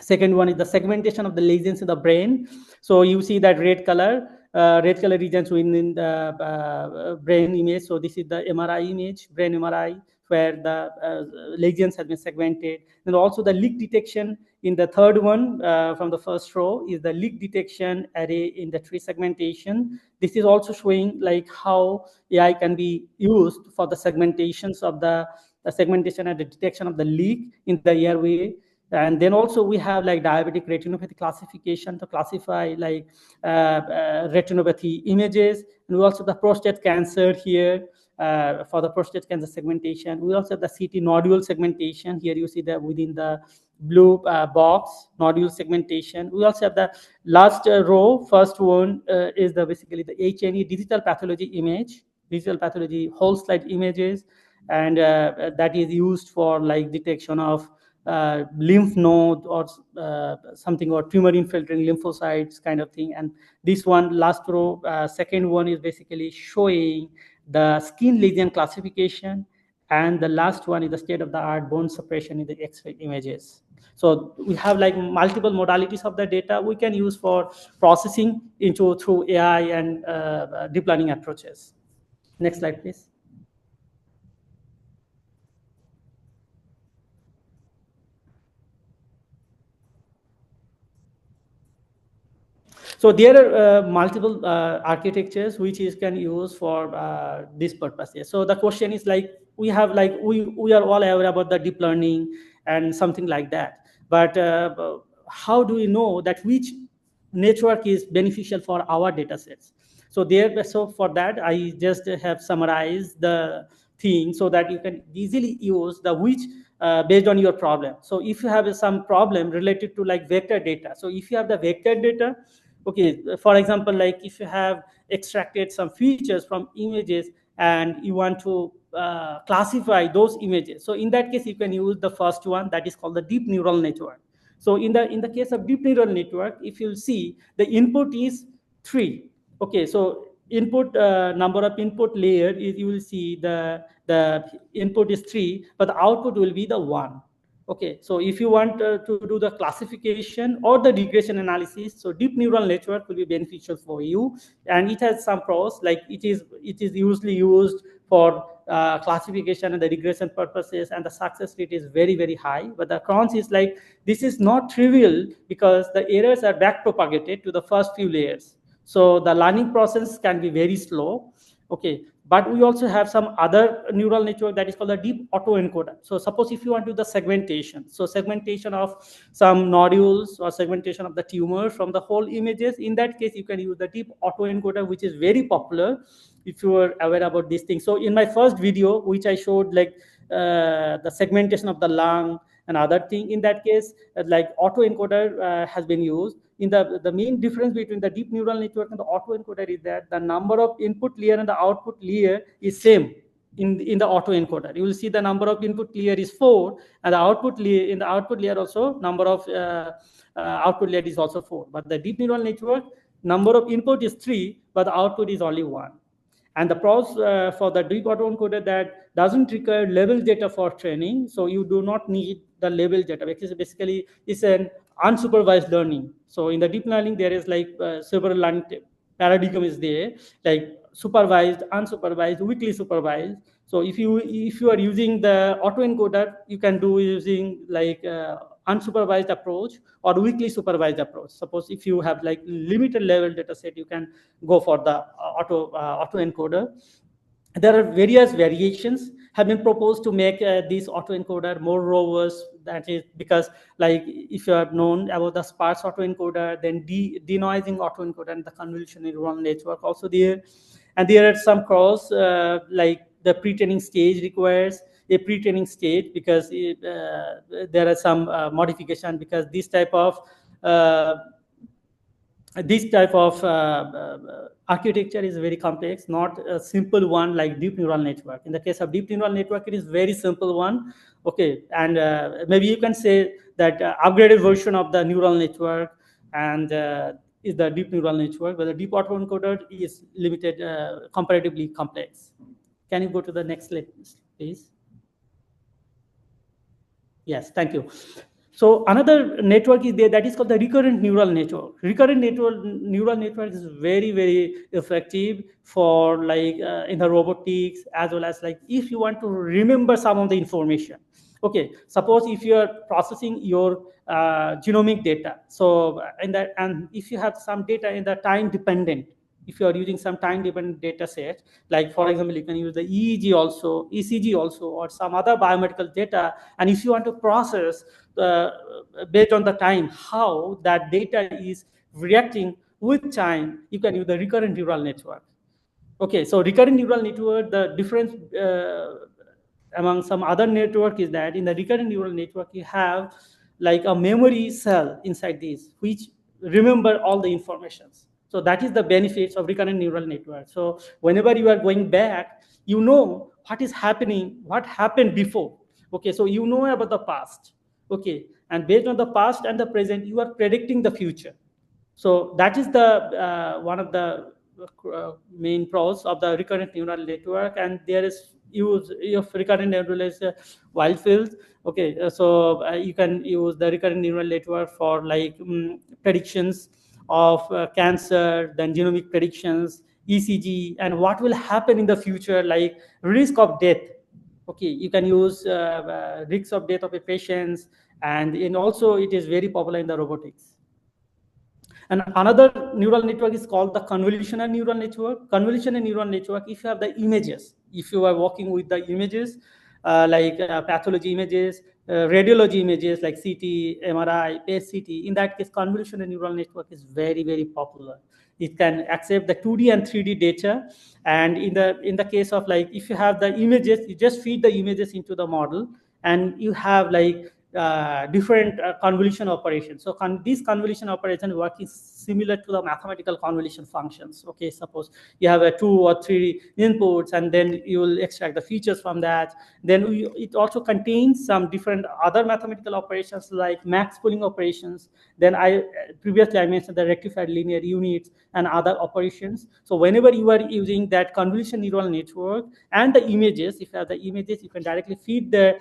Second one is the segmentation of the lesions in the brain. So you see that red color regions within the brain image. So this is the MRI image, brain MRI, where the lesions have been segmented. And also the leak detection in the third one from the first row is the leak detection array in the tree segmentation. This is also showing like how AI can be used for the segmentations of the segmentation and the detection of the leak in the airway. And then also we have like diabetic retinopathy classification to classify like retinopathy images. And we also have the prostate cancer here for the prostate cancer segmentation. We also have the CT nodule segmentation. Here you see that within the blue box nodule segmentation. We also have the last row. First one is the basically the H&E digital pathology image, digital pathology whole slide images, and that is used for like detection of lymph node or something, or tumor infiltrating lymphocytes kind of thing. And this one last row, second one is basically showing the skin lesion classification, and the last one is the state-of-the-art bone suppression in the X-ray images. So we have like multiple modalities of the data we can use for processing through AI and deep learning approaches. Next slide, please. So there are multiple architectures which is can use for this purpose. So the question is like we have like we are all aware about the deep learning and something like that, but how do we know that which network is beneficial for our data sets? So for that I just have summarized the thing so that you can easily use the which based on your problem. So if you have some problem related to like vector data, so if you have the vector data, okay, for example, like if you have extracted some features from images and you want to classify those images. So in that case, you can use the first one, that is called the deep neural network. So in the case of deep neural network, if you see, the input is 3. Okay, so input number of input layer is, you will see the input is 3, but the output will be the 1. Okay, so if you want to do the classification or the regression analysis, so deep neural network will be beneficial for you, and it has some pros, like it is usually used for classification and the regression purposes, and the success rate is very, very high. But the cons is like, this is not trivial because the errors are back propagated to the first few layers. So the learning process can be very slow. Okay, but we also have some other neural network that is called a deep autoencoder. So suppose if you want to do the segmentation, so segmentation of some nodules or segmentation of the tumor from the whole images, in that case you can use the deep autoencoder, which is very popular if you are aware about these things. So in my first video, which I showed, like the segmentation of the lung and other thing, in that case, like autoencoder has been used. In the main difference between the deep neural network and the autoencoder is that the number of input layer and the output layer is same in the autoencoder. You will see the number of input layer is 4, and the output layer, in the output layer also, number of output layer is also 4. But the deep neural network, number of input is 3, but the output is only 1. And the pros for the deep autoencoder, that doesn't require label data for training, so you do not need the label data, because basically it's an unsupervised learning. So in the deep learning, there is like several learning paradigm is there, like supervised, unsupervised, weakly supervised. So if you are using the autoencoder, you can do using like unsupervised approach or weakly supervised approach. Suppose if you have like limited level data set, you can go for the autoencoder. There are various variations have been proposed to make this autoencoder more robust. That is because, like, if you are known about the sparse autoencoder, then denoising autoencoder and the convolutional neural network also there. And there are some pros, like the pre-training stage requires a pre-training stage, because there are some modification, because this type of architecture is very complex, not a simple one like deep neural network. In the case of deep neural network, it is very simple one. Okay, and maybe you can say that upgraded version of the neural network and is the deep neural network, but the deep autoencoder is limited, comparatively complex. Can you go to the next slide, please? Yes, thank you. So another network is there that is called the recurrent neural network. Recurrent neural network is very, very effective for like in the robotics, as well as like if you want to remember some of the information. Okay, suppose if you are processing your genomic data, so and if you have some data in the time dependent, if you are using some time dependent data set, like for example, you can use the EEG also, ECG also, or some other biomedical data, and if you want to process based on the time how that data is reacting with time, you can use the recurrent neural network. Okay, so recurrent neural network, the difference among some other network is that in the recurrent neural network, you have like a memory cell inside this, which remember all the informations. So that is the benefits of recurrent neural network. So whenever you are going back, you know what is happening, what happened before. Okay, so you know about the past. Okay, and based on the past and the present, you are predicting the future. So that is the one of the main pros of the recurrent neural network. And there is use of recurrent neural as wild fields. Okay, so you can use the recurrent neural network for like predictions of cancer, then genomic predictions, ECG, and what will happen in the future, like risk of death. Okay, you can use risks of death of a patient, and also it is very popular in the robotics. And another neural network is called the convolutional neural network. Convolutional neural network, if you have the images, if you are working with the images, like pathology images, radiology images like CT, MRI, PET-CT, in that case, convolutional neural network is very, very popular. It can accept the 2D and 3D data. And in the case of like, if you have the images, you just feed the images into the model, and you have like different convolution operations. So these convolution operations work is similar to the mathematical convolution functions. Okay, suppose you have 2 or 3 inputs, and then you will extract the features from that. Then it also contains some different other mathematical operations like max pooling operations. Then previously I mentioned the rectified linear units and other operations. So whenever you are using that convolution neural network and the images, if you have the images, you can directly feed the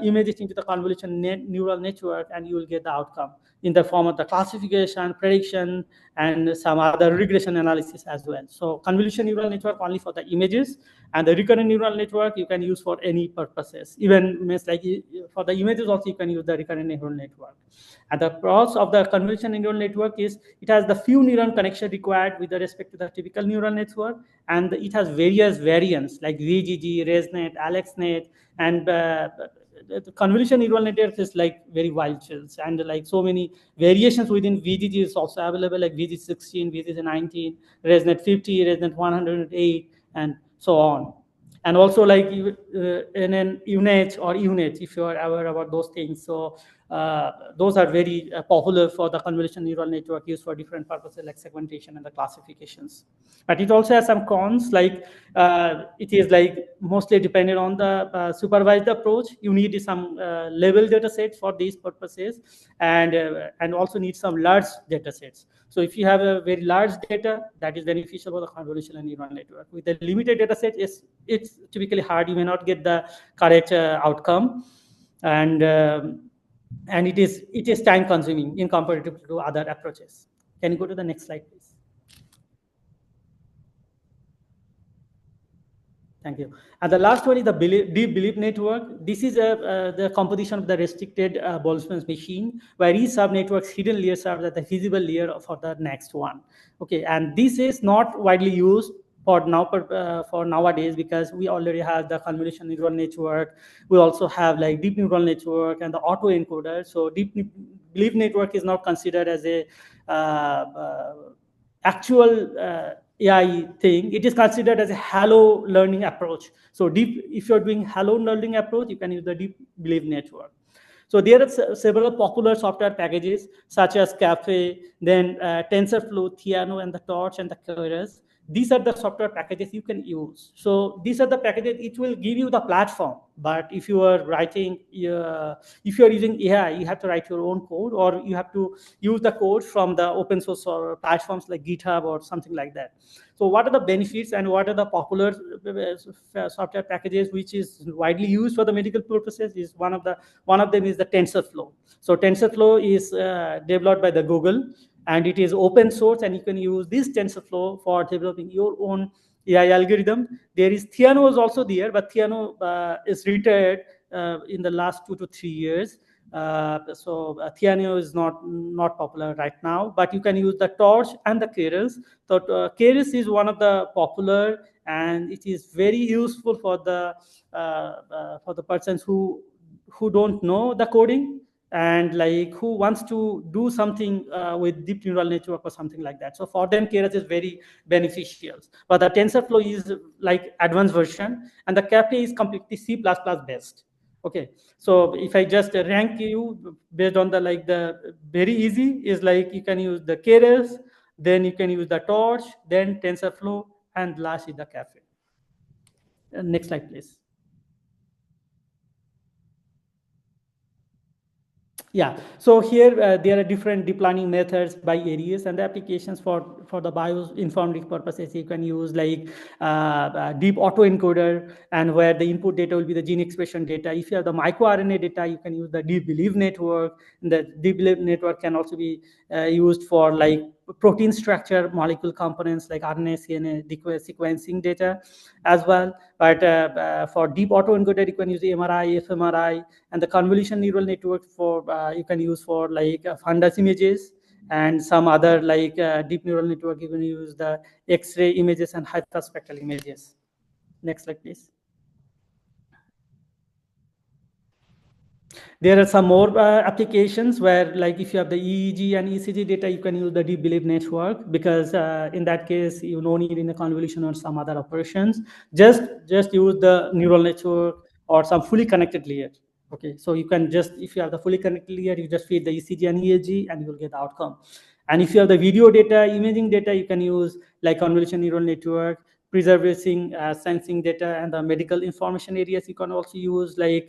images into the convolution neural network, and you will get the outcome in the form of the classification, prediction, and some other regression analysis as well. So convolution neural network only for the images, and the recurrent neural network you can use for any purposes. Even means like for the images also you can use the recurrent neural network. And the pros of the convolution neural network is it has the few neuron connection required with respect to the typical neural network, and it has various variants like VGG, ResNet, AlexNet, and the convolution neural network is like very wild chills, and like so many variations within VGG is also available, like VGG16, VGG19, ResNet 50, ResNet 108, and so on. And also like in an UNet or UNet, if you are aware about those things. So those are very popular for the convolution neural network used for different purposes like segmentation and the classifications. But it also has some cons, like it is like mostly dependent on the supervised approach. You need some level data sets for these purposes, and also need some large data sets. So if you have a very large data, that is beneficial for the convolutional neural network. With a limited data set, it's typically hard. You may not get the correct outcome, and it is time consuming in comparative to other approaches. Can you go to the next slide, please? Thank you. And the last one is the deep belief network. This is the composition of the restricted Boltzmann machine, where each subnetwork's hidden layer serves as the visible layer for the next one. Okay, and this is not widely used for nowadays, because we already have the convolution neural network. We also have like deep neural network and the autoencoder. So deep belief network is not considered as a actual AI thing. It is considered as a halo learning approach. So if you're doing halo learning approach, you can use the deep belief network. So there are several popular software packages such as Caffe, then TensorFlow, Theano, and the Torch and the Keras. These are the software packages you can use. So these are the packages, it will give you the platform. But if you are writing, if you are using AI, you have to write your own code, or you have to use the code from the open source or platforms like GitHub or something like that. So what are the benefits and what are the popular software packages which is widely used for the medical purposes? Is one of them is the TensorFlow. So TensorFlow is developed by the Google, and it is open source, and you can use this TensorFlow for developing your own AI algorithm. There is Theano is also there, but Theano is retired in the last 2 to 3 years. So Theano is not popular right now, but you can use the Torch and the Keras. So Keras is one of the popular, and it is very useful for the persons who don't know the coding, and like who wants to do something with deep neural network or something like that. So for them, Keras is very beneficial. But the TensorFlow is like advanced version, and the Caffe is completely C++ based. Okay, so if I just rank you based on the very easy is like you can use the Keras, then you can use the Torch, then TensorFlow, and last is the Caffe. Next slide, please. Yeah, so here there are different deep learning methods by areas, and the applications for the bioinformatics purposes. You can use like deep autoencoder, and where the input data will be the gene expression data. If you have the microRNA data, you can use the deep belief network. And the deep belief network can also be used for like protein structure, molecule components like RNA, CNA, sequencing data as well. But for deep autoencoder, you can use MRI, fMRI, and the convolution neural network for you can use for like fundus images, and some other like deep neural network you can use the X-ray images and hyperspectral images. Next slide, please. There are some more applications where, like, if you have the EEG and ECG data, you can use the deep belief network, because in that case, you no need in the convolution or some other operations. Just use the neural network or some fully connected layer. Okay, so you can just, if you have the fully connected layer, you just feed the ECG and EAG and you will get the outcome. And if you have the video data, imaging data, you can use like convolution neural network, preserving sensing data, and the medical information areas. You can also use like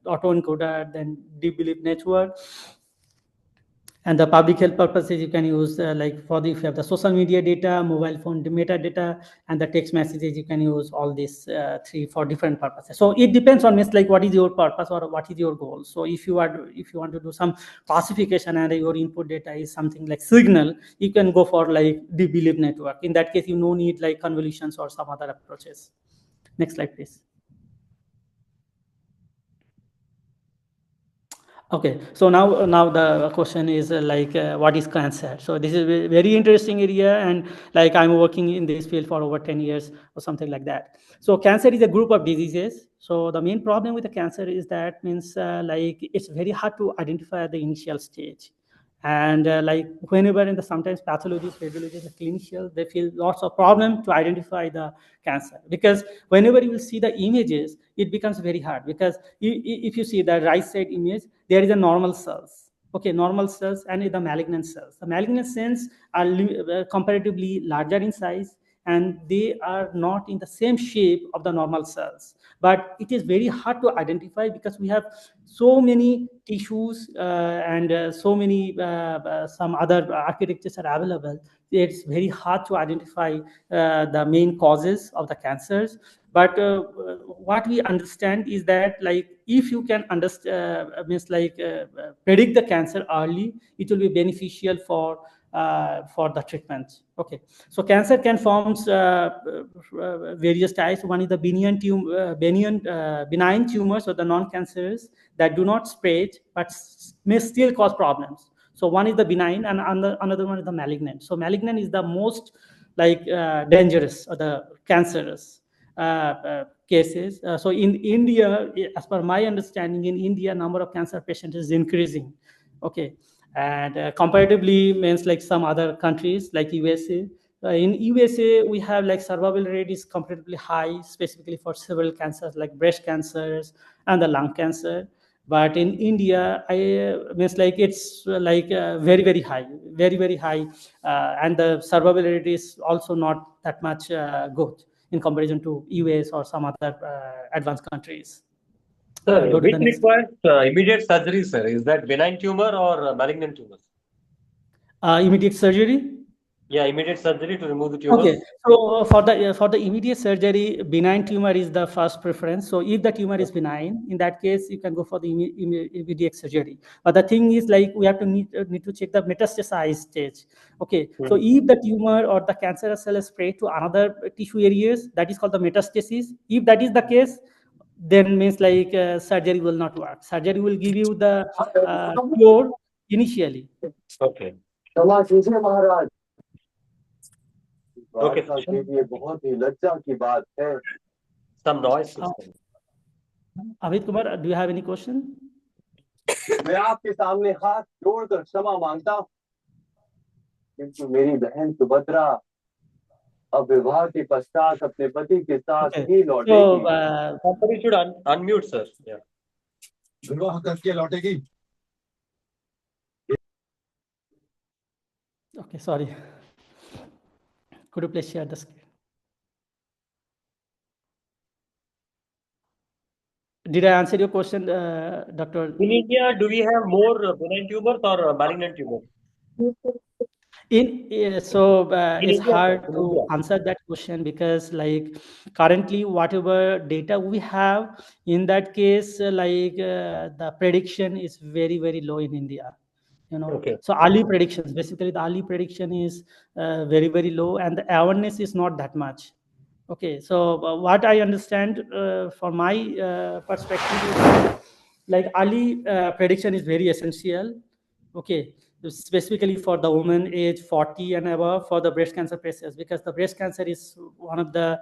autoencoder, then deep belief network. And the public health purposes, you can use like for the, if you have the social media data, mobile phone metadata, and the text messages, you can use all these three for different purposes. So it depends on means like what is your purpose or what is your goal. So if you want to do some classification and your input data is something like signal, you can go for like deep belief network. In that case, you no need like convolutions or some other approaches. Next slide, please. Okay, so now the question is what is cancer? So this is a very interesting area, and like I'm working in this field for over 10 years or something like that. So cancer is a group of diseases. So the main problem with the cancer is that means like it's very hard to identify at the initial stage. And like whenever in the sometimes pathologists, radiologists, clinicians, they feel lots of problem to identify the cancer, because whenever you will see the images, it becomes very hard, because if you see the right side image, there is a normal cells. Okay, normal cells and the malignant cells. The malignant cells are comparatively larger in size, and they are not in the same shape of the normal cells. But it is very hard to identify because we have so many tissues and so many some other architectures are available. It's very hard to identify the main causes of the cancers. But what we understand is that like if you can understand means like predict the cancer early, it will be beneficial for the treatment. Okay, so cancer can form various types. One is the benign tumors, or the non-cancerous that do not spread but may still cause problems. So one is the benign, and another one is the malignant. So malignant is the most like dangerous or the cancerous cases. So in India, as per my understanding, in India, number of cancer patients is increasing. Okay, and comparatively means like some other countries like USA. In USA, we have like survival rate is comparatively high, specifically for several cancers like breast cancers and the lung cancer. But in India, means like it's like very high, very high, and the survival rate is also not that much good in comparison to US or some other advanced countries. Sir, Go to which the next. requires immediate surgery, sir? Is that benign tumor or malignant tumor? Immediate surgery? Yeah, immediate surgery to remove the tumor. Okay, so for the immediate surgery, benign tumor is the first preference. So if the tumor is benign, in that case, you can go for the immediate surgery. But the thing is, like we have to need to check the metastasized stage. Okay, so if the tumor or the cancerous cell is spread to another tissue areas, that is called the metastasis. If that is the case, then means like surgery will not work. Surgery will give you the cure initially. Okay. Okay. Some noise. Amit Kumar, do you have any question? मैं आपके सामने हाथ जोड़कर क्षमा मांगता हूं, किंतु मेरी बहन सुभद्रा अब विवाह के पश्चात अपने पति के साथ ही लौटेगी. Somebody should unmute, sir. Yeah. विवाह करके लौटेगी. Okay, sorry. Could you please share the screen? Did I answer your question, Dr.? In India, do we have more benign tumors or malignant tumors? It's hard to answer that question because like currently whatever data we have, in that case the prediction is very low in India. Okay. So early predictions, basically the early prediction is very low, and the awareness is not that much. Okay, so what I understand from my perspective is that, like early prediction is very essential. Okay, specifically for the woman age 40 and above for the breast cancer patients, because the breast cancer is one of the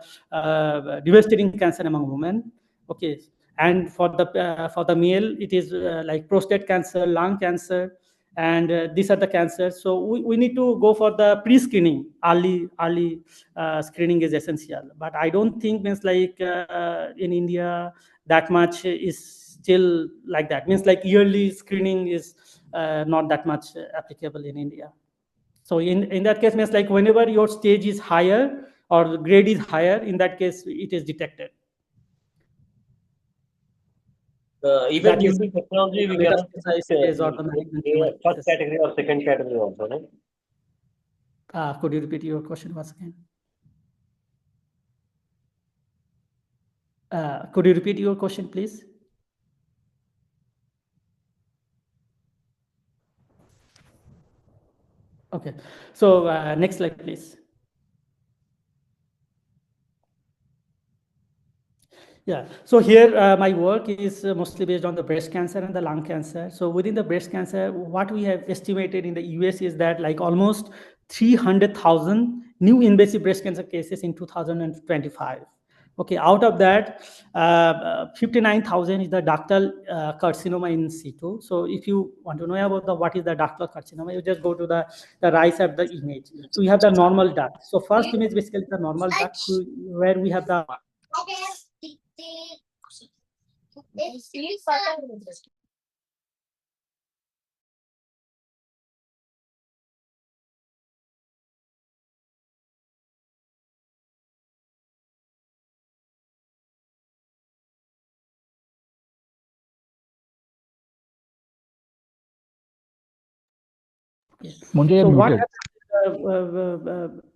devastating cancer among women. Okay, and for the male, it is like prostate cancer, lung cancer, and these are the cancers. So we need to go for the pre-screening. Early screening is essential, but I don't think means like in India that much is still like that. Means like yearly screening is not that much applicable in India. So in that case, means like whenever your stage is higher or the grade is higher, in that case, it is detected. Even due to technology, we cannot first category or second category also, right? Could you repeat your question once again? Could you repeat your question, please? Okay. So next slide, please. Yeah, so here my work is mostly based on the breast cancer and the lung cancer. So within the breast cancer, what we have estimated in the US is that like almost 300,000 new invasive breast cancer cases in 2025. Okay, out of that, 59,000 is the ductal carcinoma in situ. So if you want to know about what is the ductal carcinoma, you just go to the right side of the image. So we have the normal duct. So first image basically the normal duct where we have the So what happens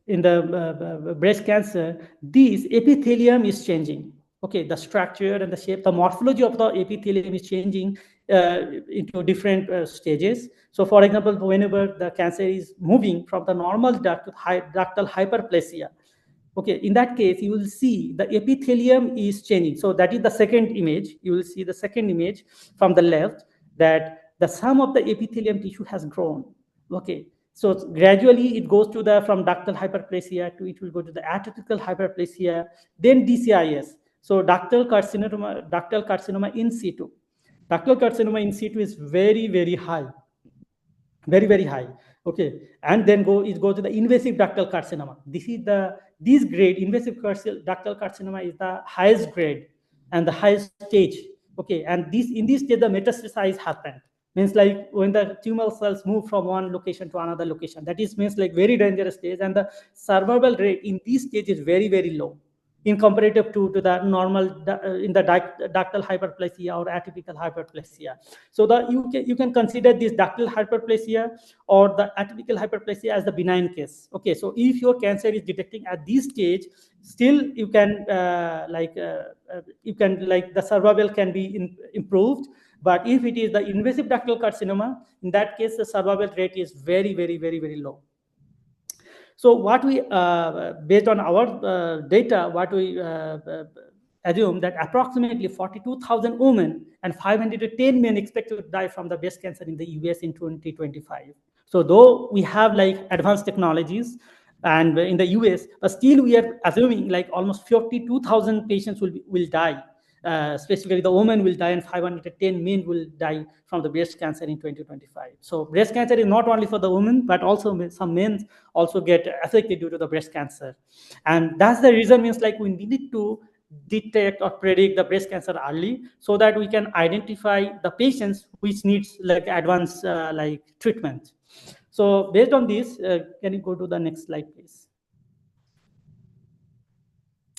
in the breast cancer, this epithelium is changing. Okay, the structure and the shape, the morphology of the epithelium is changing into different stages. So for example, whenever the cancer is moving from the normal duct to ductal hyperplasia, okay, in that case, you will see the epithelium is changing. So that is the second image. You will see the second image from the left, that the sum of the epithelium tissue has grown. Okay, so gradually it goes to the from ductal hyperplasia to it will go to the atypical hyperplasia, then DCIS. So ductal carcinoma in situ. Ductal carcinoma in situ is very, very high, very, very high. Okay, and then it goes to the invasive ductal carcinoma. This grade, invasive ductal carcinoma, is the highest grade and the highest stage. Okay, and in this stage the metastasis happened. Means like when the tumor cells move from one location to another location, that is means like very dangerous stage, and the survival rate in this stage is very, very low in comparative to the normal in the ductal hyperplasia or atypical hyperplasia. So you can consider this ductal hyperplasia or the atypical hyperplasia as the benign case. Okay, so if your cancer is detecting at this stage, still you can the survival can be improved. But if it is the invasive ductal carcinoma, in that case the survival rate is very, very, very, very low. So what we, based on our data, what we assume that approximately 42,000 women and 510 men expected to die from the breast cancer in the US in 2025. So though we have like advanced technologies and in the US, but still we are assuming like almost 52,000 patients will die. Specifically, the woman will die and 510 men will die from the breast cancer in 2025. So breast cancer is not only for the women, but also some men also get affected due to the breast cancer. And that's the reason means like we need to detect or predict the breast cancer early so that we can identify the patients which needs like advanced like treatment. So based on this, can you go to the next slide, please?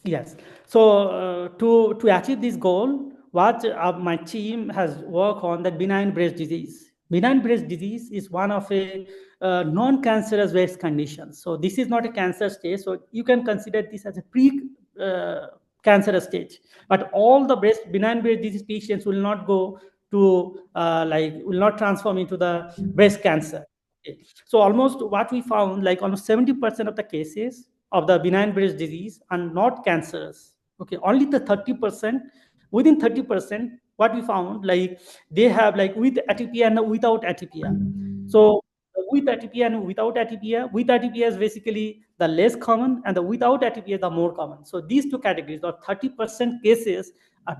Yes. So to achieve this goal, what my team has worked on the benign breast disease. Benign breast disease is one of a non-cancerous breast condition. So this is not a cancer stage. So you can consider this as a pre-cancerous stage. But all the benign breast disease patients will not go to will not transform into the breast cancer. Okay. So almost what we found, like almost 70% of the cases of the benign breast disease are not cancerous. Okay, only the 30%, within 30%, what we found, like they have like with atypia and without atypia. So with atypia and without atypia, with atypia is basically the less common, and the without atypia the more common. So these two categories, or 30% cases,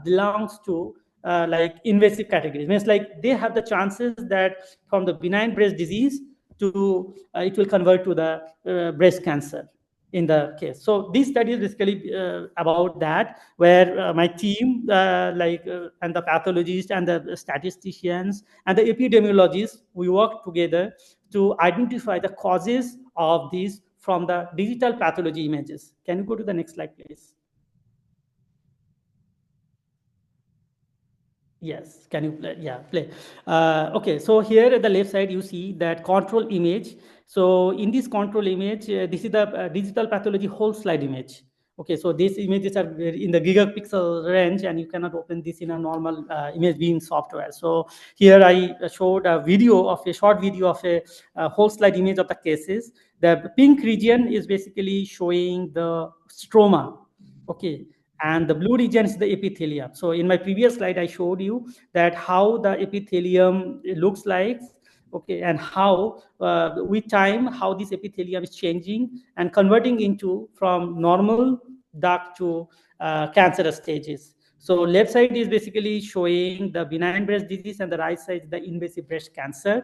belongs to like invasive categories. Means like they have the chances that from the benign breast disease to it will convert to the breast cancer. in the case. So this study is basically about that, where my team, and the pathologists and the statisticians and the epidemiologists, we work together to identify the causes of these from the digital pathology images. Can you go to the next slide, please? Yes, can you play? Yeah, play. Okay, so here at the left side, you see that control image. So in this control image, this is the digital pathology whole slide image. Okay, so these images are in the gigapixel range, and you cannot open this in a normal image beam software. So here I showed a short video of a whole slide image of the cases. The pink region is basically showing the stroma. Okay, and the blue region is the epithelium. So in my previous slide, I showed you that how the epithelium looks like, okay, and how with time, how this epithelium is changing and converting into from normal dark to cancerous stages. So left side is basically showing the benign breast disease, and the right side is the invasive breast cancer.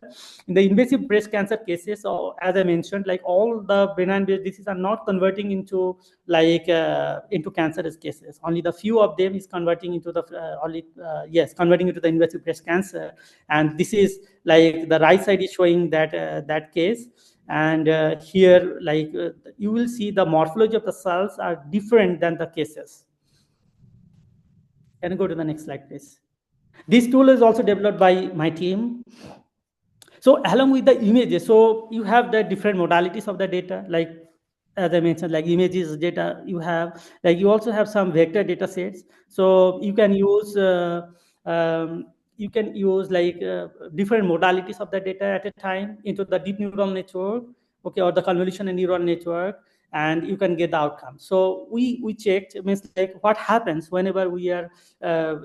In the invasive breast cancer cases, so as I mentioned, like all the benign breast diseases are not converting into into cancerous cases. Only the few of them is converting into the converting into the invasive breast cancer. And this is like the right side is showing that that case. And here, you will see the morphology of the cells are different than the cases. Can you go to the next slide, please? This tool is also developed by my team. So along with the images, so you have the different modalities of the data, like as I mentioned, like images data you have, like you also have some vector data sets. So you can use different modalities of the data at a time into the deep neural network, okay, or the convolutional neural network, and you can get the outcome. So we checked, means like what happens whenever we are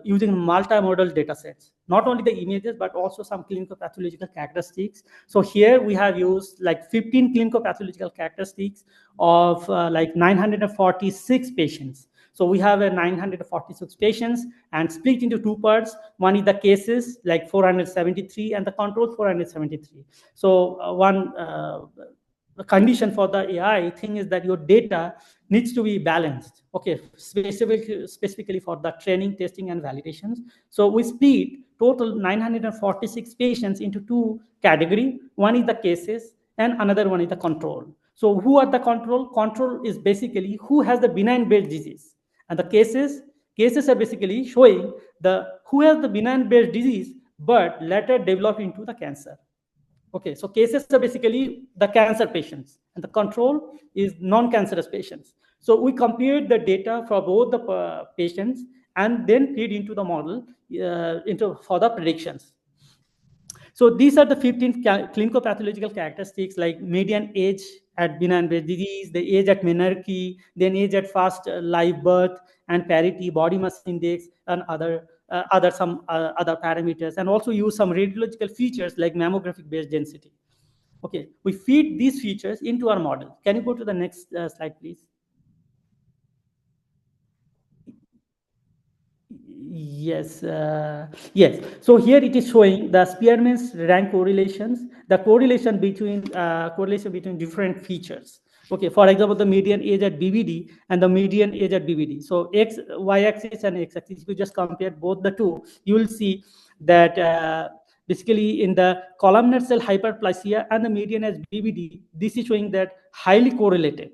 using multimodal data sets, not only the images but also some clinical pathological characteristics. So here we have used like 15 clinical pathological characteristics of 946 patients. So we have a 946 patients and split into two parts. One is the cases, like 473, and the control 473. So the condition for the AI thing is that your data needs to be balanced, okay, specifically for the training, testing, and validations. So we split total 946 patients into two categories. One is the cases and another one is the control. So who are the control? Control is basically who has the benign breast disease, and the cases are basically showing the who has the benign breast disease but later develop into the cancer. Okay, so cases are basically the cancer patients, and the control is non-cancerous patients. So we compared the data for both the patients and then feed into the model for the predictions. So these are the 15 clinical pathological characteristics, like median age at benign breast disease, the age at menarche, then age at first live birth, and parity, body mass index, and other parameters, and also use some radiological features like mammographic base density. Okay, we feed these features into our model. Can you go to the next slide, please? Yes, yes. So here it is showing the Spearman's rank correlations, the correlation between different features. Okay, for example, the median age at BBD and the median age at BBD. So y-axis and x-axis, if you just compare both the two, you will see that basically in the columnar cell hyperplasia and the median age BBD, this is showing that highly correlated.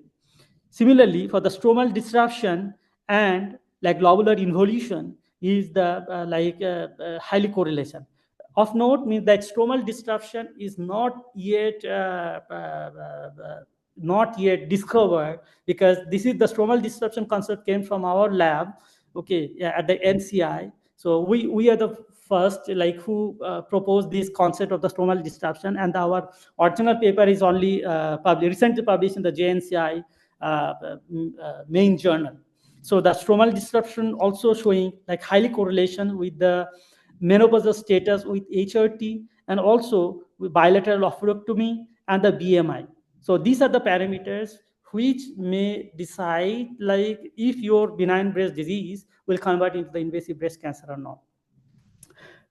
Similarly, for the stromal disruption and like globular involution is the highly correlation. Of note means that stromal disruption is not yet discovered, because this is the stromal disruption concept came from our lab, okay, at the NCI. So we are the first who proposed this concept of the stromal disruption, and our original paper is only recently published in the JNCI main journal. So the stromal disruption also showing like highly correlation with the menopausal status with HRT, and also with bilateral oophorectomy and the BMI. So these are the parameters which may decide if your benign breast disease will convert into the invasive breast cancer or not.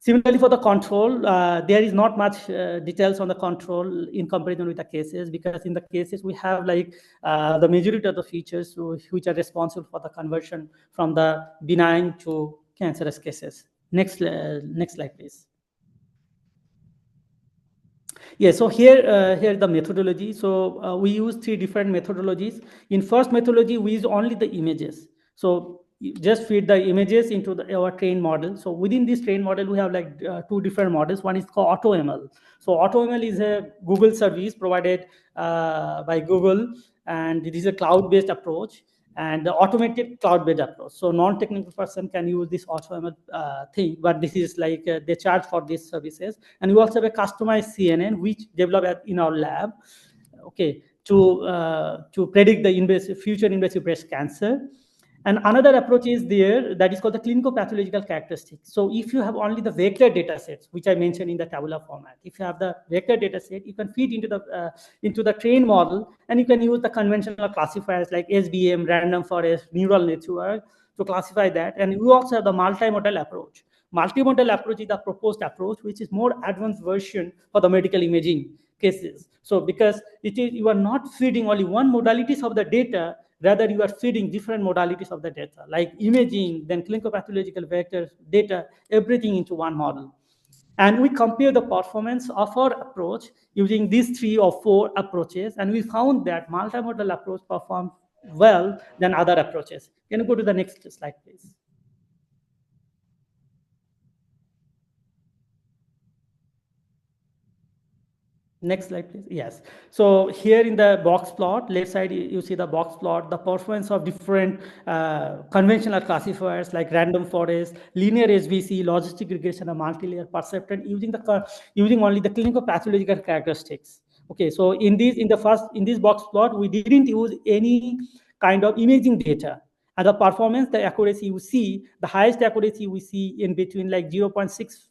Similarly, for the control, there is not much details on the control in comparison with the cases, because in the cases we have like the majority of the features which are responsible for the conversion from the benign to cancerous cases. Next slide, please. Yeah, so here the methodology. So we use 3 different methodologies. In first methodology, we use only the images. So you just feed the images into our trained model. So within this trained model, we have like 2 different models. One is called AutoML. So AutoML is a Google service provided by Google, and it is a cloud-based approach and the automated cloud-based approach. So non-technical person can use this AutoML thing, but this is like they charge for these services. And we also have a customized CNN, which developed in our lab, okay, to predict the future invasive breast cancer. And another approach is there that is called the clinical pathological characteristics. So if you have only the vector data sets, which I mentioned in the tabular format, if you have the vector data set, you can feed into the trained model, and you can use the conventional classifiers like SBM, random forest, neural network to classify that. And you also have the multimodal approach. Multimodal approach is the proposed approach, which is more advanced version for the medical imaging cases. So because you are not feeding only one modalities of the data, rather you are feeding different modalities of the data, like imaging, then clinical pathological vector data, everything into one model. And we compare the performance of our approach using these 3 or 4 approaches, and we found that multimodal approach performs well than other approaches. Can you go to the next slide, please? Next slide, please. Yes. So here in the box plot, left side, you see the box plot, the performance of different conventional classifiers like random forest, linear SVC, logistic regression, and multi-layer perceptron using only the clinical pathological characteristics. Okay, so in this box plot, we didn't use any kind of imaging data. And the performance, the accuracy you see, the highest accuracy we see in between like 0.6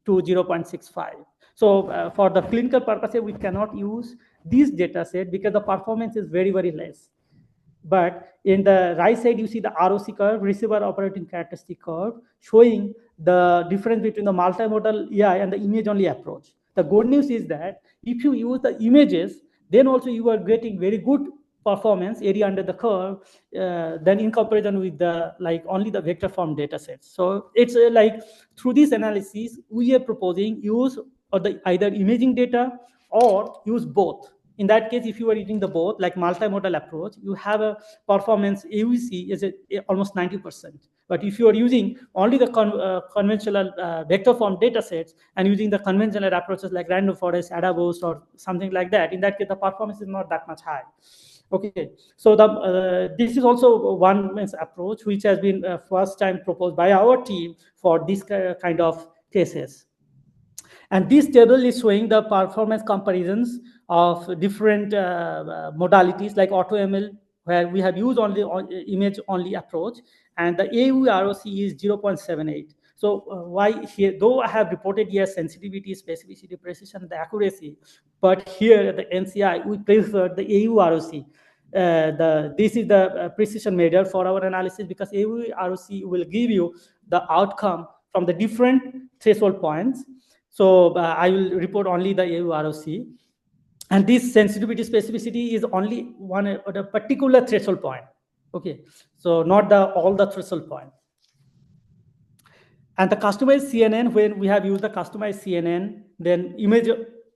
to 0.65. So for the clinical purposes, we cannot use this data set because the performance is very, very less. But in the right side, you see the ROC curve, receiver operating characteristic curve, showing the difference between the multimodal AI and the image-only approach. The good news is that if you use the images, then also you are getting very good performance area under the curve than in comparison with the only the vector form data sets. So it's like through this analysis, we are proposing use of the either imaging data or use both. In that case, if you are using the both, like multimodal approach, you have a performance AUC is almost 90%. But if you are using only the conventional vector form data sets and using the conventional approaches like random forest, AdaBoost, or something like that, in that case, the performance is not that much high. Okay, so this is also one approach which has been first time proposed by our team for this kind of cases. And this table is showing the performance comparisons of different modalities like AutoML, where we have used only image only approach, and the AU ROC is 0.78. So why here, though I have reported here sensitivity, specificity, precision, and the accuracy, but here at the NCI, we prefer the AU ROC. This is the precision measure for our analysis, because AU ROC will give you the outcome from the different threshold points. So I will report only the AU ROC. And this sensitivity specificity is only one at a particular threshold point. Okay, so not all the threshold points. And the customized CNN, when we have used the customized CNN, then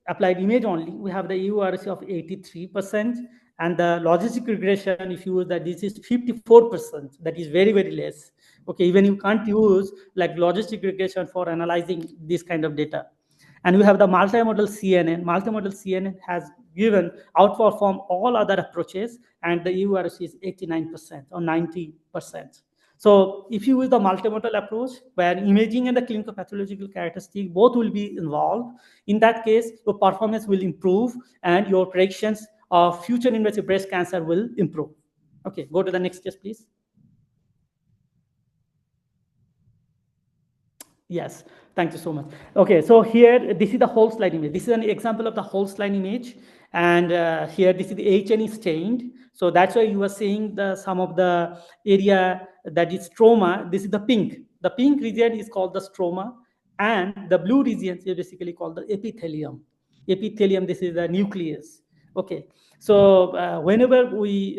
applied image only, we have the AU ROC of 83%. And the logistic regression, if you use that, this is 54%. That is very, very less. Okay, even you can't use like logistic regression for analyzing this kind of data. And we have the multimodal CNN. Multimodal CNN has given outperform all other approaches, and the AU ROC is 89% or 90%. So if you use the multimodal approach, where imaging and the clinical pathological characteristic both will be involved, in that case, your performance will improve and your predictions of future invasive breast cancer will improve. Okay, go to the next case, please. Yes, thank you so much. Okay, so here, this is the whole slide image. This is an example of the whole slide image. And here, this is the H&E stained. So that's why you are seeing some of the area that is stroma. This is the pink. The pink region is called the stroma. and the blue regions is basically called the epithelium. Epithelium, this is the nucleus. Okay, so whenever we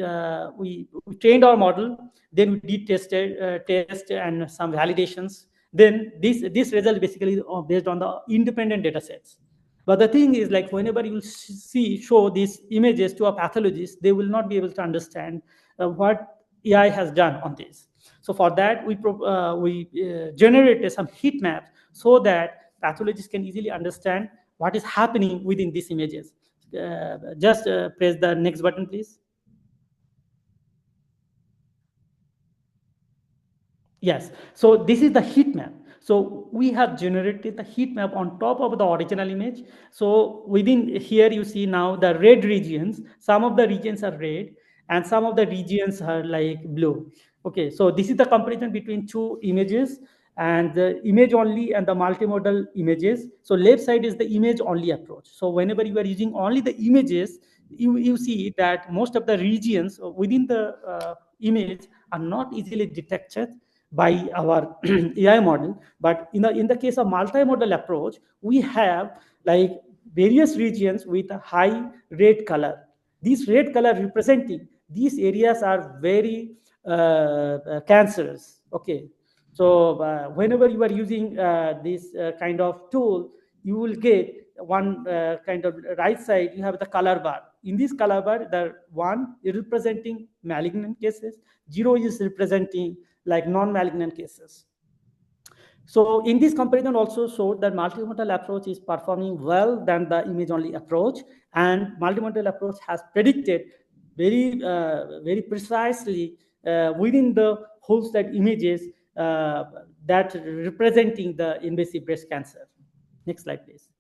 trained our model, then we did test and some validations. Then this result basically based on the independent data sets. But the thing is, like, whenever you show these images to a pathologist, they will not be able to understand what AI has done on this. So for that, we generated some heat maps so that pathologists can easily understand what is happening within these images. Just press the next button, please. Yes, so this is the heat map. So we have generated the heat map on top of the original image. So within here, you see now the red regions. Some of the regions are red and some of the regions are like blue. Okay, so this is the comparison between two images, and the image only and the multimodal images. So left side is the image only approach. So whenever you are using only the images, you see that most of the regions within the image are not easily detected by our AI model. But in the case of multimodal approach, we have like various regions with a high red color. This red color representing these areas are very cancerous. Okay, so whenever you are using this kind of tool, you will get one kind of right side, you have the color bar. In this color bar, the 1 is representing malignant cases, 0 is representing like non-malignant cases. So in this comparison also showed that multimodal approach is performing well than the image-only approach, and multimodal approach has predicted very precisely within the whole slide images that representing the invasive breast cancer. Next slide, please.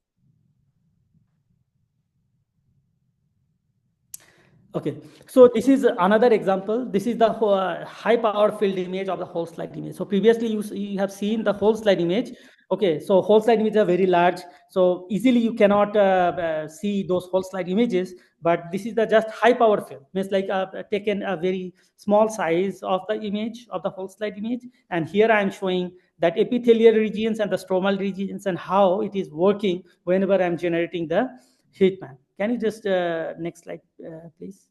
Okay, so this is another example. This is the high power field image of the whole slide image. So previously you have seen the whole slide image. Okay, so whole slide images are very large, so easily you cannot see those whole slide images. But this is the just high power field. Means like taken a very small size of the image of the whole slide image, and here I am showing that epithelial regions and the stromal regions and how it is working whenever I am generating the heat map. Can you just next slide, please?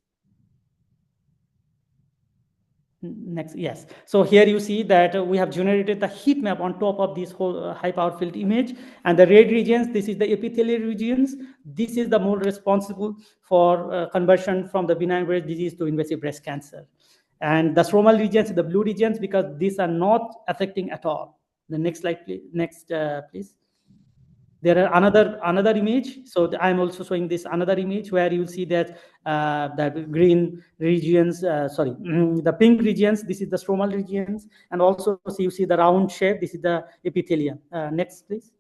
Next, yes. So here you see that we have generated the heat map on top of this whole high power field image, and the red regions, this is the epithelial regions. This is the more responsible for conversion from the benign breast disease to invasive breast cancer. And the stromal regions, the blue regions, because these are not affecting at all. The next slide, please. Next, please. There are another image. So I'm also showing this another image where you'll see that that green regions, the pink regions, this is the stromal regions, and also you see the round shape, this is the epithelium. Next, please.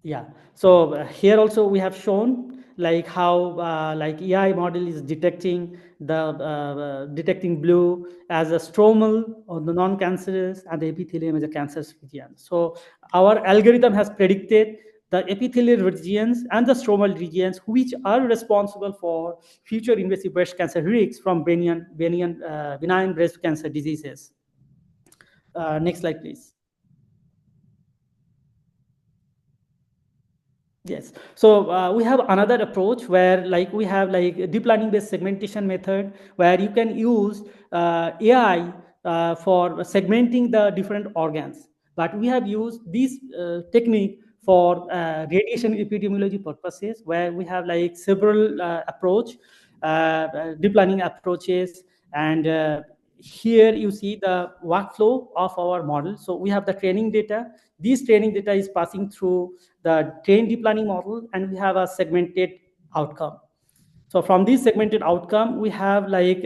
Yeah, so here also we have shown like how like AI model is detecting detecting blue as a stromal or the non-cancerous, and the epithelium as a cancerous region. So our algorithm has predicted the epithelial regions and the stromal regions which are responsible for future invasive breast cancer risks from benign breast cancer diseases. Next slide, please. Yes, so we have another approach where like we have like deep learning based segmentation method where you can use AI for segmenting the different organs. But we have used this technique for radiation epidemiology purposes, where we have like several deep learning approaches, and here you see the workflow of our model. So we have the training data. This training data is passing through the trained deep learning model, and we have a segmented outcome. So from this segmented outcome, we have like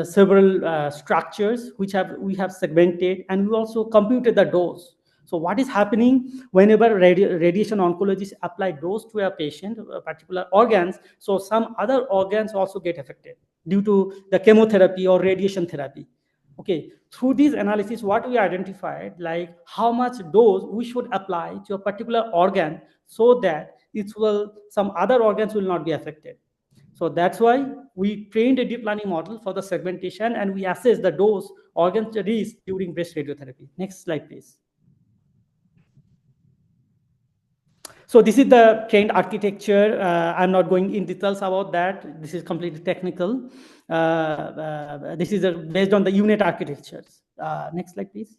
several structures which we have segmented, and we also computed the dose. So what is happening whenever radiation oncologists apply dose to a patient, particular organs, so some other organs also get affected due to the chemotherapy or radiation therapy. Okay, through this analysis, what we identified, like how much dose we should apply to a particular organ so that some other organs will not be affected. So that's why we trained a deep learning model for the segmentation, and we assess the dose organ studies during breast radiotherapy. Next slide, please. So this is the trained architecture. I'm not going in details about that. This is completely technical. This is based on the unit architectures. Next slide, please.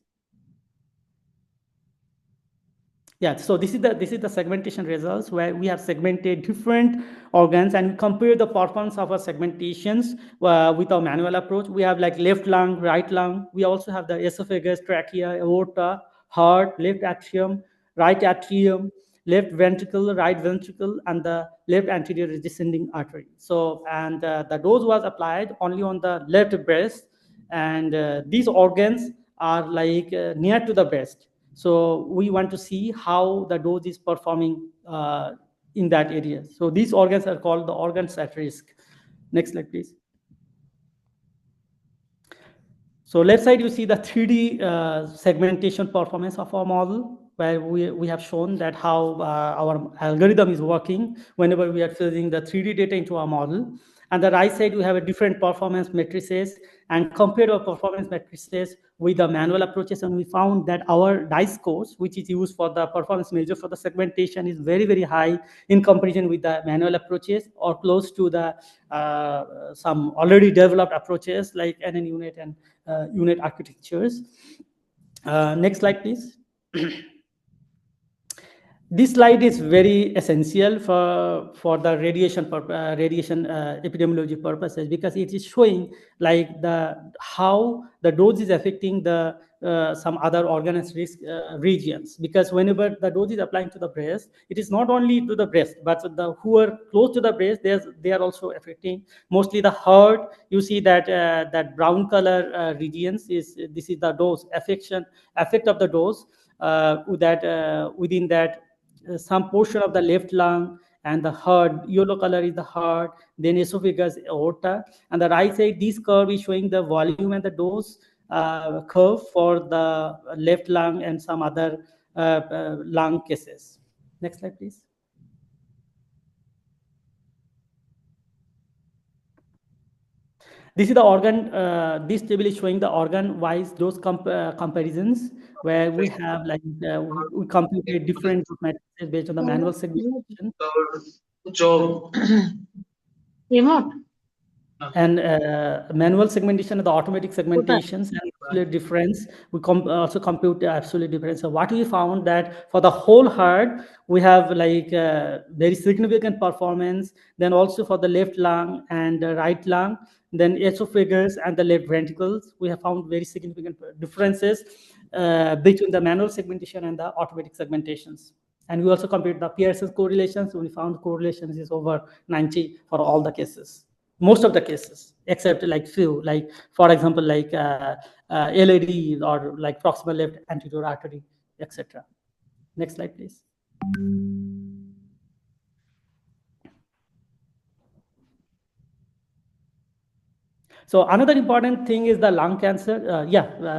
Yeah, so this is the segmentation results where we have segmented different organs and compare the performance of our segmentations with our manual approach. We have like left lung, right lung. We also have the esophagus, trachea, aorta, heart, left atrium, left ventricle, right ventricle, and the left anterior descending artery. So, and the dose was applied only on the left breast, and these organs are like near to the breast. So we want to see how the dose is performing in that area. So these organs are called the organs at risk. Next slide, please. So left side, you see the 3D segmentation performance of our model, where we have shown that how our algorithm is working whenever we are feeding the 3D data into our model. And the right side, we have a different performance matrices and compared our performance matrices with the manual approaches. And we found that our DICE scores, which is used for the performance measure for the segmentation, is very, very high in comparison with the manual approaches or close to the some already developed approaches like NN unit and unit architectures. Next slide, please. This slide is very essential for the radiation epidemiology purposes, because it is showing like how the dose is affecting the some other organ at risk regions. Because whenever the dose is applying to the breast, it is not only to the breast, but the who are close to the breast, they are also affecting mostly the heart. You see that that brown color regions this is the dose effect of the dose within that. Some portion of the left lung and the heart, yellow color is the heart, then esophagus, aorta, and the right side, this curve is showing the volume and the dose curve for the left lung and some other lung cases. Next slide, please. This is the organ, this table is showing the organ-wise dose comparisons, where we have like, we computed different matrices based on the manual segmentation. Remote. And manual segmentation and the automatic segmentations and absolute difference. We also compute the absolute difference. So what we found that for the whole heart, we have like very significant performance. Then also for the left lung and the right lung, then esophagus and the left ventricles, we have found very significant differences between the manual segmentation and the automatic segmentations. And we also compared the Pearson's correlations. We found correlations is over 90 for all the cases. Most of the cases, except like few, like for example, like LAD or like proximal left anterior artery, etc. Next slide, please. So another important thing is the lung cancer.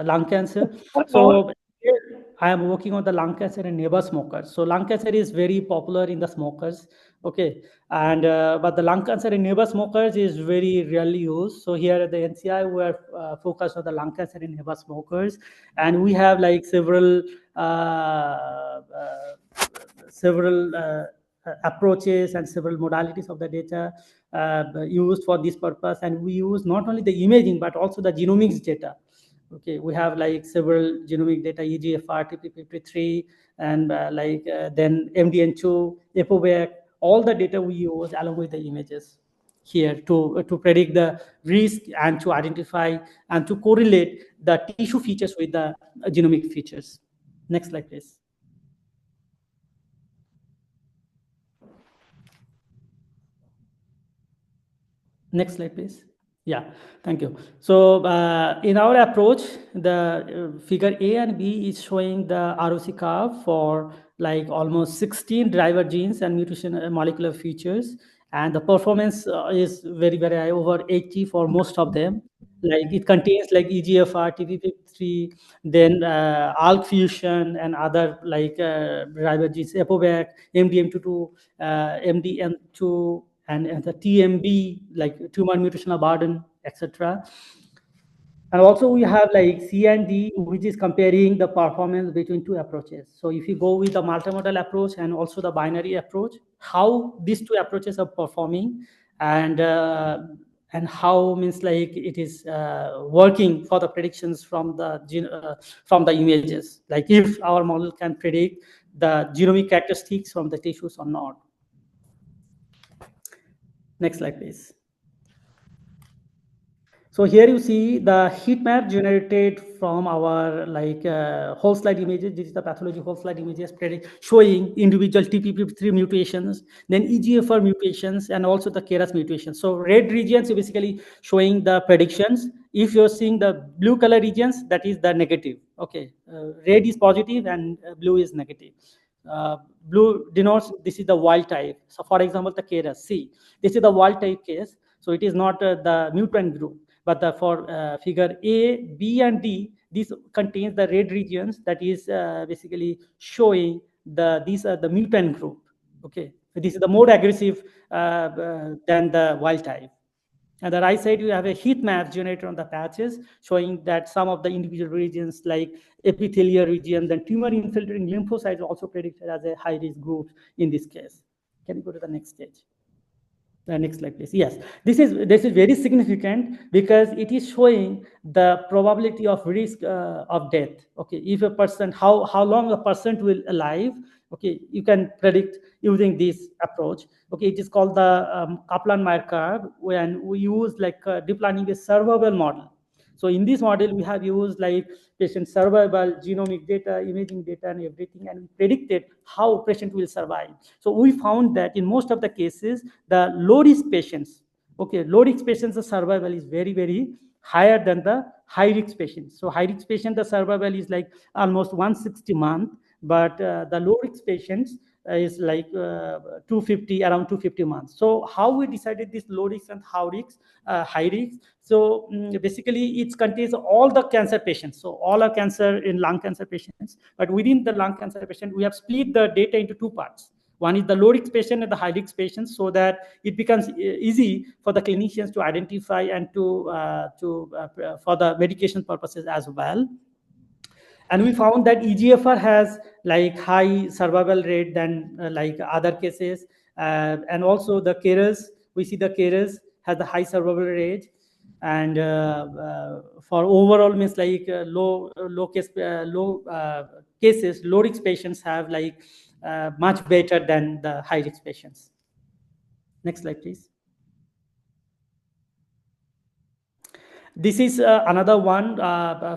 Lung cancer. So I am working on the lung cancer in never smokers. So lung cancer is very popular in the smokers. Okay, and but the lung cancer in never smokers is very rarely used. So here at the NCI, we are focused on the lung cancer in never smokers, and we have like several approaches and several modalities of the data used for this purpose. And we use not only the imaging but also the genomics data. Okay, we have like several genomic data, EGFR, TP53, and then MDN2, ApoVec, all the data we use along with the images here to predict the risk and to identify and to correlate the tissue features with the genomic features. Next slide, please. Next slide, please. Yeah, thank you. So in our approach, the figure A and B is showing the ROC curve for like almost 16 driver genes and mutation molecular features. And the performance is very, very high, over 80 for most of them. Like it contains like EGFR, TP53, then ALK fusion and other like driver genes, ApoVec, MDM2, MDM2, and the TMB, like tumor mutational burden, etc. And also we have like C and D, which is comparing the performance between two approaches. So if you go with the multimodal approach and also the binary approach, how these two approaches are performing, and how means like it is working for the predictions from the images, like if our model can predict the genomic characteristics from the tissues or not. Next slide, please. So here you see the heat map generated from our like whole slide images. This is the pathology whole slide images showing individual TP53 mutations, then EGFR mutations, and also the KRAS mutations. So red regions are basically showing the predictions. If you're seeing the blue color regions, that is the negative. Okay, red is positive and blue is negative. Blue denotes this is the wild type. So for example, the KRAS, see, this is the wild type case. So it is not the mutant group. But for figure A, B, and D, this contains the red regions, that is basically showing these are the mutant group. Okay, so this is the more aggressive than the wild type. And the right side, you have a heat map generated on the patches showing that some of the individual regions like epithelial region, then tumor infiltrating lymphocytes also predicted as a high risk group in this case. Can you go to the next stage? The next slide, please. Yes, this is very significant because it is showing the probability of risk of death. Okay, if a person, how long a person will alive. Okay, you can predict using this approach. Okay, it is called the Kaplan-Meier curve, when we use like deep learning-based survival model. So in this model, we have used like patient survival, genomic data, imaging data, and everything, and we predicted how patient will survive. So we found that in most of the cases, the low-risk patients, okay, low-risk patients, the survival is very, very higher than the high-risk patients. So high-risk patient, the survival is like almost 160 months, but the low-risk patients is like 250, around 250 months. So how we decided this low risk and high risk? So basically it contains all the cancer patients. So all are cancer in lung cancer patients, but within the lung cancer patient, we have split the data into two parts. One is the low risk patient and the high risk patients, so that it becomes easy for the clinicians to identify and for the medication purposes as well. And we found that EGFR has like high survival rate than like other cases, and also the KRAS, we see the KRAS has the high survival rate, and for overall means like low cases, low risk patients have like much better than the high risk patients. Next slide, please. This is another one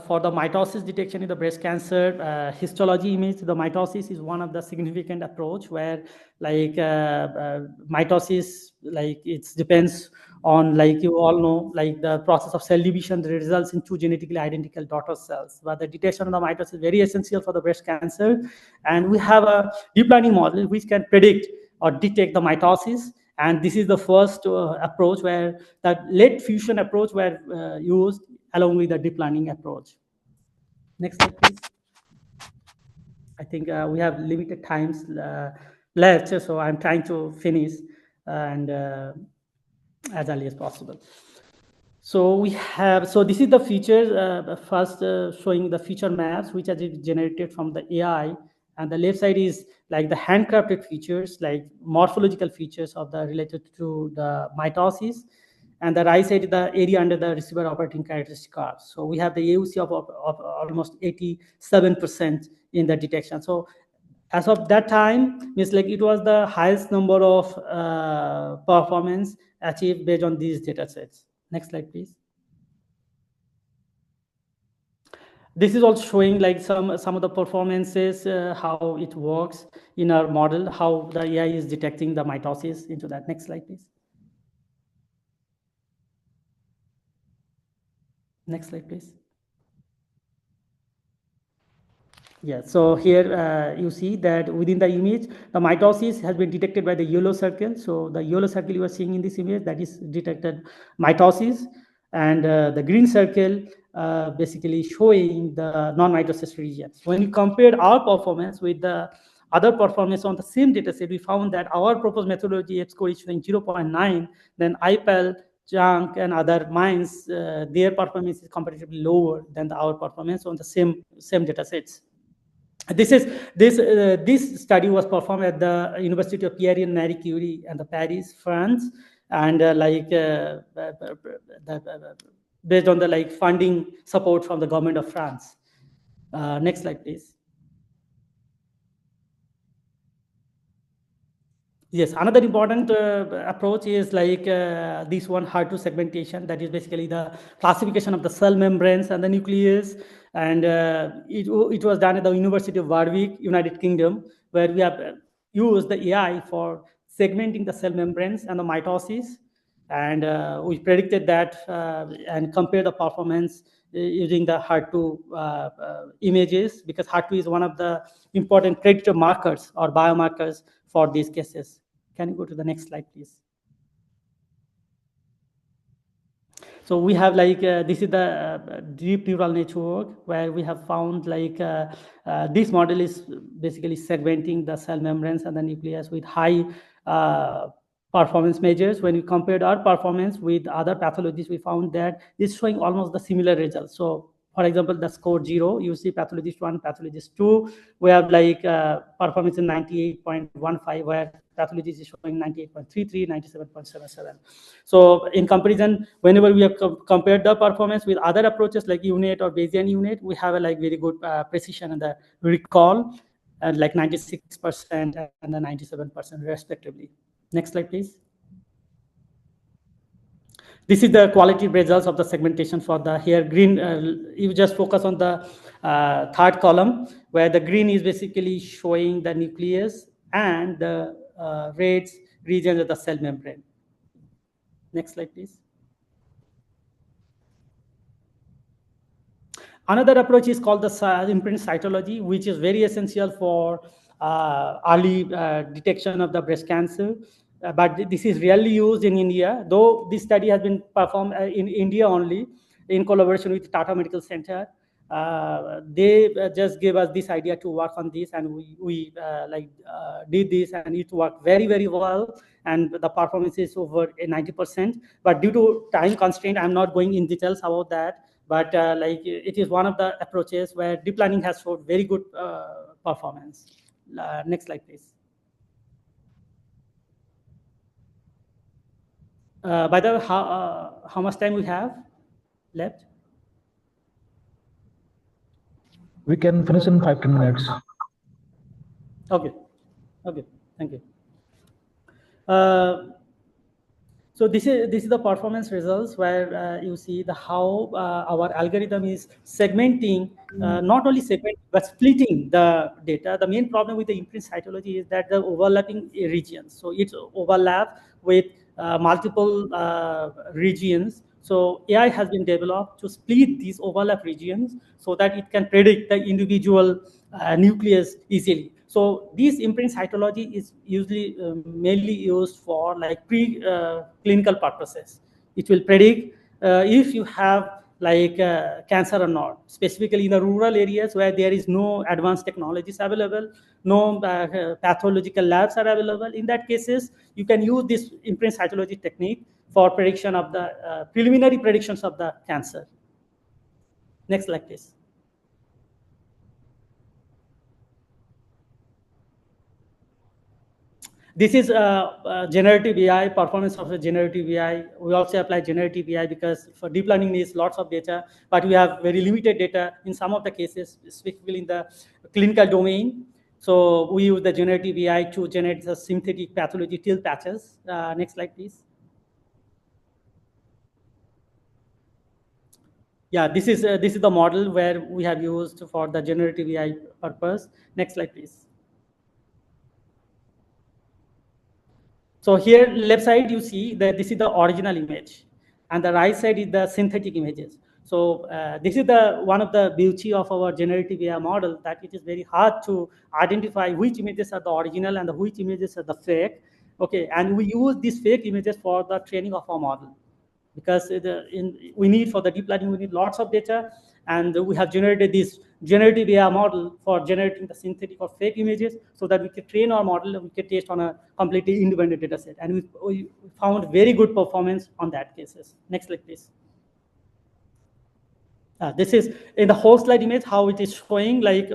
for the mitosis detection in the breast cancer histology image. The mitosis is one of the significant approach where like mitosis, like it depends on, like you all know, like the process of cell division that results in two genetically identical daughter cells. But the detection of the mitosis is very essential for the breast cancer. And we have a deep learning model which can predict or detect the mitosis. And this is the first approach where the late fusion approach were used along with the deep learning approach. Next slide, please. I think we have limited times left, so I'm trying to finish and as early as possible. So we have, so this is the features, first showing the feature maps which are generated from the AI. And the left side is like the handcrafted features, like morphological features of the related to the mitosis. And the right side is the area under the receiver operating characteristic curve. So we have the AUC of almost 87% in the detection. So as of that time, means like it was the highest number of performance achieved based on these data sets. Next slide, please. This is also showing like some of the performances, how it works in our model, how the AI is detecting the mitosis into that. Next slide, please. Next slide, please. Yeah, so here you see that within the image, the mitosis has been detected by the yellow circle. So the yellow circle you are seeing in this image, that is detected mitosis. And the green circle basically showing the non-mitosis regions. When you compare our performance with the other performance on the same data set, we found that our proposed methodology F-score is showing 0.9, then IPEL, Junk, and other mines, their performance is comparatively lower than our performance on the same data sets. This study was performed at the University of Pierre and Marie Curie and the Paris, France, and based on the funding support from the government of France. Next slide, please. Yes, another important approach is this one, HER2 segmentation, that is basically the classification of the cell membranes and the nucleus. And it was done at the University of Warwick, United Kingdom, where we have used the AI for segmenting the cell membranes and the mitosis. And we predicted that and compared the performance using the HER2 images, because HER2 is one of the important predictive markers or biomarkers for these cases. Can you go to the next slide, please? So we have this is the deep neural network where we have found this model is basically segmenting the cell membranes and the nucleus with high performance measures. When we compared our performance with other pathologies, we found that it's showing almost the similar results. So for example, the score 0, you see pathologist 1, pathologist 2, we have performance in 98.15, where pathologist is showing 98.33, 97.77. So in comparison, whenever we have compared the performance with other approaches like UNIT or Bayesian UNIT, we have a very good precision in the recall, and 96% and the 97% respectively. Next slide, please. This is the quality results of the segmentation for the here green. You just focus on the third column, where the green is basically showing the nucleus and the red regions of the cell membrane. Next slide, please. Another approach is called the imprint cytology, which is very essential for early detection of the breast cancer. But this is rarely used in India, though this study has been performed in India only in collaboration with Tata Medical Center. They just gave us this idea to work on this, and we did this, and it worked very, very well, and the performance is over 90%. But due to time constraint, I'm not going in details about that. But it is one of the approaches where deep learning has showed very good performance. Next slide, please. By the way, how much time we have left? We can finish in 5-10 minutes. Okay. Okay. Thank you. So this is the performance results where you see how our algorithm is segmenting, not only segmenting but splitting the data. The main problem with the imprint cytology is that the overlapping regions. So it overlap with multiple regions. So AI has been developed to split these overlap regions so that it can predict the individual nucleus easily. So this imprint cytology is usually mainly used for pre-clinical purposes. It will predict if you have cancer or not, specifically in the rural areas where there is no advanced technologies available, no pathological labs are available. In that cases, you can use this imprint cytology technique for prediction of the preliminary predictions of the cancer. Next slide, please. This is generative AI, performance of a generative AI. We also apply generative AI because for deep learning needs lots of data, but we have very limited data in some of the cases, specifically in the clinical domain. So we use the generative AI to generate the synthetic pathology till patches. Next slide, please. Yeah, this is the model where we have used for the generative AI purpose. Next slide, please. So here, left side, you see that this is the original image, and the right side is the synthetic images. So this is one of the beauty of our generative AI model, that it is very hard to identify which images are the original and which images are the fake. Okay, and we use these fake images for the training of our model. because we need for the deep learning, we need lots of data, and we have generated this generative AI model for generating the synthetic or fake images so that we can train our model and we can test on a completely independent data set. And we found very good performance on that cases. Next slide, please. This is in the whole slide image how it is showing like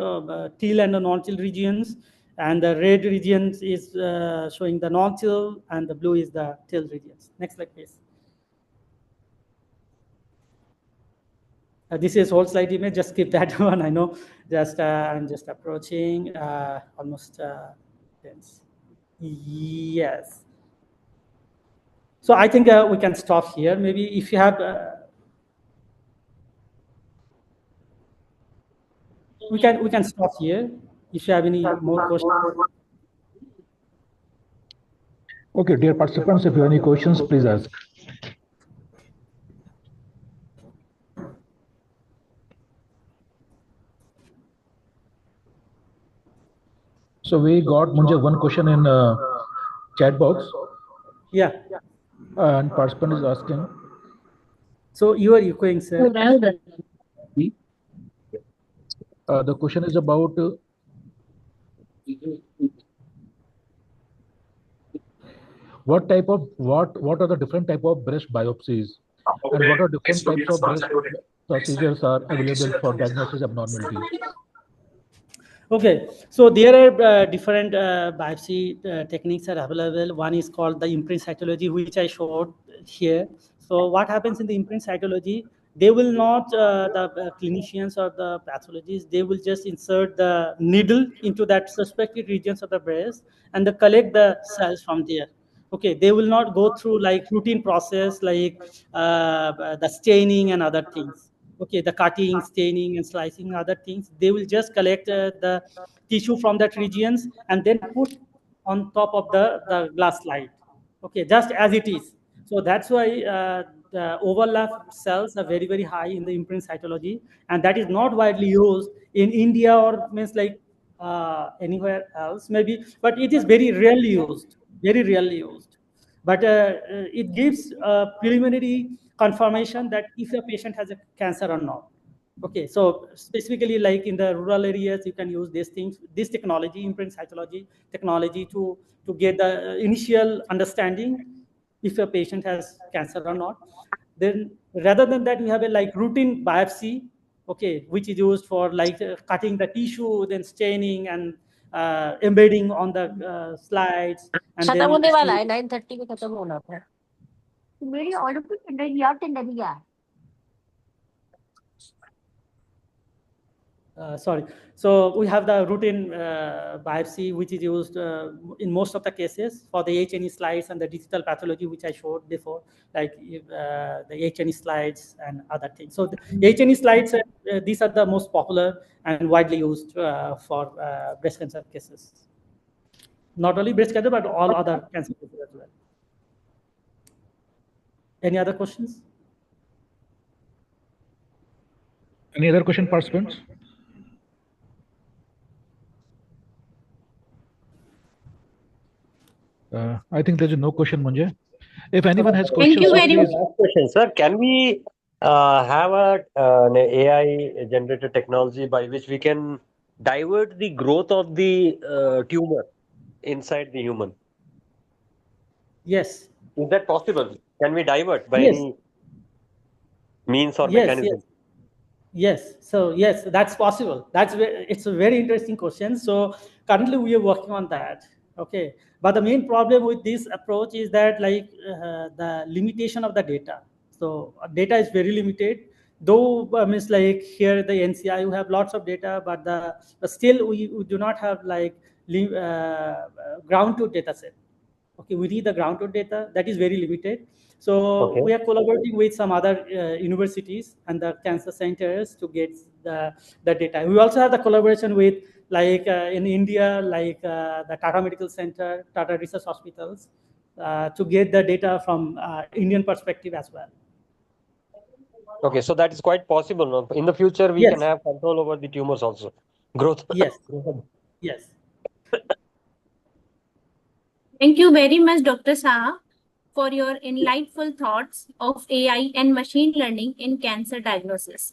teal and the non-teal regions, and the red regions is showing the non-teal, and the blue is the teal regions. Next slide, please. This is whole slide image. Just skip that one. I know. Just I'm just approaching almost. Yes. So I think we can stop here. Maybe if you have. We can stop here if you have any more questions. Okay, dear participants, if you have any questions, please ask. So we got Munjay one question in chat box. Yeah. And participant is asking. So you are echoing, sir. The question is about what are the different type of breast biopsies, and what are different types of breast procedures are available for diagnosis abnormalities? Okay, so there are different biopsy techniques are available. One is called the imprint cytology, which I showed here. So what happens in the imprint cytology? They will not, the clinicians or the pathologists, they will just insert the needle into that suspected regions of the breast and they collect the cells from there. Okay, they will not go through like routine process like the staining and other things. Okay, the cutting, staining, and slicing, other things. They will just collect the tissue from that regions and then put on top of the glass slide. Okay, just as it is. So that's why the overlap cells are very, very high in the imprint cytology, and that is not widely used in India or means like anywhere else maybe, but it is very rarely used, very rarely used. But it gives a preliminary confirmation that if a patient has a cancer or not. Okay, so specifically like in the rural areas, you can use these things, this technology, imprint cytology technology to get the initial understanding if a patient has cancer or not. Then rather than that, we have a like routine biopsy, okay, which is used for like cutting the tissue, then staining and embedding on the slides. And खत्म then होने वाला है 9:30 को खत्म होना था मेरी order पे यार टेंडर दिया sorry. So we have the routine biopsy, which is used in most of the cases for the H&E slides and the digital pathology, which I showed before, like the H&E slides and other things. So the H&E slides, these are the most popular and widely used for breast cancer cases. Not only breast cancer, but all other cancer cases as well. Any other questions? Any other question, participants? I think there's no question, Munjay. If anyone has questions, thank you very much. Last question, sir. Can we have an AI generated technology by which we can divert the growth of the tumor inside the human? Yes. Is that possible? Can we divert by Yes. any means or Yes, mechanism? yes. Yes, so yes, that's possible. It's a very interesting question. So currently we are working on that. Okay, but the main problem with this approach is that like the limitation of the data. So data is very limited. Though means like here the NCI we have lots of data, but still we do not have like ground truth data set. Okay, we need the ground truth data that is very limited. So we are collaborating with some other universities and the cancer centers to get the data. We also have the collaboration with like in India, like the Tata Medical Center, Tata Research Hospitals, to get the data from Indian perspective as well. Okay, so that is quite possible. No? In the future, we can have control over the tumors also. Growth. Yes. Yes. Thank you very much, Dr. Saha, for your enlightful thoughts of AI and machine learning in cancer diagnosis.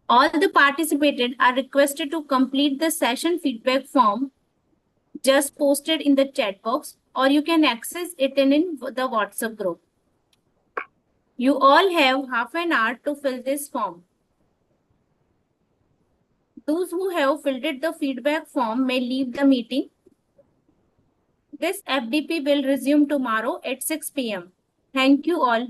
All the participated are requested to complete the session feedback form just posted in the chat box, or you can access it in the WhatsApp group. You all have half an hour to fill this form. Those who have filled the feedback form may leave the meeting. This FDP will resume tomorrow at 6 p.m. Thank you all.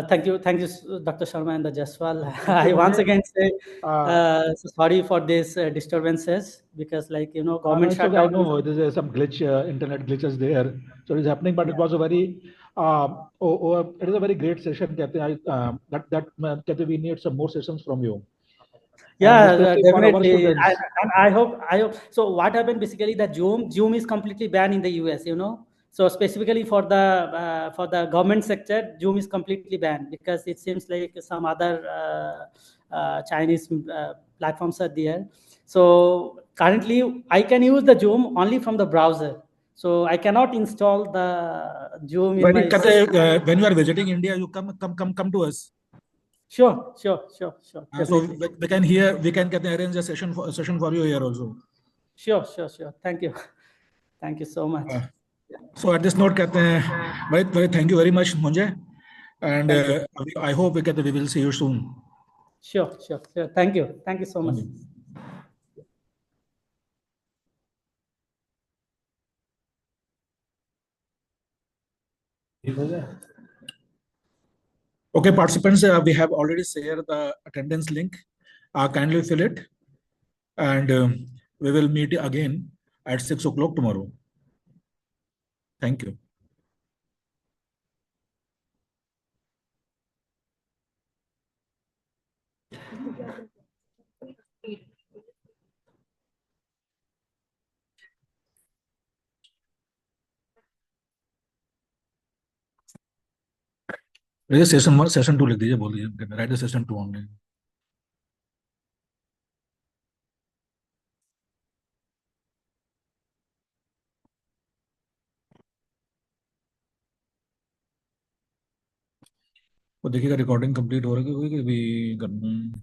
Thank you, Dr. Sharma and the Jaswal. I once again say so sorry for these disturbances because, like government It's okay. shutdown. I know there's some glitch, internet glitches there, so it's happening. But it was a very, it is a very great session, Kathy. Kathy, we need some more sessions from you. Yeah, especially for our definitely. students. I hope. So what happened basically that Zoom is completely banned in the US. So specifically for the government sector, Zoom is completely banned because it seems like some other Chinese platforms are there. So currently, I can use the Zoom only from the browser. So I cannot install the Zoom in my system. When you are visiting India, you come to us. Sure. So we can arrange a session for you here also. Sure. Thank you. Thank you so much. So at this note, very thank you very much, Monjay, and I hope we will see you soon. Sure. Thank you so much. Okay, participants, we have already shared the attendance link. Kindly fill it, and we will meet again at 6 o'clock tomorrow. Thank you. Session 1 session 2 लिख दीजिए, बोल दीजिए, right the session 2 only. वो देखिएगा recording complete हो रही है कि अभी करना है.